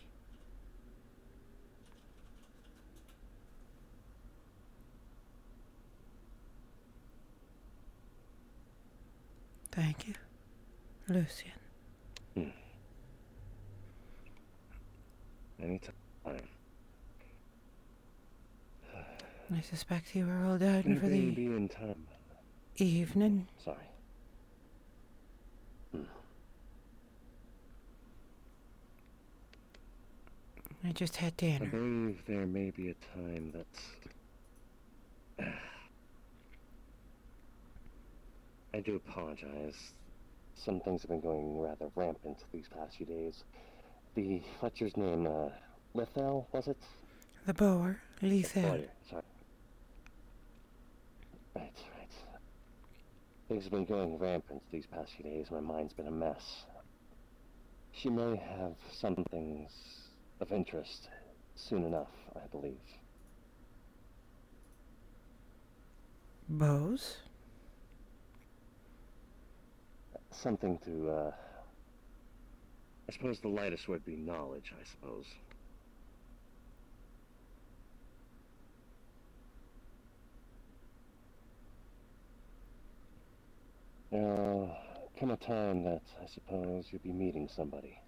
Thank you, Lucian. Anytime. I suspect you were all down for Maybe the be in time. evening. Sorry. I just had I dinner. believe there may be a time that's... I do apologize. some things have been going rather rampant these past few days. The Fletcher's name, Lithel, was it? The boar, Lethal. Boyer, sorry. Right. Things have been going rampant these past few days. My mind's been a mess. She may have some things of interest soon enough, I believe. Bows? Something to, I suppose the lightest would be knowledge, I suppose. There'll come a time that I suppose you'll be meeting somebody.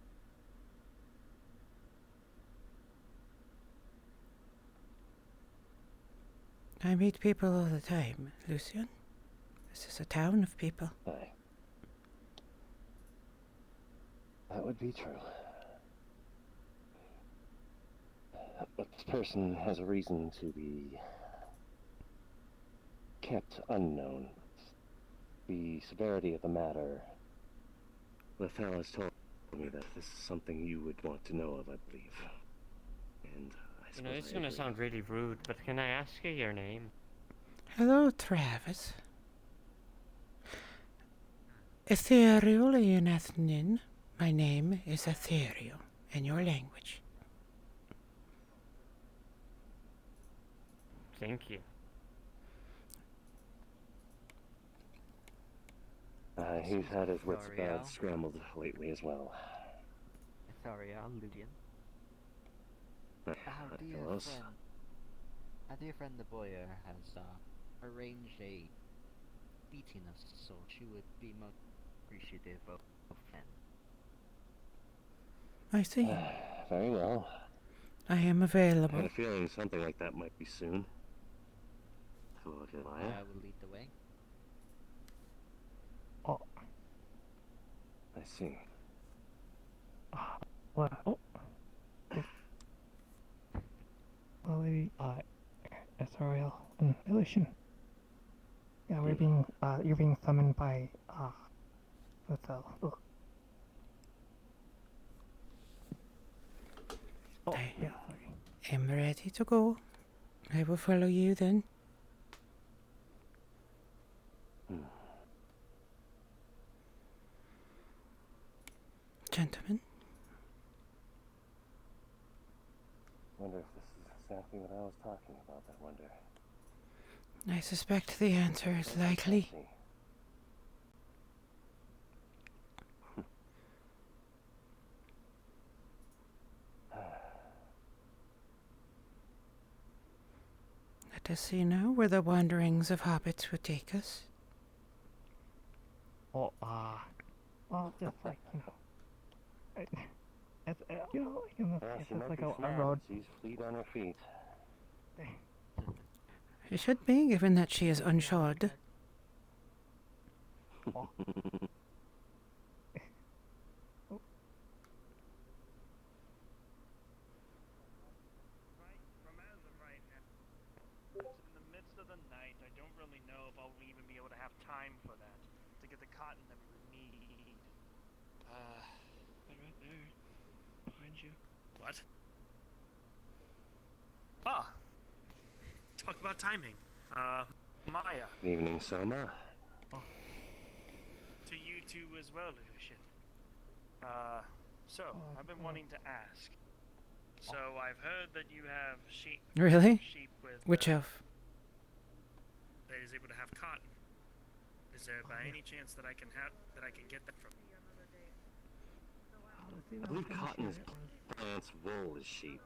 I meet people all the time, Lucian. This is a town of people. Aye. That would be true. But this person has a reason to be kept unknown. The severity of the matter, Lethal has told me that this is something you would want to know of, I believe. And I suppose it's gonna sound really rude, but can I ask you your name? Hello, Travis. Ethereal Ethnin. My name is Ethereal in your language. Thank you. He's had his wits about scrambled lately as well. Sorry, Lillian. Fellows. Our dear friend the Boyer has arranged a meeting of some sort. She would be most appreciative of them. I see. Very well. I am I available. had a feeling something like that might be soon. Hello, I will lead the way. Oh. I see. Well, Lily, SRL, Illusion. Yeah, we're being, you're being summoned by, Lethal. Oh, yeah, sorry. I'm ready to go. I will follow you then. Gentlemen. Wonder if this is exactly what I was talking about, I wonder. I suspect the answer is likely. Let us see now where the wanderings of hobbits would take us. Oh, well, just like, you know, it's you know, it's just like a road. She's fleet on her feet. She should be, given that she is unshod. Oh. In the midst of the night, I don't really know if I'll even be able to have time for that. To get the cotton that we would need. Right there. Behind you. What? Ah! Talk about timing. Maya. Good evening, Soma. To you too as well, Lucian. So, I've been wanting to ask. So, I've heard that you have sheep. Really? Sheep with, Which of? that is able to have cotton. Is there by any chance that I can get that from you? I believe cotton is plants, wool is sheep.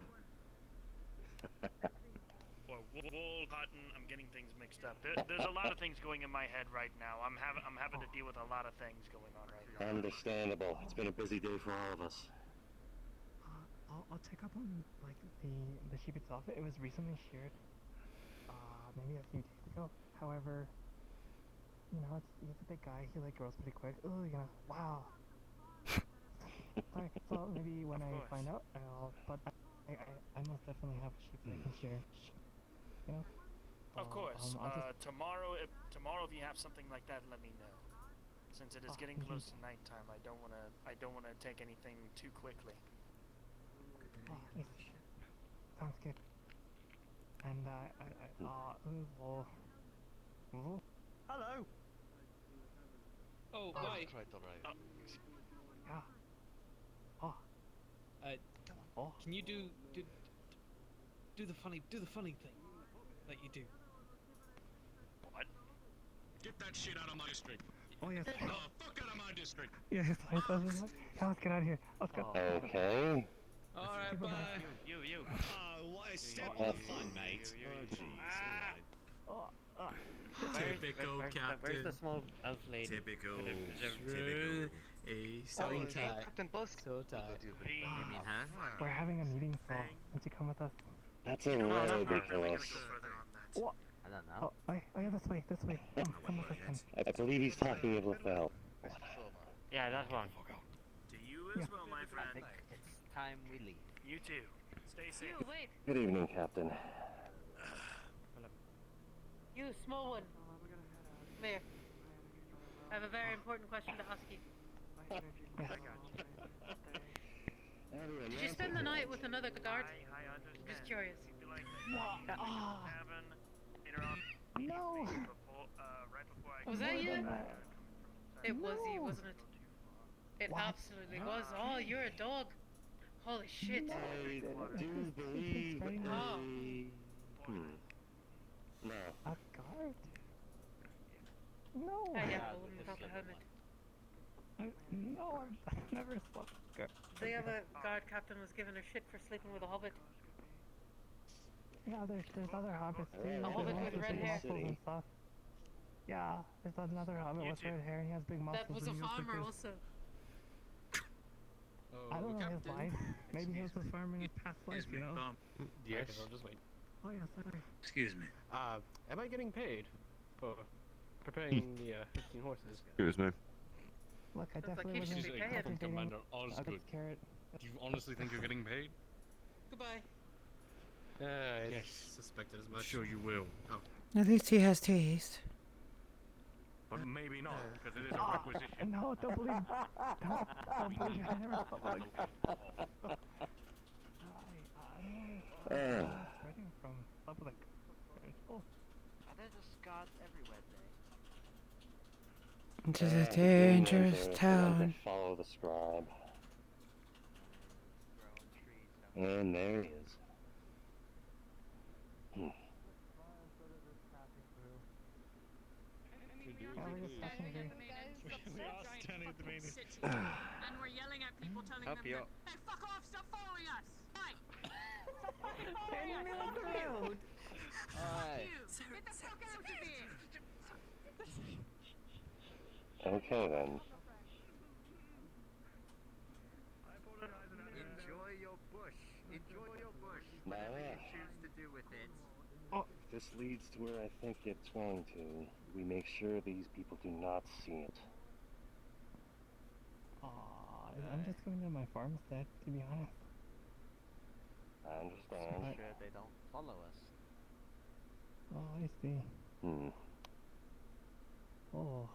Or wool, cotton. I'm getting things mixed up. There's a lot of things going in my head right now. I'm having to deal with a lot of things going on right now. Understandable. It's been a busy day for all of us. I'll check up on, like, the sheep itself. It was recently sheared, maybe a few days ago. However, you know, he's a big guy. He, like, grows pretty quick. Oh, yeah, wow. Sorry, so maybe when I find out, but I most definitely have a sheep that I can share, you know? Of course. Tomorrow if you have something like that, let me know. Since it is getting close to nighttime, I don't wanna take anything too quickly. Oh, yes. Sounds good. And Hello. Oh, right. Right, alright. Yeah. Oh. Can you do the funny thing that you do? What? Get that shit out of my district. Oh yes. Fuck out of my district. Yes, let's get out of here. Let's go. Okay. Alright, bye. You. Why step on the fun, mate? Oh, jeez. Typical captain. Where's the small elf lady? Typical. So tight. Captain Busk. So tight. We're having a meeting, so won't you come with us? That's a ridiculous. What? I don't know. Oh, yeah, this way. Come with us then. I believe he's talking of LaFell. Yeah, that's one. To you as well, my I friend. think it's time we leave. You too. Stay safe. You, wait. Good evening, Captain. You, small one. Come here. I have a very important question to ask you. Did you spend the night with another guard? I'm just curious. No. Was that you? It was you, wasn't it? It absolutely was. Oh, you're a dog. Holy shit. I do believe Oh. No. A guard? No. Yeah, a woman without a helmet. No, I've never slept with a guard. The other guard captain was giving her shit for sleeping with a hobbit. Yeah, there's other hobbits too. A hobbit with red hair. Muscles and stuff. Yeah, there's another hobbit with red hair and he has big muscles. That was a and he looks like farmer his- also. I don't know his life. Maybe he was a farmer in his past life, you know? Yes. I'll just wait. Oh yeah, sorry. Excuse me. Am I getting paid for preparing the 15 horses? Excuse me. Look, I Looks like definitely you wasn't should be paid. Captain Commander Osgood. Carrot. Do you honestly think you're getting paid? Goodbye. I suspected as much. Sure you will. Oh. At least he has teeth. But maybe not, because it is a requisition. No, don't believe. Don't believe. I never felt like that. Spreading from public. Oh. There's a guards everywhere, Dave. It is a dangerous town. Follow the scribe. And there he is. We are standing at the main And we're yelling at people telling Help them you that, up. hey, fuck off, stop following us! Hey! In the middle of the road. Alright. Get the fuck out of here! Okay then. Enjoy your bush. Enjoy your bush. Whatever you choose to do with it. If this leads to where I think it's going to, we make sure these people do not see it. I'm just going to my farmstead, to be honest. I understand. Make sure they don't follow us. Oh, I see. Oh.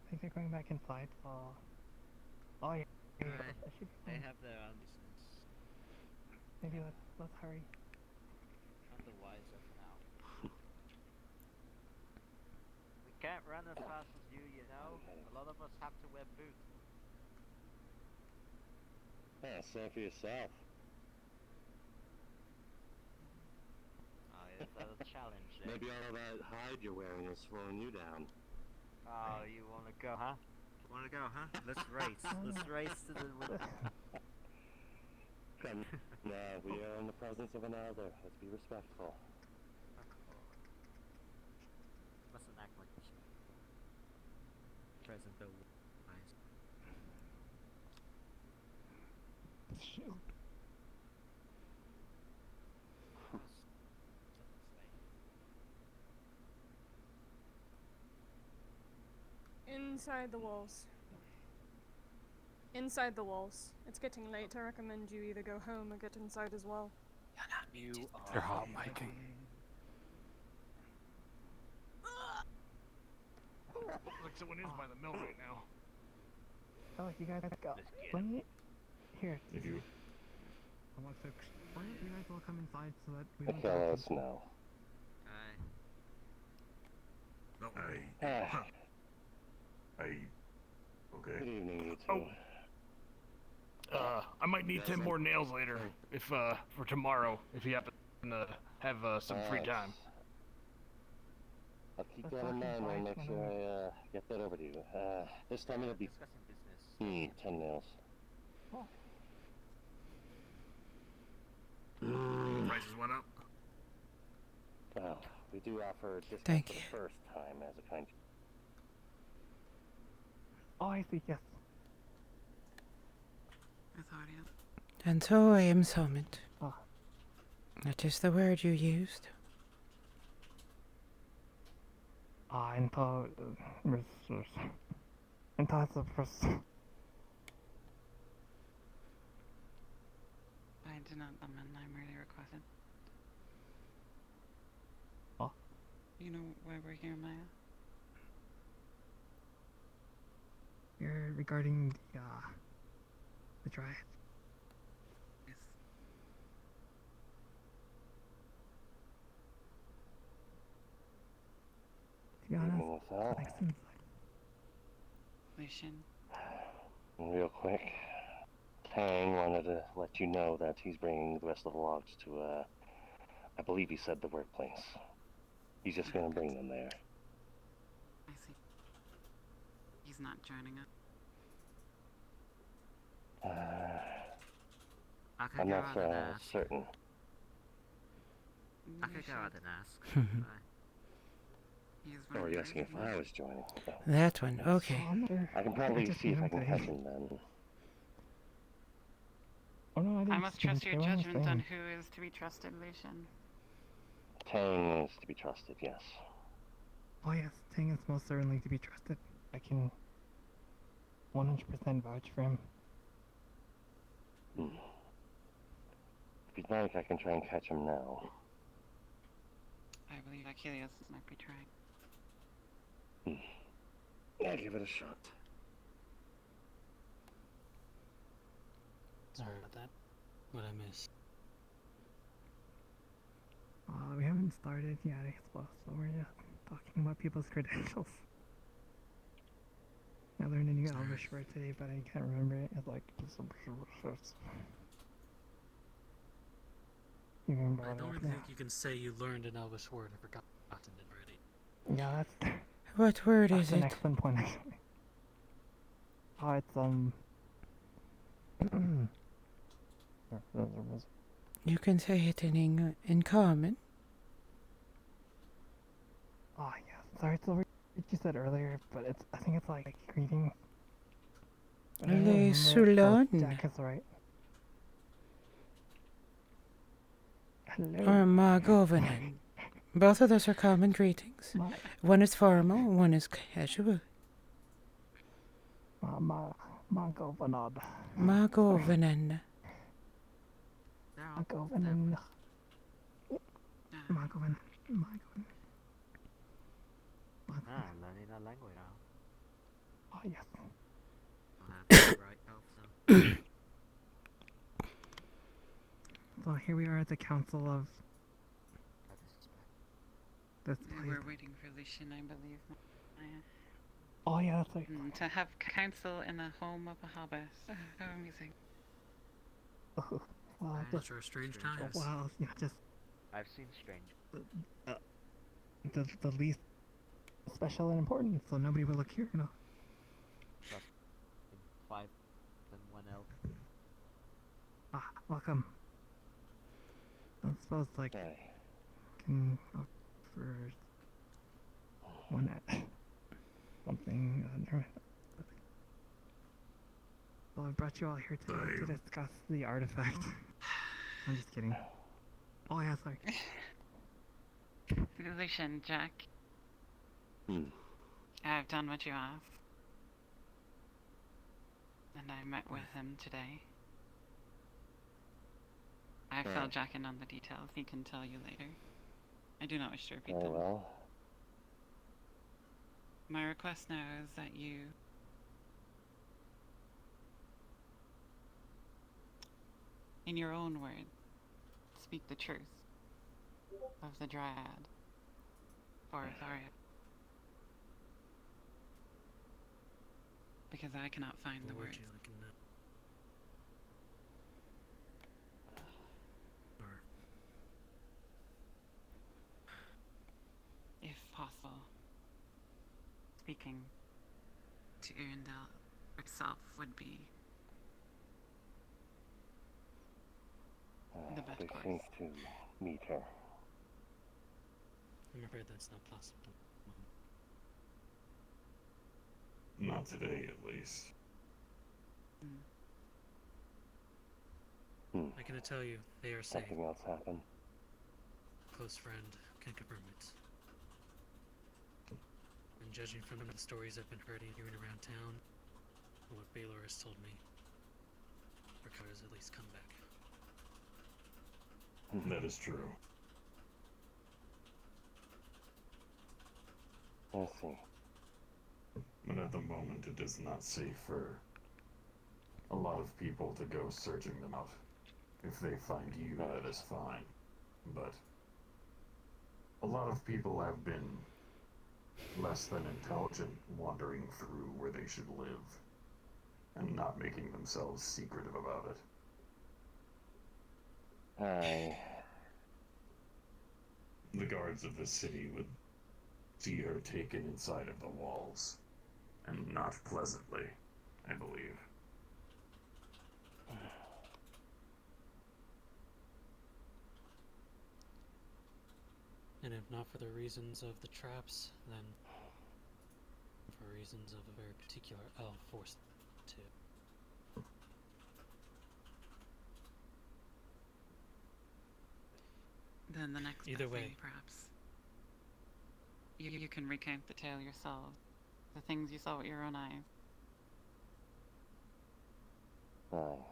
I think they're going back inside, so... Oh, yeah. That should be They fine. have their own business. Maybe let's hurry. Otherwise, for now. We can't run as fast as you know. A lot of us have to wear boots. Yeah, say for yourself. Oh, is that a challenge there? Maybe all of that hide you're wearing is slowing you down. Oh, you wanna go, huh? Wanna go, huh? Let's race. Let's race to the winner. Come, now we are in the presence of an elder. Let's be respectful. Mustn't act like this. Present though. Nice. Shoot. Inside the walls. Inside the walls. It's getting late. I recommend you either go home or get inside as well. You're hot, Mikey. someone is by the mill right now. Oh, you guys go. Let me. Here. I want to. Why don't you guys all come inside so that we don't. Okay, let us know. Okay. Good evening, you two. I might need 10 more nails later, if for tomorrow, if you happen to have some free time. I'll keep that in mind and make sure I get that over to you. This time it'll be 10 nails. Prices went up. Well, we do offer a discount Thank for you. the first time as a kind. Oh, I see. Yes. And so I am summoned. Ah. That is the word you used. Entah first. I do not summon, I'm really requested. Oh. You know why we're here, Maya? You're regarding the dryad. Yes. To be honest, Evening, Ethel. that makes sense. Lucian. Real quick, Tang wanted to let you know that he's bringing the rest of the logs to, I believe he said the workplace. He's just gonna bring them there. I see. He's not joining us. I'm not certain. I could go out and ask. Oh, are you asking if I was joining? No. That one, okay. I can probably see if I can catch him then. Oh no, I must trust your judgment on who is to be trusted, Lucian. Tang is to be trusted, yes. Oh yes, Tang is most certainly to be trusted. I can 100% vouch for him. If you'd like, I can try and catch him now. I believe Achilles might be trying. Yeah, give it a shot. Sorry about that. What I missed? We haven't started yet, I suppose, so we're just talking about people's credentials. I learned a new Elvish word today, but I can't remember it. It's like you remember I don't it? think you can say you learned an Elvish word and forgotten it already. Yeah, that's. What word That's is an it? excellent point, actually. Oh, it's You can say it in common. Oh yeah, sorry, it's the word you said earlier, but it's. I think it's like greeting. But I don't Le remember it, so Sulan. Jack is right. Hello. Or Magovanen. Both of those are common greetings. One is formal, one is casual. Magovanad. Magovanen. Magovanan. Magovanan. Learning that language now. Oh yes. So here we are at the council of this place. We're waiting for Lucian, I believe, Maya. Oh yeah, that's right. To have counsel in the home of a hobbit. How amusing. Oh, well, Those are strange times. Well, yeah, just I've seen strange. the least special and important, so nobody will look here, you know. Plus, 5 and 1 elf. Ah, welcome. I suppose like can look for one something. Never mind. Well, I brought you all here to discuss the artifact. I'm just kidding. Oh yeah, sorry. Lucian, Jack. I've done what you asked. And I met with him today. I filled Jack in on the details. He can tell you later. I do not wish to repeat them. Well. My request now is that you in your own words, speak the truth of the Dryad for Atharia. Because I cannot find the What would words. you like to know? Or If possible, speaking to Urindel herself would be the best We course. think to meet her. I'm afraid that's not possible. Not today, at least. I can tell you, they are safe. Something else happened? Close friend can confirm it. And judging from the stories I've been hearing around town, and what Baylor has told me, Ricardo has at least come back. That is true. I see. But at the moment, it is not safe for a lot of people to go searching them out. If they find you, that is fine. But a lot of people have been less than intelligent wandering through where they should live and not making themselves secretive about it. The guards of the city would see her taken inside of the walls, and not pleasantly, I believe. And if not for the reasons of the traps, then for reasons of a very particular elf forced to. Then the next Either best way. thing, perhaps. You can recount the tale yourself. The things you saw with your own eyes. Aye.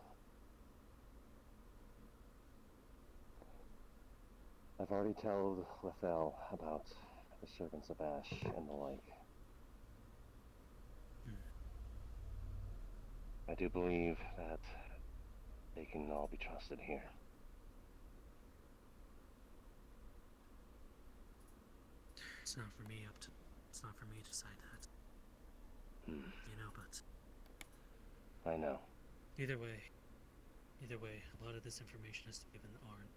I've already told Lethel about the servants of Ash and the like. I do believe that they can all be trusted here. It's not for me it's not for me to decide that. You know, but I know. either way, a lot of this information has to be given to Arn.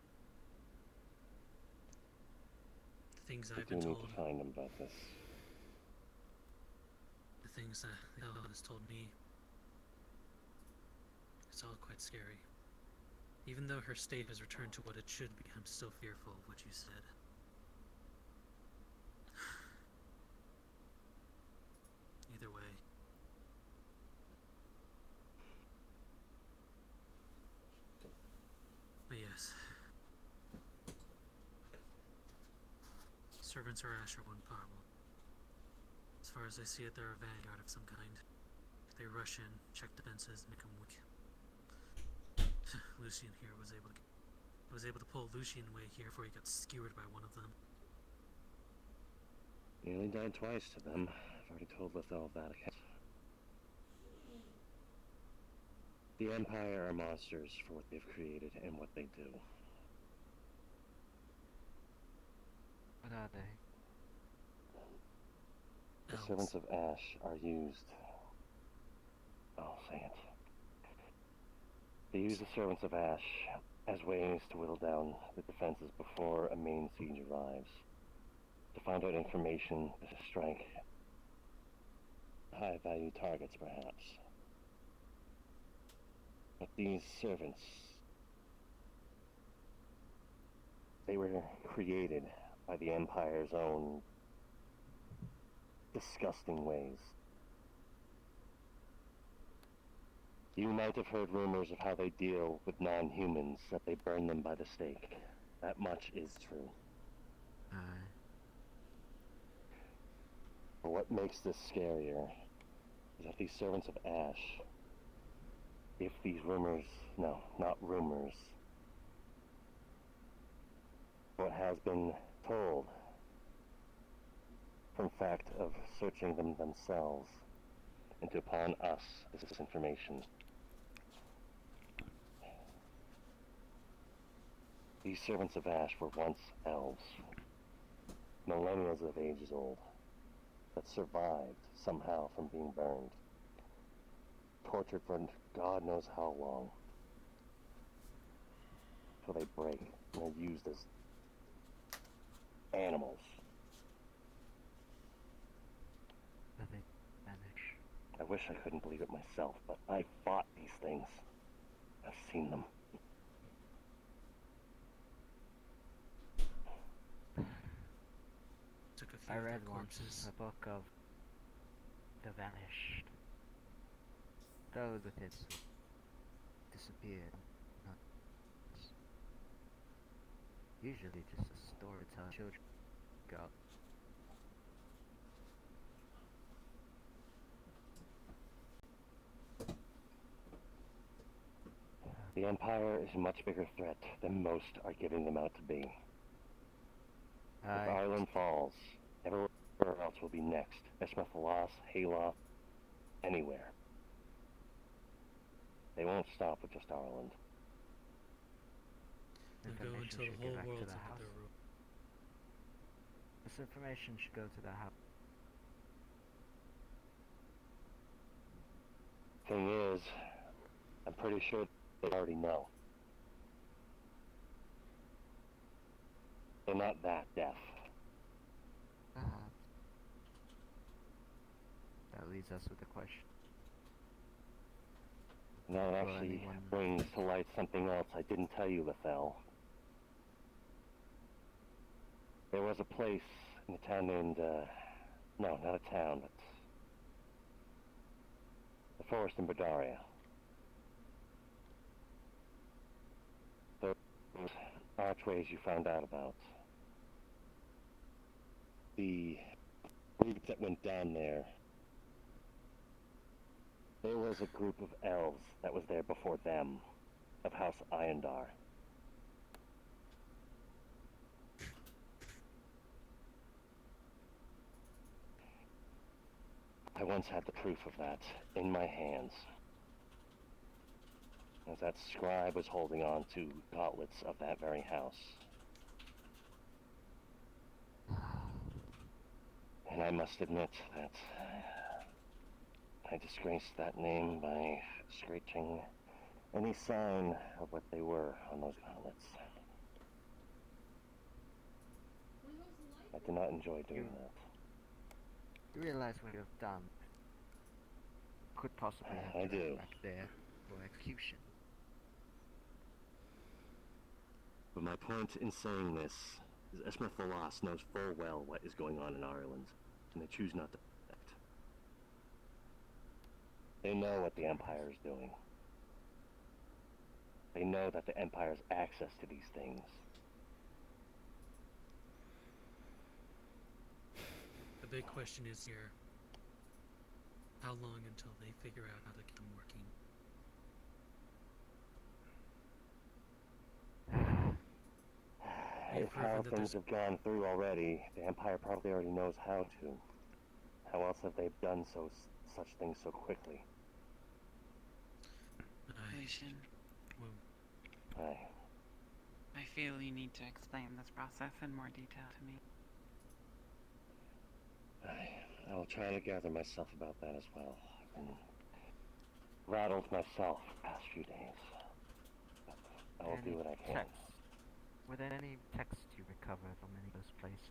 The things We I've do been need told, to find him about this. the things that Ella has told me, it's all quite scary. Even though her state has returned to what it should be, I'm still fearful of what you said. Either way. But yes. Servants are Asher one powerful. As far as I see it, they're a vanguard of some kind. They rush in, check defenses, make them weak. Lucian here was able to pull Lucian away here before he got skewered by one of them. He only died twice to them. I've already told Lethel that. The Empire are monsters for what they've created and what they do. What are they? The servants of Ash are used... I'll say it. They use the servants of Ash as ways to whittle down the defenses before a main siege arrives. To find out information, to strike high-value targets, perhaps. But these servants, they were created by the Empire's own disgusting ways. You might have heard rumors of how they deal with non-humans, that they burn them by the stake. That much is true. But what makes this scarier is that these servants of Ash, if these rumors, no, not rumors, what has been told from fact of searching them themselves, and to pawn us this information. These servants of Ash were once elves, millennia of ages old, that survived somehow from being burned, tortured for God knows how long, till they break and are used as animals. But they vanish. I wish I couldn't believe it myself, but I fought these things. I've seen them. Took a few I of their read once corpses. a book of the vanished. Those with it disappeared. Not usually just a story to tell children. Got The Empire is a much bigger threat than most are giving them out to be. If Ireland falls, everywhere else will be next. Esmathalas, Hayloft, anywhere. They won't stop with just Ireland. They'll go until the whole world's under their rule. This information should go to the house. Thing is, I'm pretty sure they already know. They're not that deaf. That leaves us with a question. And that Will actually anyone- brings to light something else I didn't tell you, Lethal. There was a place in a town named, no, not a town, but the forest in Badaria. Those archways you found out about. The route that went down there. There was a group of elves that was there before them, of House Iondar. I once had the proof of that in my hands, as that scribe was holding on to gauntlets of that very house. And I must admit that I disgraced that name by scratching any sign of what they were on those gauntlets. I did not enjoy doing that. You realize what you have done could possibly have I you do. back there for execution. But my point in saying this is Esmathalas knows full well what is going on in Ireland, and they choose not to act. They know what the Empire is doing. They know that the Empire has access to these things. The big question is here, how long until they figure out how to keep them working? If how things have gone through already, the Empire probably already knows how to. How else have they done such things so quickly? Lucian, Aye. I feel you need to explain this process in more detail to me. I'll try to gather myself about that as well. I've been rattled myself the past few days. But I will do what I can. Texts? Were there any texts you recovered from any of those places?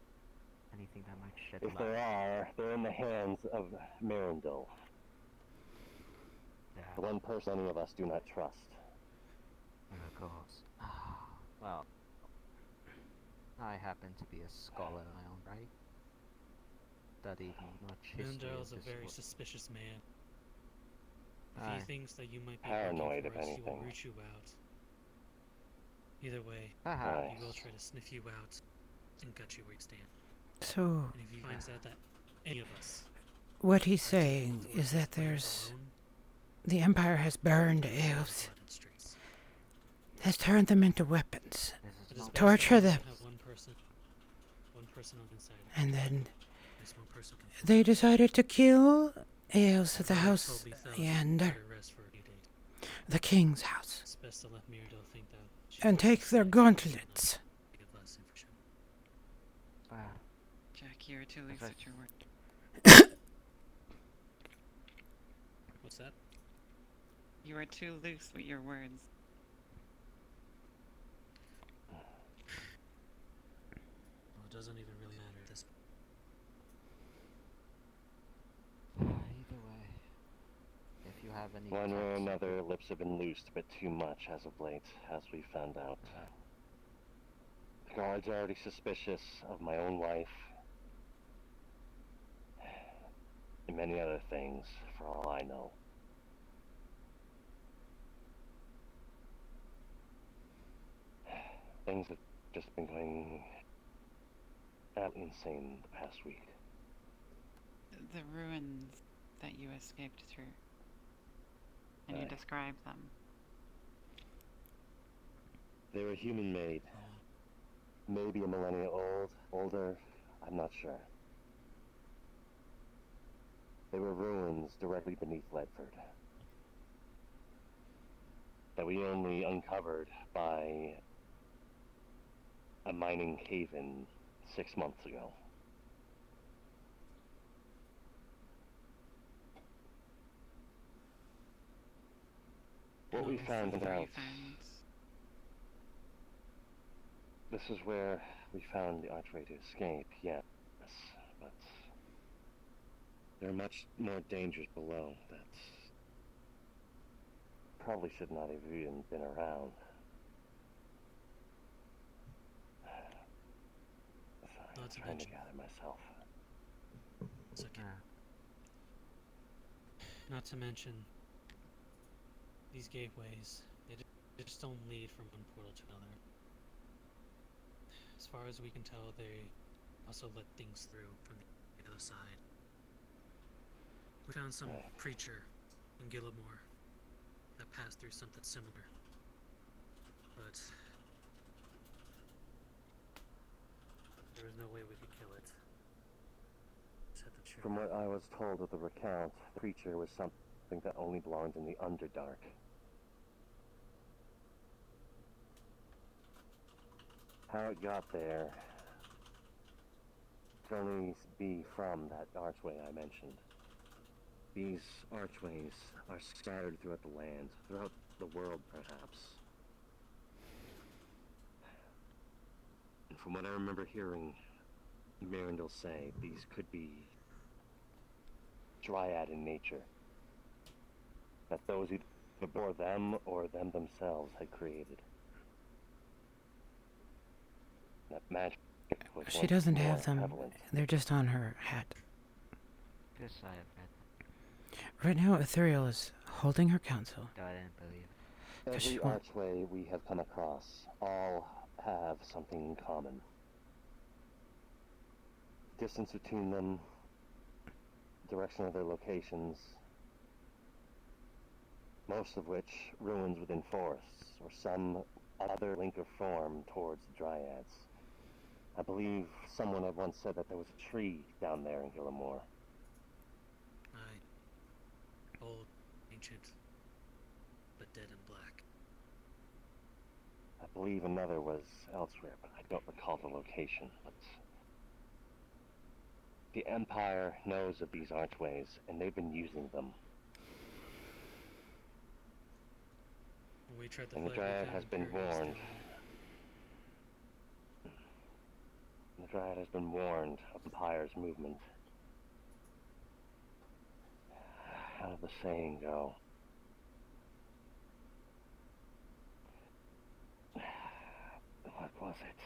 Anything that might shed If light? there are, they're in the hands of Mirandil. The one person any of us do not trust. Of course. Well, I happen to be a scholar in my own right. Studied much history Mandrell's of a this very world. suspicious man. If Aye. he thinks that you might be Paranoid, working for if us, he will anything. root you out. Either way, Aye. he will try to sniff you out and gut you where you stand. So, And if he finds out that any of us what he's saying is that the Empire has burned elves, has turned them into weapons, But it's torture better them, to have one person on inside. and then This one person can They decided to kill Eos at the Mother house told me Thales would yonder, let her rest for a few days. the king's house, It's best to let Mirdo think that she's and take their gauntlets. give us information. Wow. Jack, you're too loose with your words. What's that? You are too loose with your words. Well, it doesn't even really matter at this Either way, if you have any One way or texts- another, lips have been loosed a bit too much as of late, as we found out. The guards are already suspicious of my own wife, and many other things, for all I know. Things have just been going absolutely insane the past week. The ruins that you escaped through. And you Aye. described them. They were human-made. Maybe a millennia old, older, I'm not sure. They were ruins directly beneath Ledford that we only uncovered by a mining cave-in 6 months ago. What we found Where you out, found this is where we found the archway to escape, yes, but there are much more dangers below that probably should not have even been around. Sorry, I'm trying to gather myself. It's okay. Not to mention, these gateways, they just don't lead from one portal to another. As far as we can tell, they also let things through from the other side. We found some preacher in Gillimore that passed through something similar. But there was no way we could kill it. Said the truth. From what I was told of the recount, the creature was something that only belonged in the Underdark. How it got there could only be from that archway I mentioned. These archways are scattered throughout the land, throughout the world perhaps. And from what I remember hearing Mirandel say, these could be dryad in nature. That those either before them or them themselves had created. That magic was She once doesn't more have them. prevalent. They're just on her hat. Yes, I have read. Right now, Ethereal is holding her counsel. I didn't believe. Does she Every want- archway we have come across all have something in common. Distance between them, direction of their locations, most of which ruins within forests, or some other link of form towards the dryads. I believe someone had once said that there was a tree down there in Gillimore. Old, ancient, but dead and black. I believe another was elsewhere, but I don't recall the location. But the Empire knows of these archways, and they've been using them. When we tried to And the fight with Dryad them, has been Imperials warned. The Dryad has been warned of the Empire's movement. How did the saying go? What was it?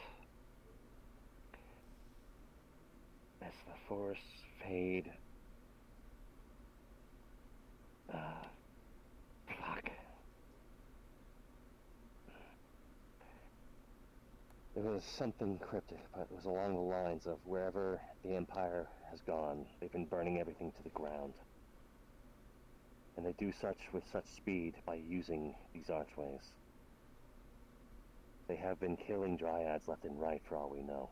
As the forests fade... fuck. It was something cryptic, but it was along the lines of wherever the Empire has gone, they've been burning everything to the ground. And they do such with such speed by using these archways. They have been killing dryads left and right for all we know.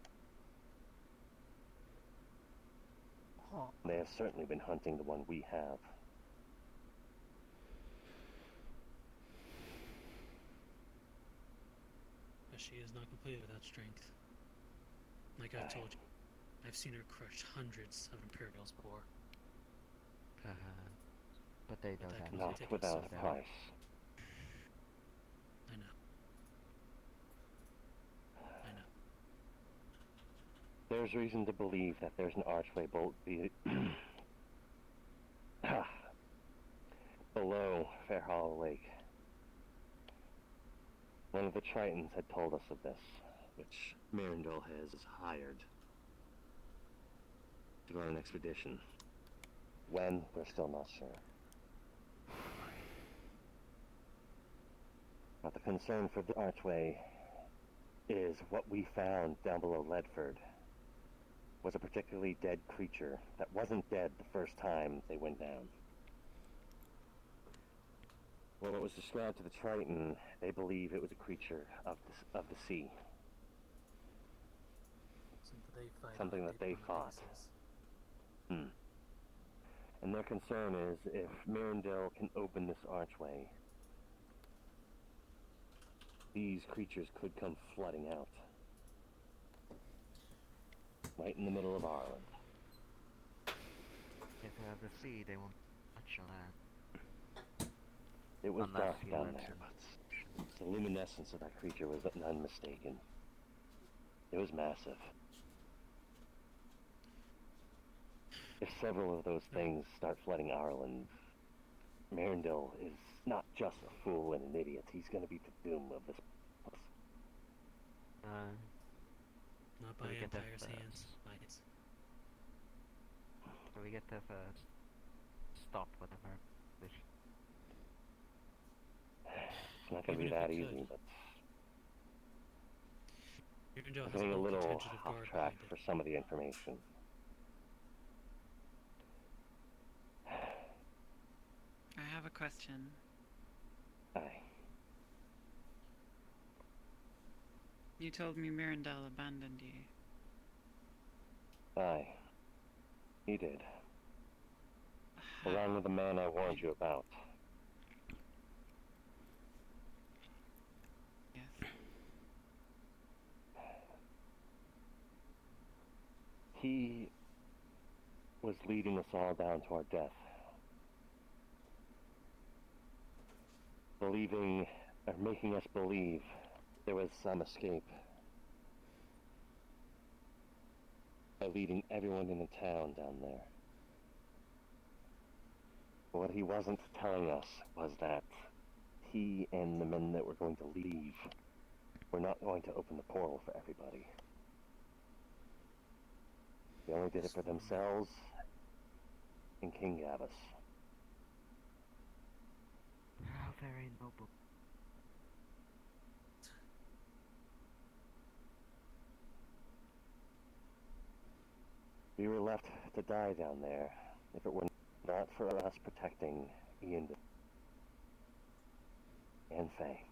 They have certainly been hunting the one we have. But she is not completely without strength. Like I told you, I've seen her crush hundreds of Imperials before. But they don't have Not without a price. I know. I know. There's reason to believe that there's an archway below Fair Hollow Lake. One of the Tritons had told us of this, which Mirandol has hired to go on an expedition. When, we're still not sure. But the concern for the archway is what we found down below Ledford was a particularly dead creature that wasn't dead the first time they went down. When it was described to the Triton, they believe it was a creature of the sea. Something that they fought. And their concern is if Mirandil can open this archway, these creatures could come flooding out. Right in the middle of Ireland. If they have the sea, they won't touch on that. It was Unless dark you down let there, them. but the luminescence of that creature was unmistaken. It was massive. If several of those things start flooding Ireland, Mirandil is not just a fool and an idiot. He's going to be the doom of this place. Not by Empire's hands, by its. So we get to stop whatever. It's not going to be that easy, but Mirandil I'm has getting a little contingent of off guard track behind for some of the information. I have a question. Aye. You told me Mirandel abandoned you. Aye. He did. Along with the man I warned you about. Yes. He was leading us all down to our death. Believing, or making us believe, there was some escape. By leading everyone in the town down there. But what he wasn't telling us was that he and the men that were going to leave were not going to open the portal for everybody. They only did it for themselves and King Gavus. How very noble. We were left to die down there if it were not for us protecting Ian and Faye.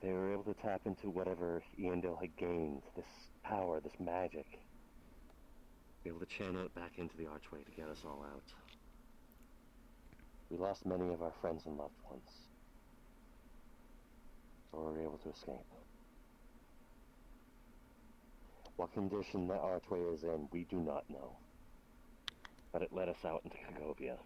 They were able to tap into whatever Iandel had gained, this power, this magic. Be able to channel it back into the archway to get us all out. We lost many of our friends and loved ones. But we were able to escape. What condition that archway is in, we do not know. But it led us out into Kagovia.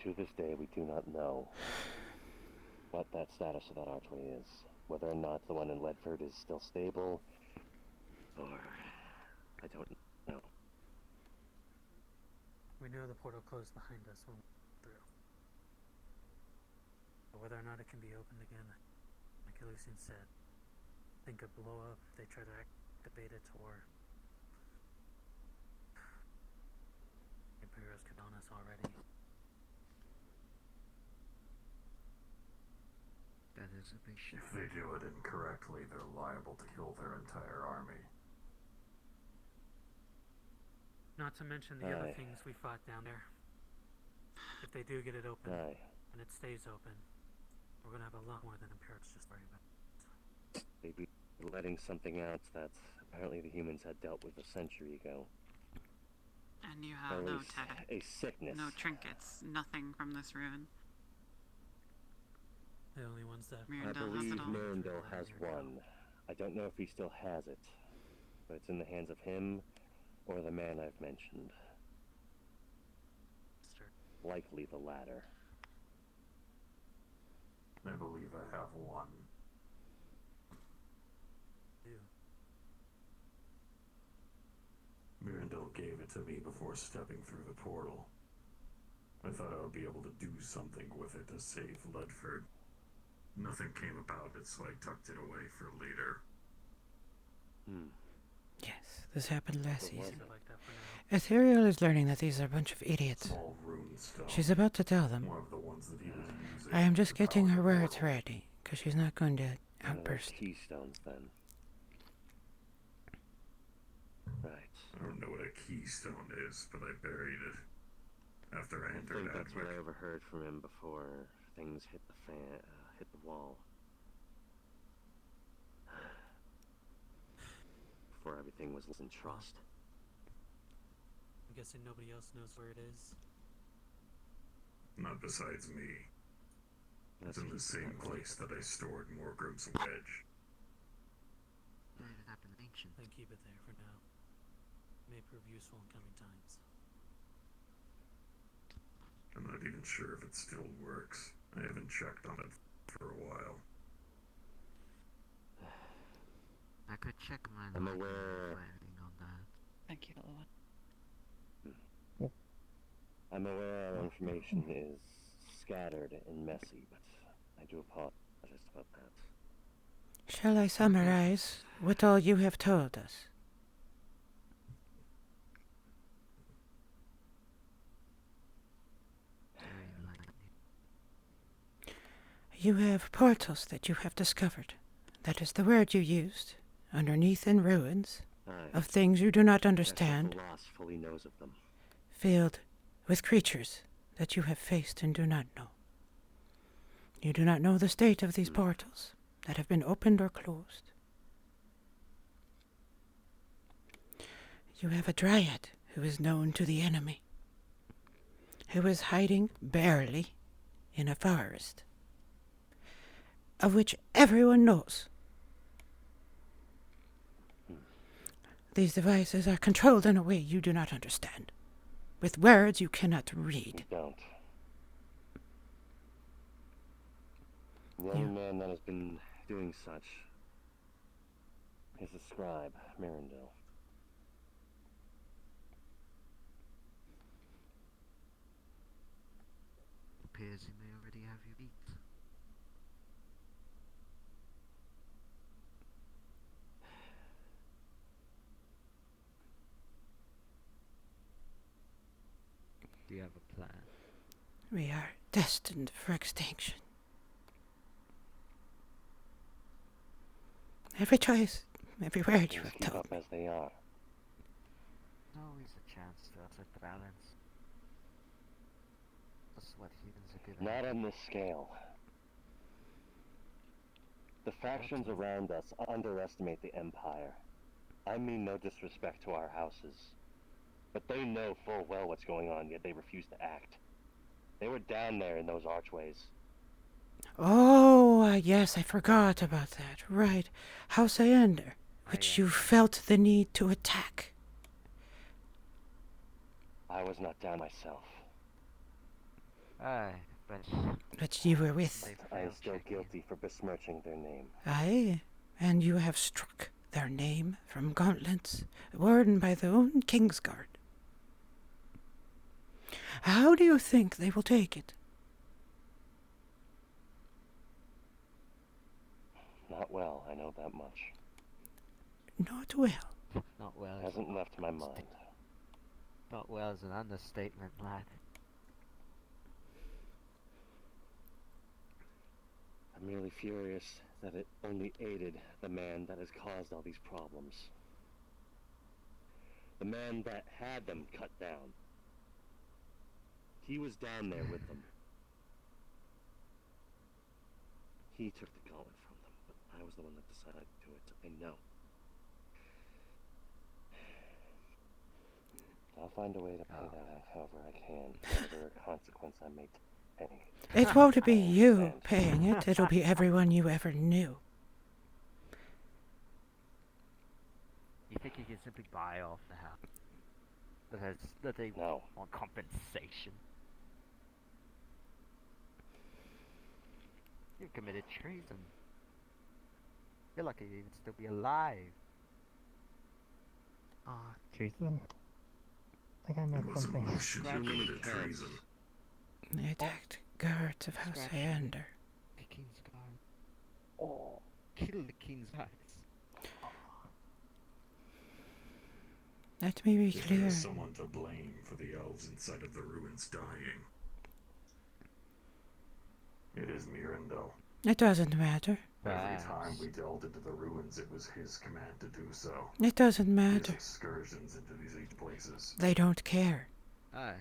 To this day, we do not know what that status of that archway is. Whether or not the one in Ledford is still stable, or I don't know. We know the portal closed behind us when we went through. But whether or not it can be opened again, like Lucian said, think could blow up if they try to activate it, or Imperials could on us already. That is a big ship. If they do it incorrectly, they're liable to kill their entire army. Not to mention the other things we fought down there. If they do get it open, and it stays open, we're gonna have a lot more than Empirics just worry about. They'd be letting something out that apparently the humans had dealt with a century ago. And you Or have at no least tech, a sickness. no trinkets, nothing from this ruin. The only ones that I Mirandel has believe it all. Mirandel has one. I don't know if he still has it, but it's in the hands of him or the man I've mentioned. Likely the latter. I believe I have one. Mirandel gave it to me before stepping through the portal. I thought I would be able to do something with it to save Ledford. Nothing came about it, so I tucked it away for later. Yes, this happened last It wasn't season. like that for now. Ethereal is learning that these are a bunch of idiots. Small rune stone. She's about to tell them. One of the ones that he was using I am just to getting power her the words portal. ready, because she's not going to One of those outburst. keystones, then. Right. I don't know what a keystone is, but I buried it after I I entered think that's what Adwick. I overheard from him before things hit the wall. Before everything was in trust. I'm guessing nobody else knows where it is. Not besides me. It's in the same place that I stored Morgrim's wedge. Where did it happen ancient? Then keep it there for now. May prove useful in coming times. I'm not even sure if it still works. I haven't checked on it for a while. I could check mine I'm on aware. anything on that. Thank you, Lilith. I'm aware our information is scattered and messy, but I do apologize about that. Shall I summarize what all you have told us? You have portals that you have discovered. That is the word you used. Underneath in ruins of things you do not understand, Lost fully knows of them. filled with creatures that you have faced and do not know. You do not know the state of these portals that have been opened or closed. You have a dryad who is known to the enemy, who is hiding barely in a forest, of which everyone knows. These devices are controlled in a way you do not understand, with words you cannot read. You don't. The only man that has been doing such is the scribe, Mirandel. Appears you may already have your beat. Do you have a plan? We are destined for extinction. Every choice, every word you have Keep told up me. as they are. There's always a chance to upset the balance. That's what humans are good at. Not on this scale. The factions around us underestimate the Empire. I mean no disrespect to our houses. But they know full well what's going on, yet they refuse to act. They were down there in those archways. Oh, yes, I forgot about that. Right. House Iander, which you felt the need to attack. I was not down myself. Aye, But you were with. I am still guilty for besmirching their name. Aye, and you have struck their name from gauntlets worn by the own Kingsguard. How do you think they will take it? Not well, I know that much. Not well. Not well. Hasn't left my mind. Not well is an understatement, lad. I'm merely furious that it only aided the man that has caused all these problems. The man that had them cut down. He was down there with them. he took the gauntlet from them, but I was the one that decided to do it. I know. I'll find a way to pay that off however I can, whatever consequence I may take. It won't be you paying it, it'll be everyone you ever knew. You think you can simply buy off the house? That they want compensation? You committed treason. You're lucky to even still be alive. Treason? I think I meant something. Treason. They attacked guards of House Hyander. The king's guard. Oh, kill the king's guards. Let me be If clear. there's someone to blame for the elves inside of the ruins dying, it is Mirandel. It doesn't matter. Every time we delved into the ruins, it was his command to do so. It doesn't His matter. excursions into these 8 places. They don't care. Aye.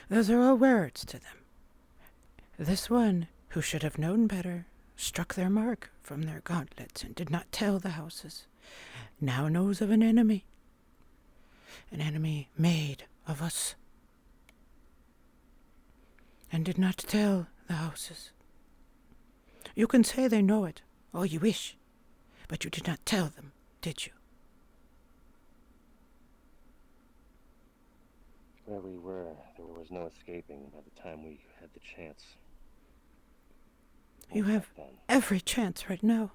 Those are all words to them. This one, who should have known better, struck their mark from their gauntlets and did not tell the houses, now knows of an enemy. An enemy made of us. And did not tell the houses. You can say they know it, all you wish, but you did not tell them, did you? Where we were, there was no escaping by the time we had the chance. You have every chance right now.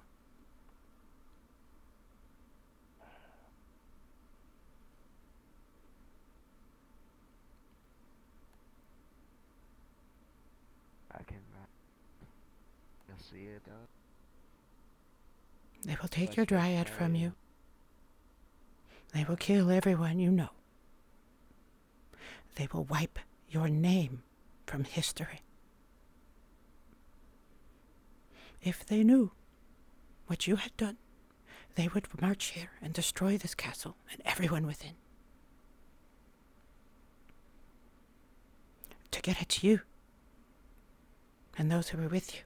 I can you'll see it though. They will take your dryad from you. They will kill everyone you know. They will wipe your name from history. If they knew what you had done, they would march here and destroy this castle and everyone within. To get at you and those who were with you.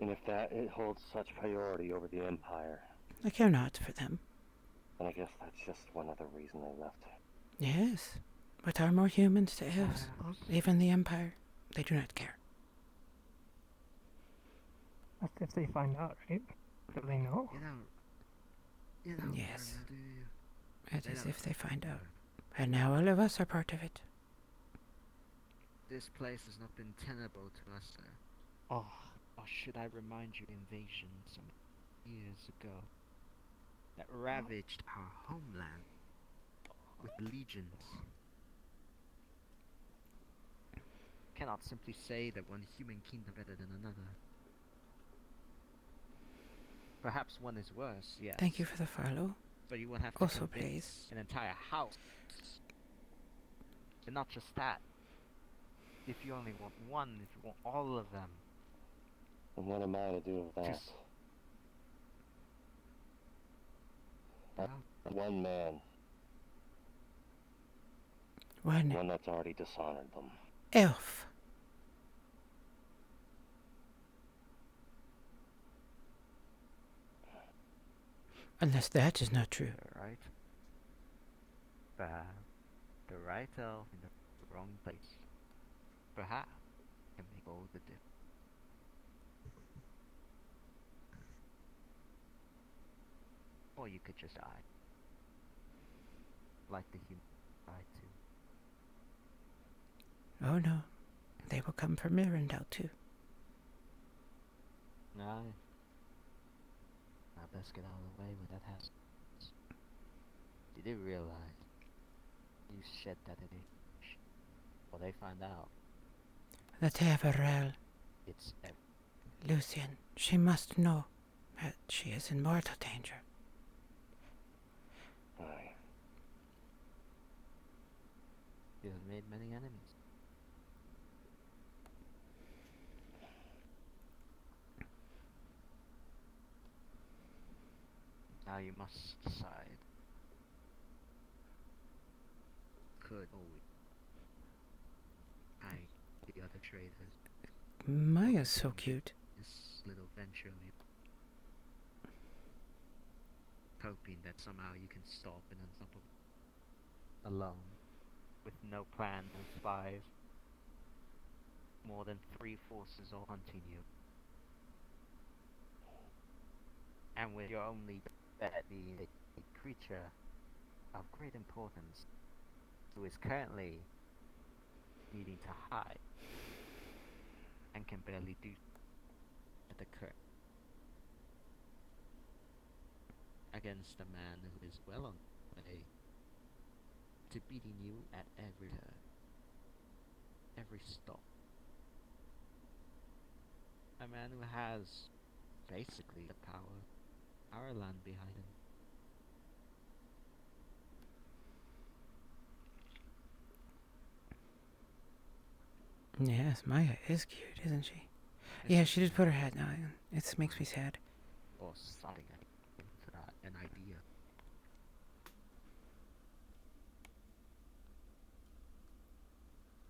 And if it holds such priority over the Empire, I care not for them. then I guess that's just one other reason they left. Yes, but are more humans to elves. Even the Empire, they do not care. That's if they find out, right? Do they know? You know. Yes. Do you? It is if they find out. And now all of us are part of it. This place has not been tenable to us, sir. Oh. Or should I remind you invasion some years ago that ravaged our homeland with legions? Cannot simply say that one human kingdom better than another. Perhaps one is worse, yes. Thank you for the follow. But you will have to Also, convince please. an entire house. And not just that. If you only want one, if you want all of them. And what am I to do with that? One man. One that's already dishonored them. Elf. Unless that is not true. Right. The right elf in the wrong place. Perhaps can make all the difference. Or you could just die. Like the human died too. Oh no, they will come for Mirandel too. Aye. I best get out of the way when that happens. You do realize you shed that image. Or they find out. The Teverel. It's Lucian, she must know that she is in mortal danger. Aye. You have made many enemies. Now you must decide. Could always I the other portrayed as Maya's so cute. this little venture of you, hoping that somehow you can stop an unstoppable, alone, with no plan, no spies, more than 3 forces all hunting you, and with your only bet being a creature of great importance who is currently needing to hide and can barely do at the current against a man who is well on the way to beating you at every stop. A man who has basically the power land behind him. Yes, Maya is cute, isn't she? Yeah, she did put her head down. It makes me sad. Or something into that, an idea.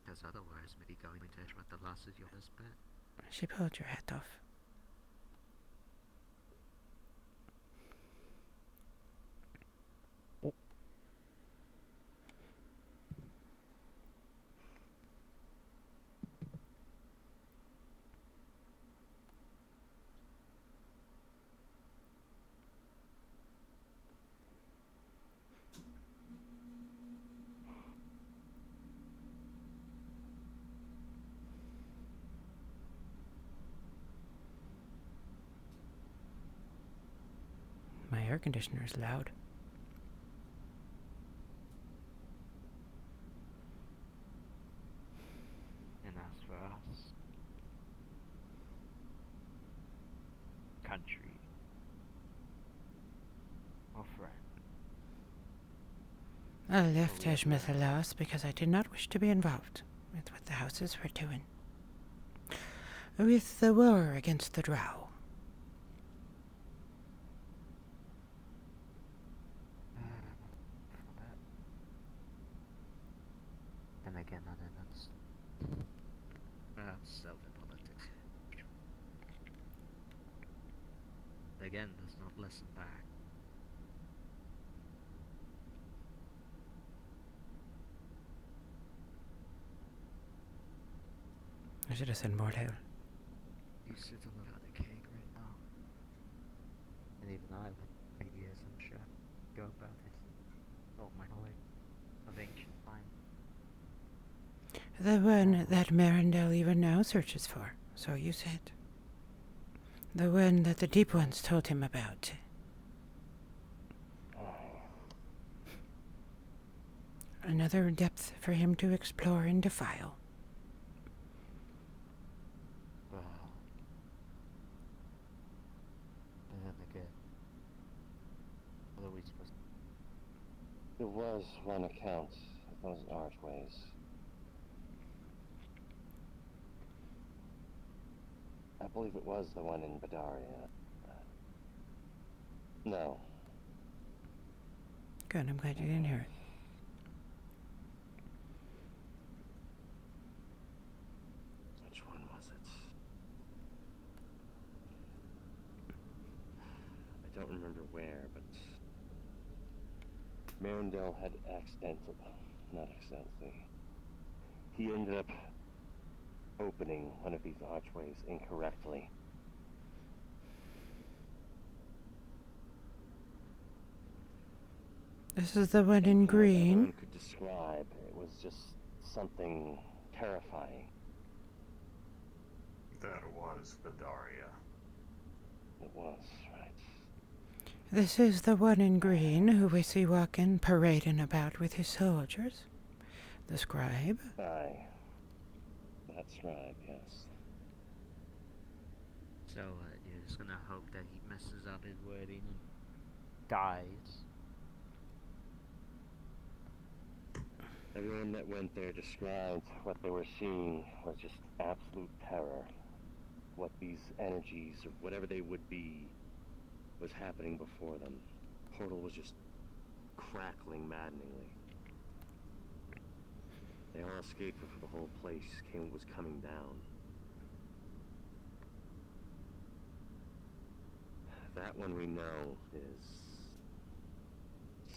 Because otherwise, maybe going to with the loss of your husband. She pulled your hat off. My air conditioner is loud. And as for us, country, or friend, I left Eshmethalas because I did not wish to be involved with what the houses were doing. With the war against the Drow. and again, that's self in politics. Again, does not listen back. I should have said more loud. You sit on the cake right now. And even I, with 8 years, I'm sure, go about it. All my knowledge of ancient time. The one that Marindel even now searches for, so you said. The one that the Deep Ones told him about. Another depth for him to explore and defile. And then again, what are we supposed to... There was one account of those archways. I believe it was the one in Badaria. No. Good, I'm glad you didn't hear it. Which one was it? I don't remember where, but Marindel had not accidentally. He ended up opening one of these archways incorrectly. This is the one in green. No one could describe. It was just something terrifying. That was Badaria. It was, right. This is the one in green who we see walking, parading about with his soldiers. The scribe. Aye. That scribe, yes. So, you're just gonna hope that he messes up his wording and dies? Everyone that went there described what they were seeing was just absolute terror. What these energies, or whatever they would be, was happening before them. The portal was just crackling maddeningly. They all escaped before the whole place was coming down. That one we know is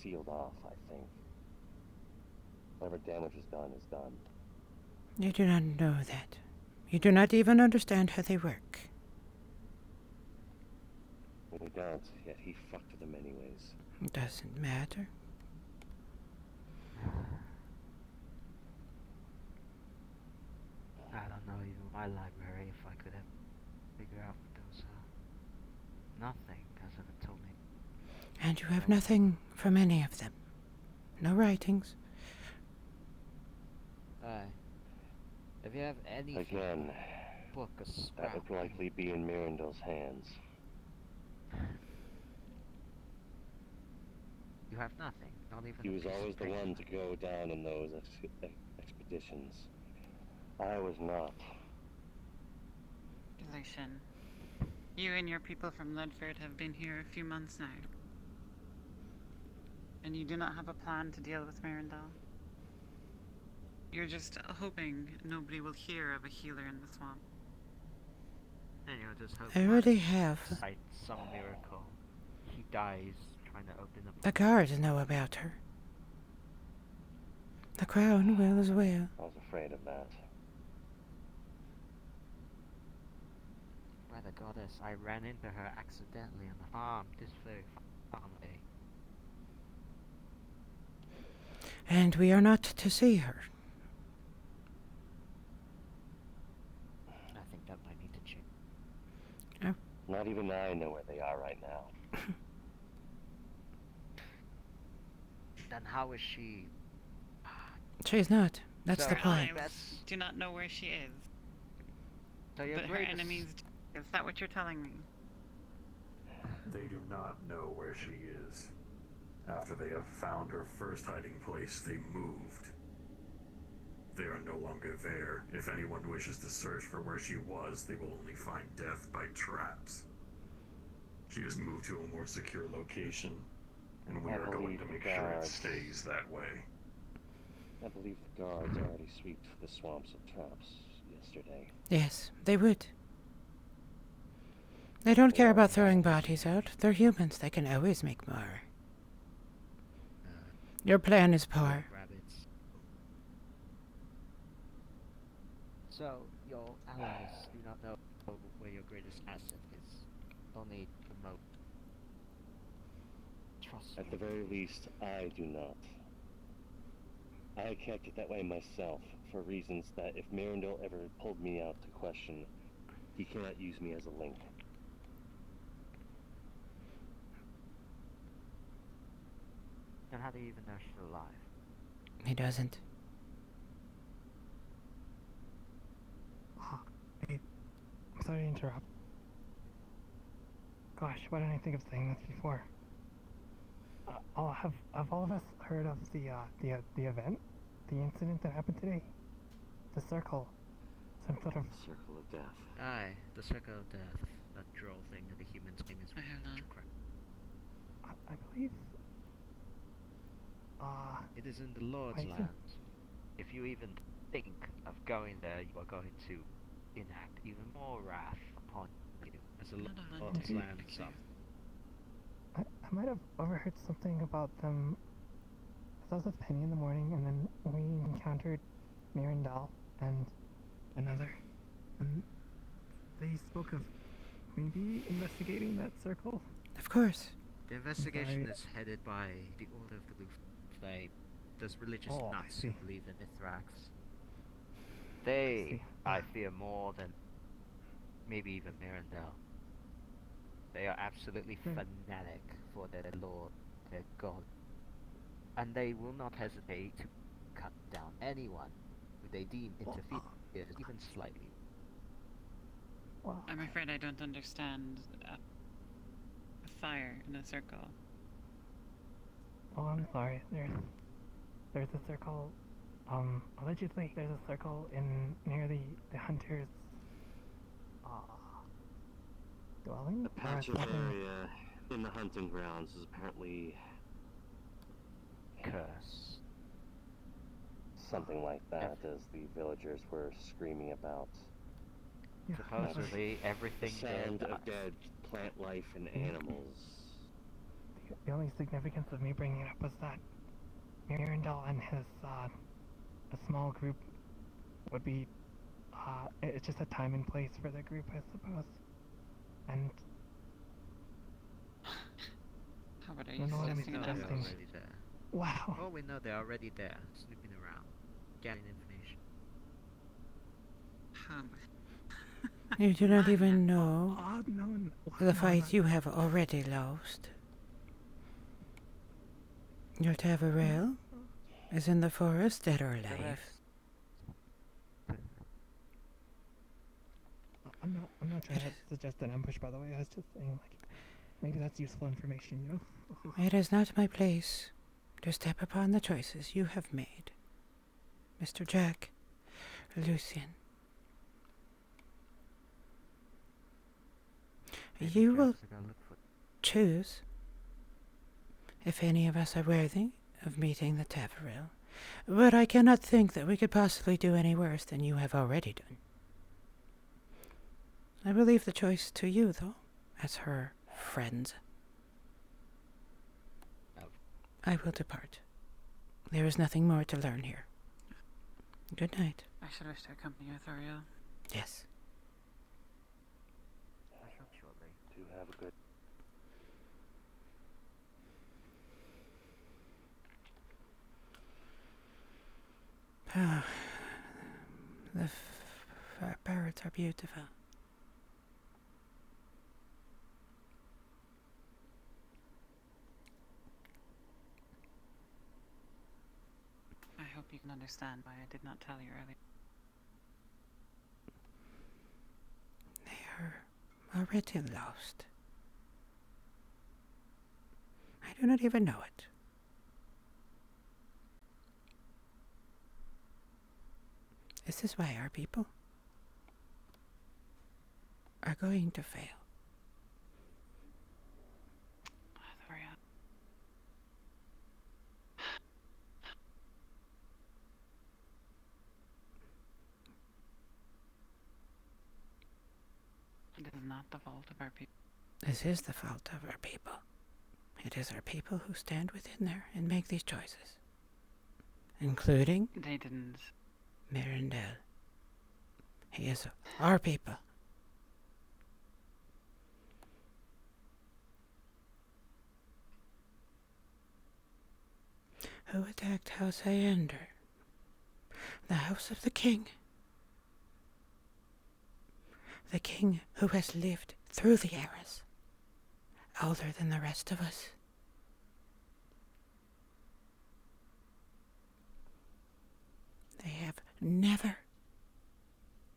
sealed off, I think. Whatever damage is done is done. You do not know that. You do not even understand how they work. We don't, yet he fucked with them anyways. It doesn't matter. I don't know even my library if I could have figure out what those are. Nothing has ever told me. And you have nothing from any of them. No writings. If you have any Again, book or that would likely be in Mirandel's hands. You have nothing, not even He a was piece of always the paper. one to go down in those expeditions. I was not. Lucian, you and your people from Ledford have been here a few months now. And you do not have a plan to deal with Mirandel. You're just hoping nobody will hear of a healer in the swamp. And you're just I hoping already have. by some miracle he dies trying to open up. The guards know about her. The crown will as well. I was afraid of that. By the goddess, I ran into her accidentally on the farm, this very farm away. And we are not to see her. I think that might need to change. Oh. Not even I know where they are right now. Then how is she? She's not. That's So the point. I do not know where she is. So your But her greatest- enemies do. Is that what you're telling me? They do not know where she is. After they have found her first hiding place, they moved. They are no longer there. If anyone wishes to search for where she was, they will only find death by traps. She has moved to a more secure location, and we I are going believe to the make sure it guards- stays that way. I believe the guards already swept the swamps of traps yesterday. Yes, they would. They don't care about throwing bodies out. They're humans. They can always make more. Your plan is poor. Rabbits. So your allies do not know where your greatest asset is. Only promote trust. At the very least, I do not. I kept it that way myself, for reasons that if Mirandel ever pulled me out to question, he cannot use me as a link. Then how do you even know she's alive? He doesn't. Hey, I'm sorry to interrupt. Gosh, why didn't I think of saying this before? Have all of us heard of the event? The incident that happened today? The circle. Some sort of... Circle of death. Aye, the circle of death. That droll thing that the humans came is. I have not. I believe... It is in the Lord's I see. land. If you even think of going there, you are going to enact even more wrath upon you as a Lord's land itself. I might have overheard something about them. I was with Penny in the morning, and then we encountered Mirandel and another. And they spoke of maybe investigating that circle. Of course. The investigation Right. is headed by the Order of the Blue Flame. Those religious Oh, I nuts who see. believe in Mithrax. They, I fear more than maybe even Mirandel. They are absolutely fanatic for their lord, their god. And they will not hesitate to cut down anyone who they deem interferes even slightly. Well, I'm afraid I don't understand a fire in a circle. oh, I'm sorry. There's a circle. Allegedly, there's a circle near the hunter's dwelling. The patch of something. area in the hunting grounds is apparently Curse. something like that, as the villagers were screaming about Yeah, Supposedly the everything sound there of dead plant life and animals. the only significance of me bringing it up was that Mirandel and his a small group would be it's just a time and place for the group, I suppose. And How about I don't know what I'm we know they're suggesting. already there. Wow. Oh, we know they're already there, snooping around, getting information. You do not even know No, the fight you have already lost. Your Tavarel is in the forest, dead or alive. I'm not trying to suggest an ambush, by the way. I was just saying, like, maybe that's useful information, you know? It is not my place to step upon the choices you have made, Mr. Jack, Lucien. You will choose if any of us are worthy of meeting the Tavarel, but I cannot think that we could possibly do any worse than you have already done. I will leave the choice to you, though, as her friends. I will depart. There is nothing more to learn here. Good night. I should wish to accompany you, Thuriel. Yes. Shortly. Do have a good. The birds are beautiful. I hope you can understand why I did not tell you earlier. They are already lost. I do not even know it. This is why our people are going to fail. Thuriel. It is not the fault of our people. This is the fault of our people. It is our people who stand within there and make these choices. Including They didn't. Mirandel. He is our people. Who attacked House Iander? The house of the king. The king who has lived through the eras. Older than the rest of us. They have never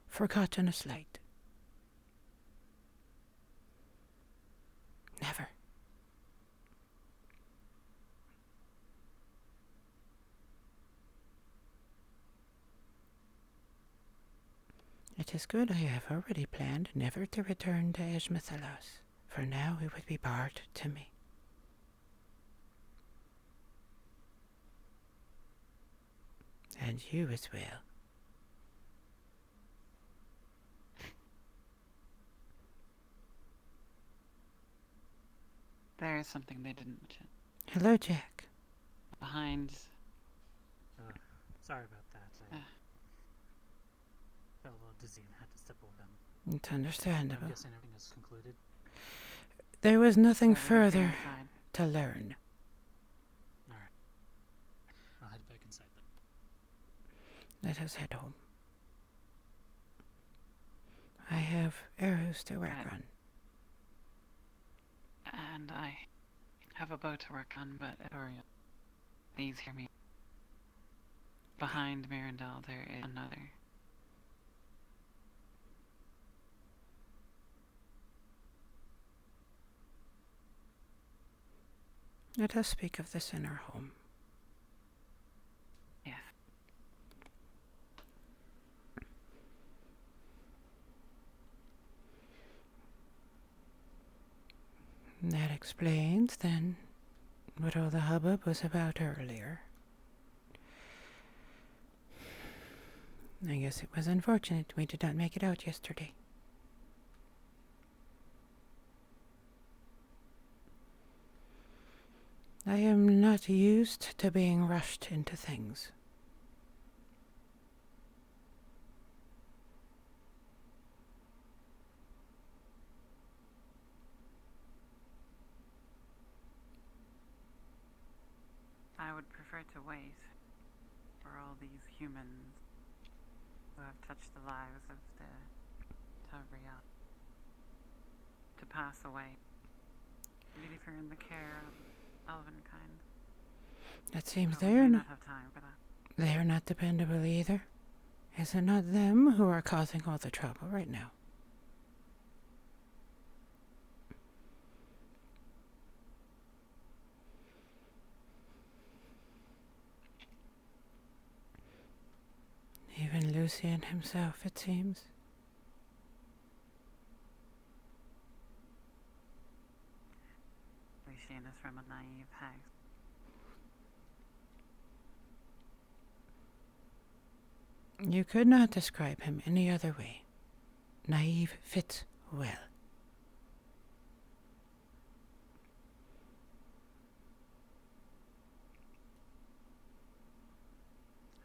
forgotten a slight. Never. It is good I have already planned never to return to Esmethalos, for now it would be barred to me. And you as well. There is something they didn't mention. Hello, Jack. Behind. Sorry about that. I felt a little dizzy and had to step over them. It's understandable. I'm guessing everything is concluded. There was nothing Everything further inside. to learn. Alright. I'll head back inside then. Let us head home. I have arrows to work on. And I have a boat to work on, but Thuriel, please hear me. Behind Mirandel there is another. Let us speak of this in our home. Yes. That explains, then, what all the hubbub was about earlier. I guess it was unfortunate we did not make it out yesterday. I am not used to being rushed into things. I would prefer to wait for all these humans who have touched the lives of the Tavriel to pass away. Leave her in the care of Elvenkind. It seems But we they may are not not. have time for that. They are not dependable either. Is it not them who are causing all the trouble right now? Even Lucian himself, it seems. Lucian is from a naive house. You could not describe him any other way. Naive fits well.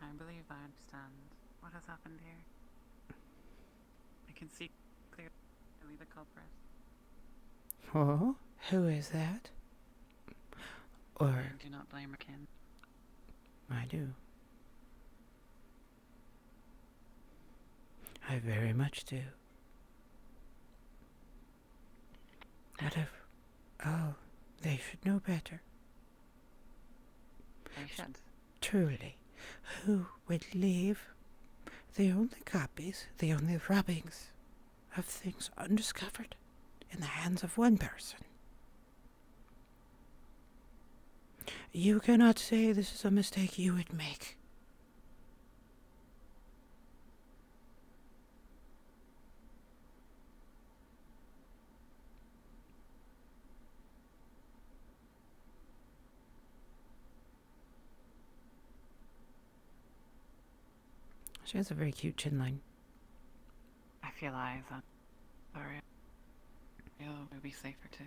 I believe I understand what has happened here. I can see clearly the culprit. Oh, who is that? Or I do not blame Rakin. I do. I very much do. What if... Oh, they should know better. They should. Truly, who would leave the only copies, the only rubbings of things undiscovered in the hands of one person? You cannot say this is a mistake you would make. She has a very cute chin line. I feel eyes on Sorry. It would be safer to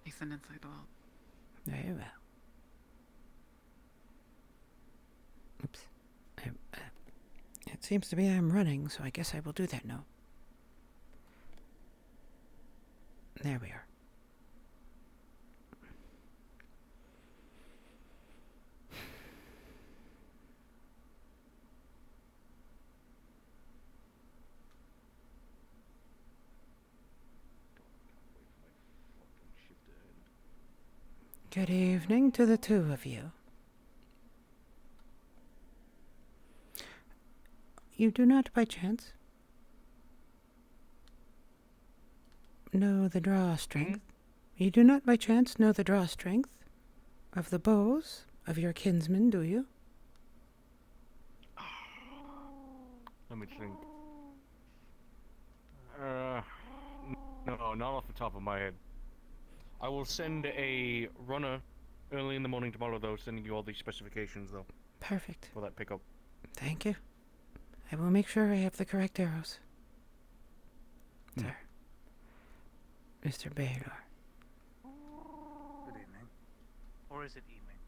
hasten inside the wall. Very well. Oops. It seems to be I'm running, so I guess I will do that now. There we are. Good evening to the two of you. You do not by chance know the draw strength? You do not by chance know the draw strength of the bows of your kinsmen, do you? Let me think. No, not off the top of my head. I will send a runner early in the morning tomorrow, though, sending you all these specifications, though. Perfect. For that pickup. Thank you. I will make sure I have the correct arrows. Sir. Mr. Baylor. Good evening. Or is it evening?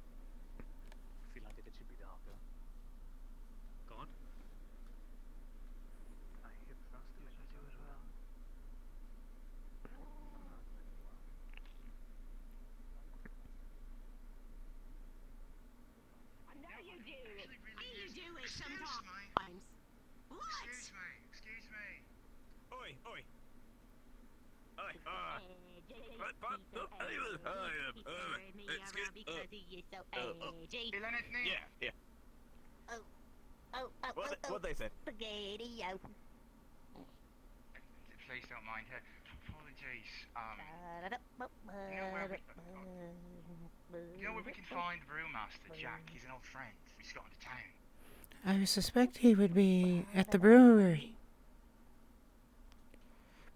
I feel like it should be darker. God? I hear frosty as I do as well. I know you do. You do it Excuse sometimes. What? Excuse me. Oi, oi. Oi, yeah, yeah. What they say? Spaghetti-o. Please don't mind her. Apologies. You know where we can find the brewmaster, Jack? He's an old friend. We just got into town. I suspect he would be at the brewery.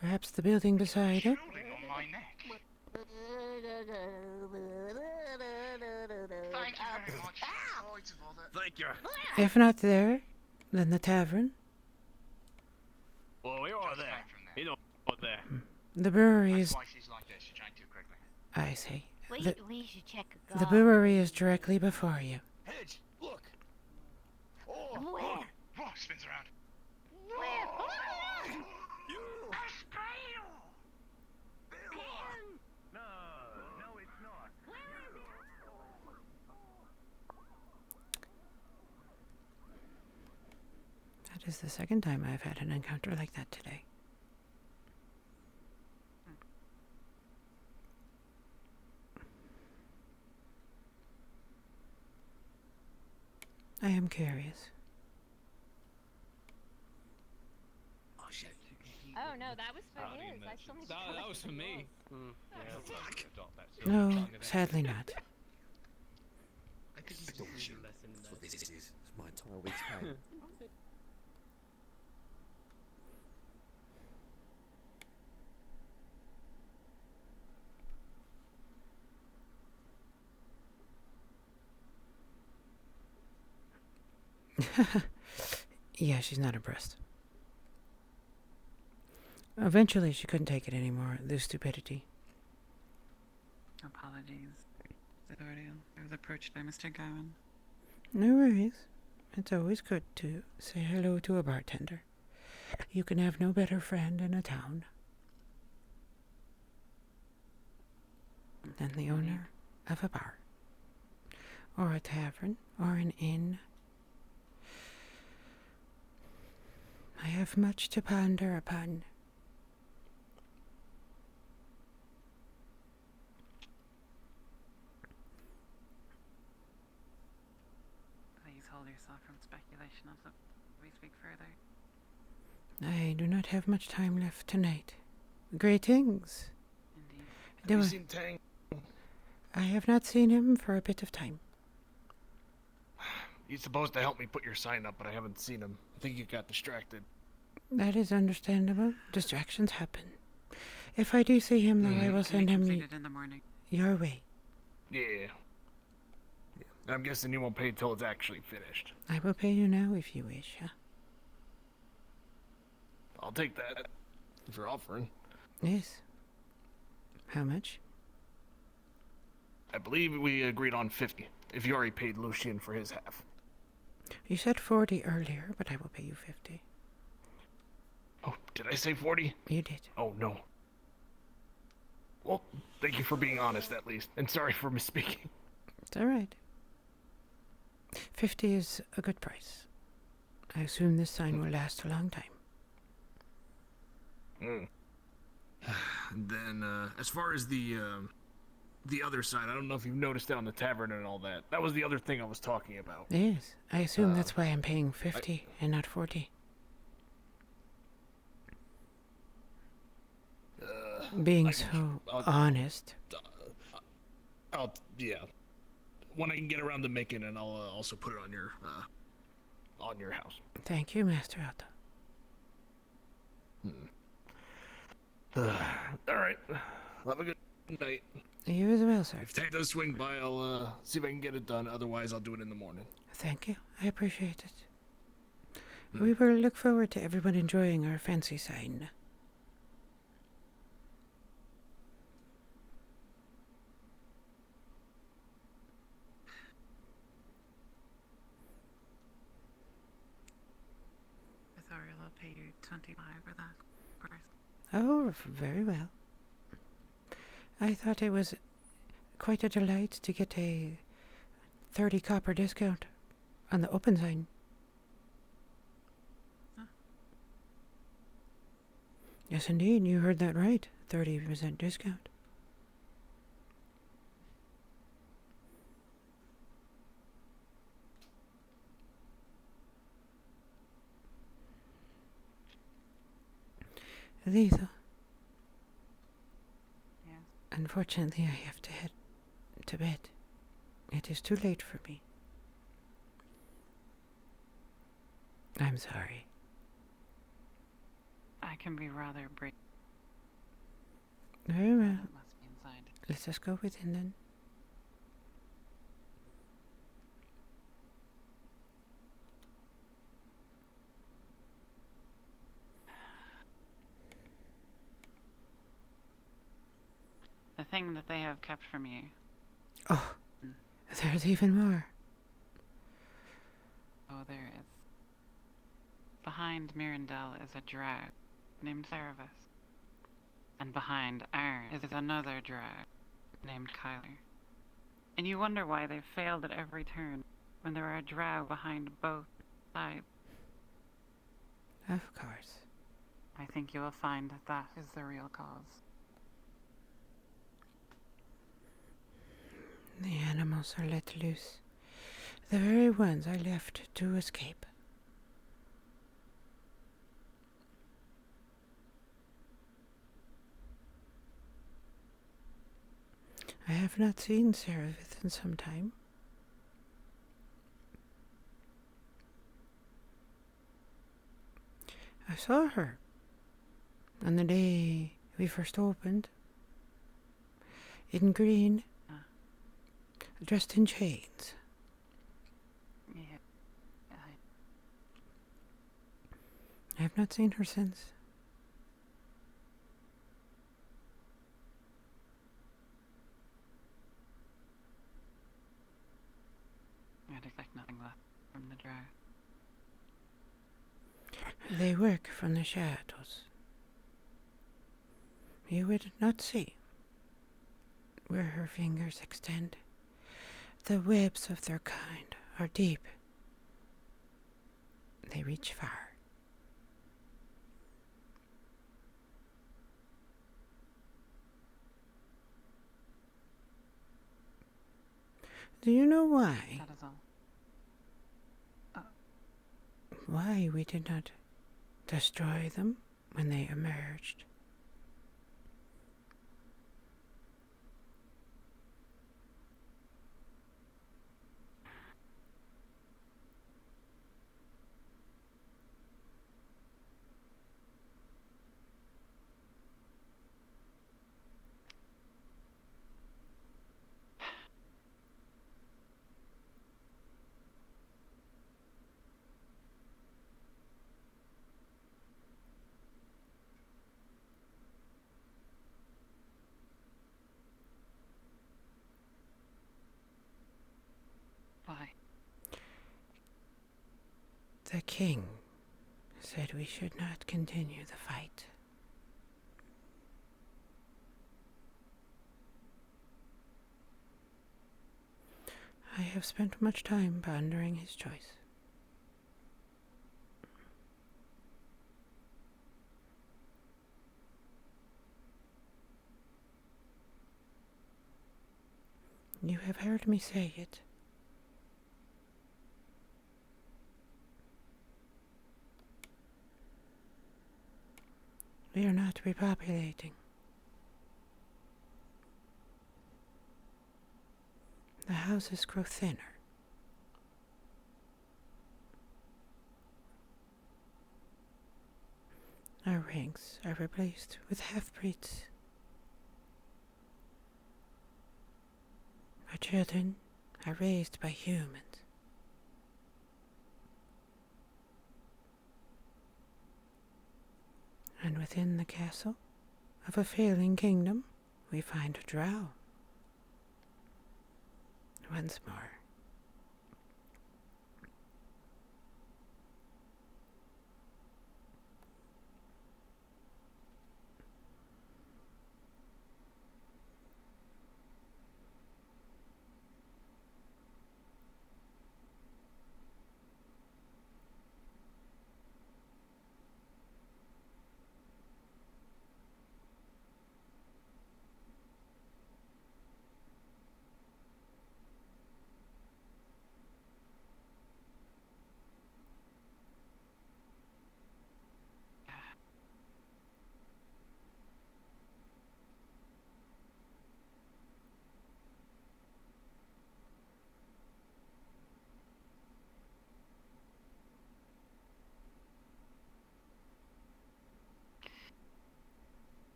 Perhaps the building beside it? Drooling on my neck. Thank you very much. Sorry to bother. Thank you. If not there, Then the tavern? Well, we are there. You know, there. The brewery That's is... why she's like this. She drank too quickly. I see. We should check a The brewery is directly before you. Hedge, look. Oh, Where? Oh, spins around. Where? No, no, it's not. That is the second time I've had an encounter like that today. I am curious. Oh shit. Oh no, that was for his. I still need to That was for me. No, sadly not. I think he's bullshit. That's what this is. It's my entire week's pay. Yeah, she's not abreast. Eventually, she couldn't take it anymore, the stupidity. Apologies. I was approached by Mr. Gowan. No worries. It's always good to say hello to a bartender. You can have no better friend in a town than the owner of a bar, or a tavern, or an inn. I have much to ponder upon. Please hold yourself from speculation as we speak further. I do not have much time left tonight. Greetings. Have you seen Tang? I have not seen him for a bit of time. He's supposed to help me put your sign up, but I haven't seen him. I think he got distracted. That is understandable. Distractions happen. If I do see him, though, I will send him in the morning. your way. Yeah. I'm guessing you won't pay till it's actually finished. I will pay you now if you wish, huh? I'll take that if you're offering. Yes. How much? I believe we agreed on 50, if you already paid Lucian for his half. You said 40 earlier, but I will pay you 50. Oh, did I say 40? You did. Oh, no. Well, thank you for being honest, at least, and sorry for misspeaking. It's all right. 50 is a good price. I assume this sign will last a long time. And then, as far as the other side, I don't know if you've noticed down the tavern and all that. That was the other thing I was talking about. Yes, I assume that's why I'm paying 50 and not 40. Being so honest. Yeah. When I can get around to making it, I'll also put it on your house. Thank you, Master Otto. All right. Have a good night. You as well, sir. If Tang does swing by, I'll see if I can get it done. Otherwise, I'll do it in the morning. Thank you. I appreciate it. We will look forward to everyone enjoying our fancy sign. Ithoriel will pay you 25 for that price. Oh, very well. I thought it was quite a delight to get a 30 copper discount on the open sign. Huh. Yes, indeed, you heard that right. 30% discount. Lisa. Yes. Unfortunately, I have to head to bed. It is too late for me. I'm sorry. I can be rather brief. Very well. It must be inside. Let's just go within then. everything that they have kept from you. Oh, there's even more. Oh, there is. Behind Mirandel is a drag named Cerevis. And behind Iron is another drag named Kyler. And you wonder why they've failed at every turn when there are a drow behind both sides. Of course. I think you will find that that is the real cause. The animals are let loose. The very ones I left to escape. I have not seen Cerevis in some time. I saw her on the day we first opened, in green, dressed in chains. Yeah. I have not seen her since. I'd expect nothing less from the drow. They work from the shadows. You would not see where her fingers extend. The webs of their kind are deep. They reach far. Do you know why? That is all. Why we did not destroy them when they emerged? Why? The king said we should not continue the fight. I have spent much time pondering his choice. You have heard me say it. We are not repopulating. The houses grow thinner. Our ranks are replaced with half-breeds. Our children are raised by humans. And within the castle of a failing kingdom, we find a drow. Once more.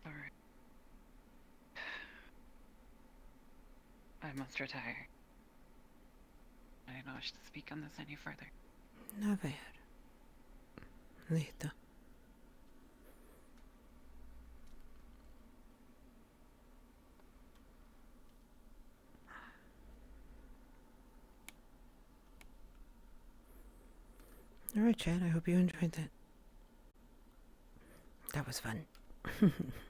Sorry. I must retire. I do not wish to speak on this any further. A ver. Listo. Alright, Chad, I hope you enjoyed that. That was fun.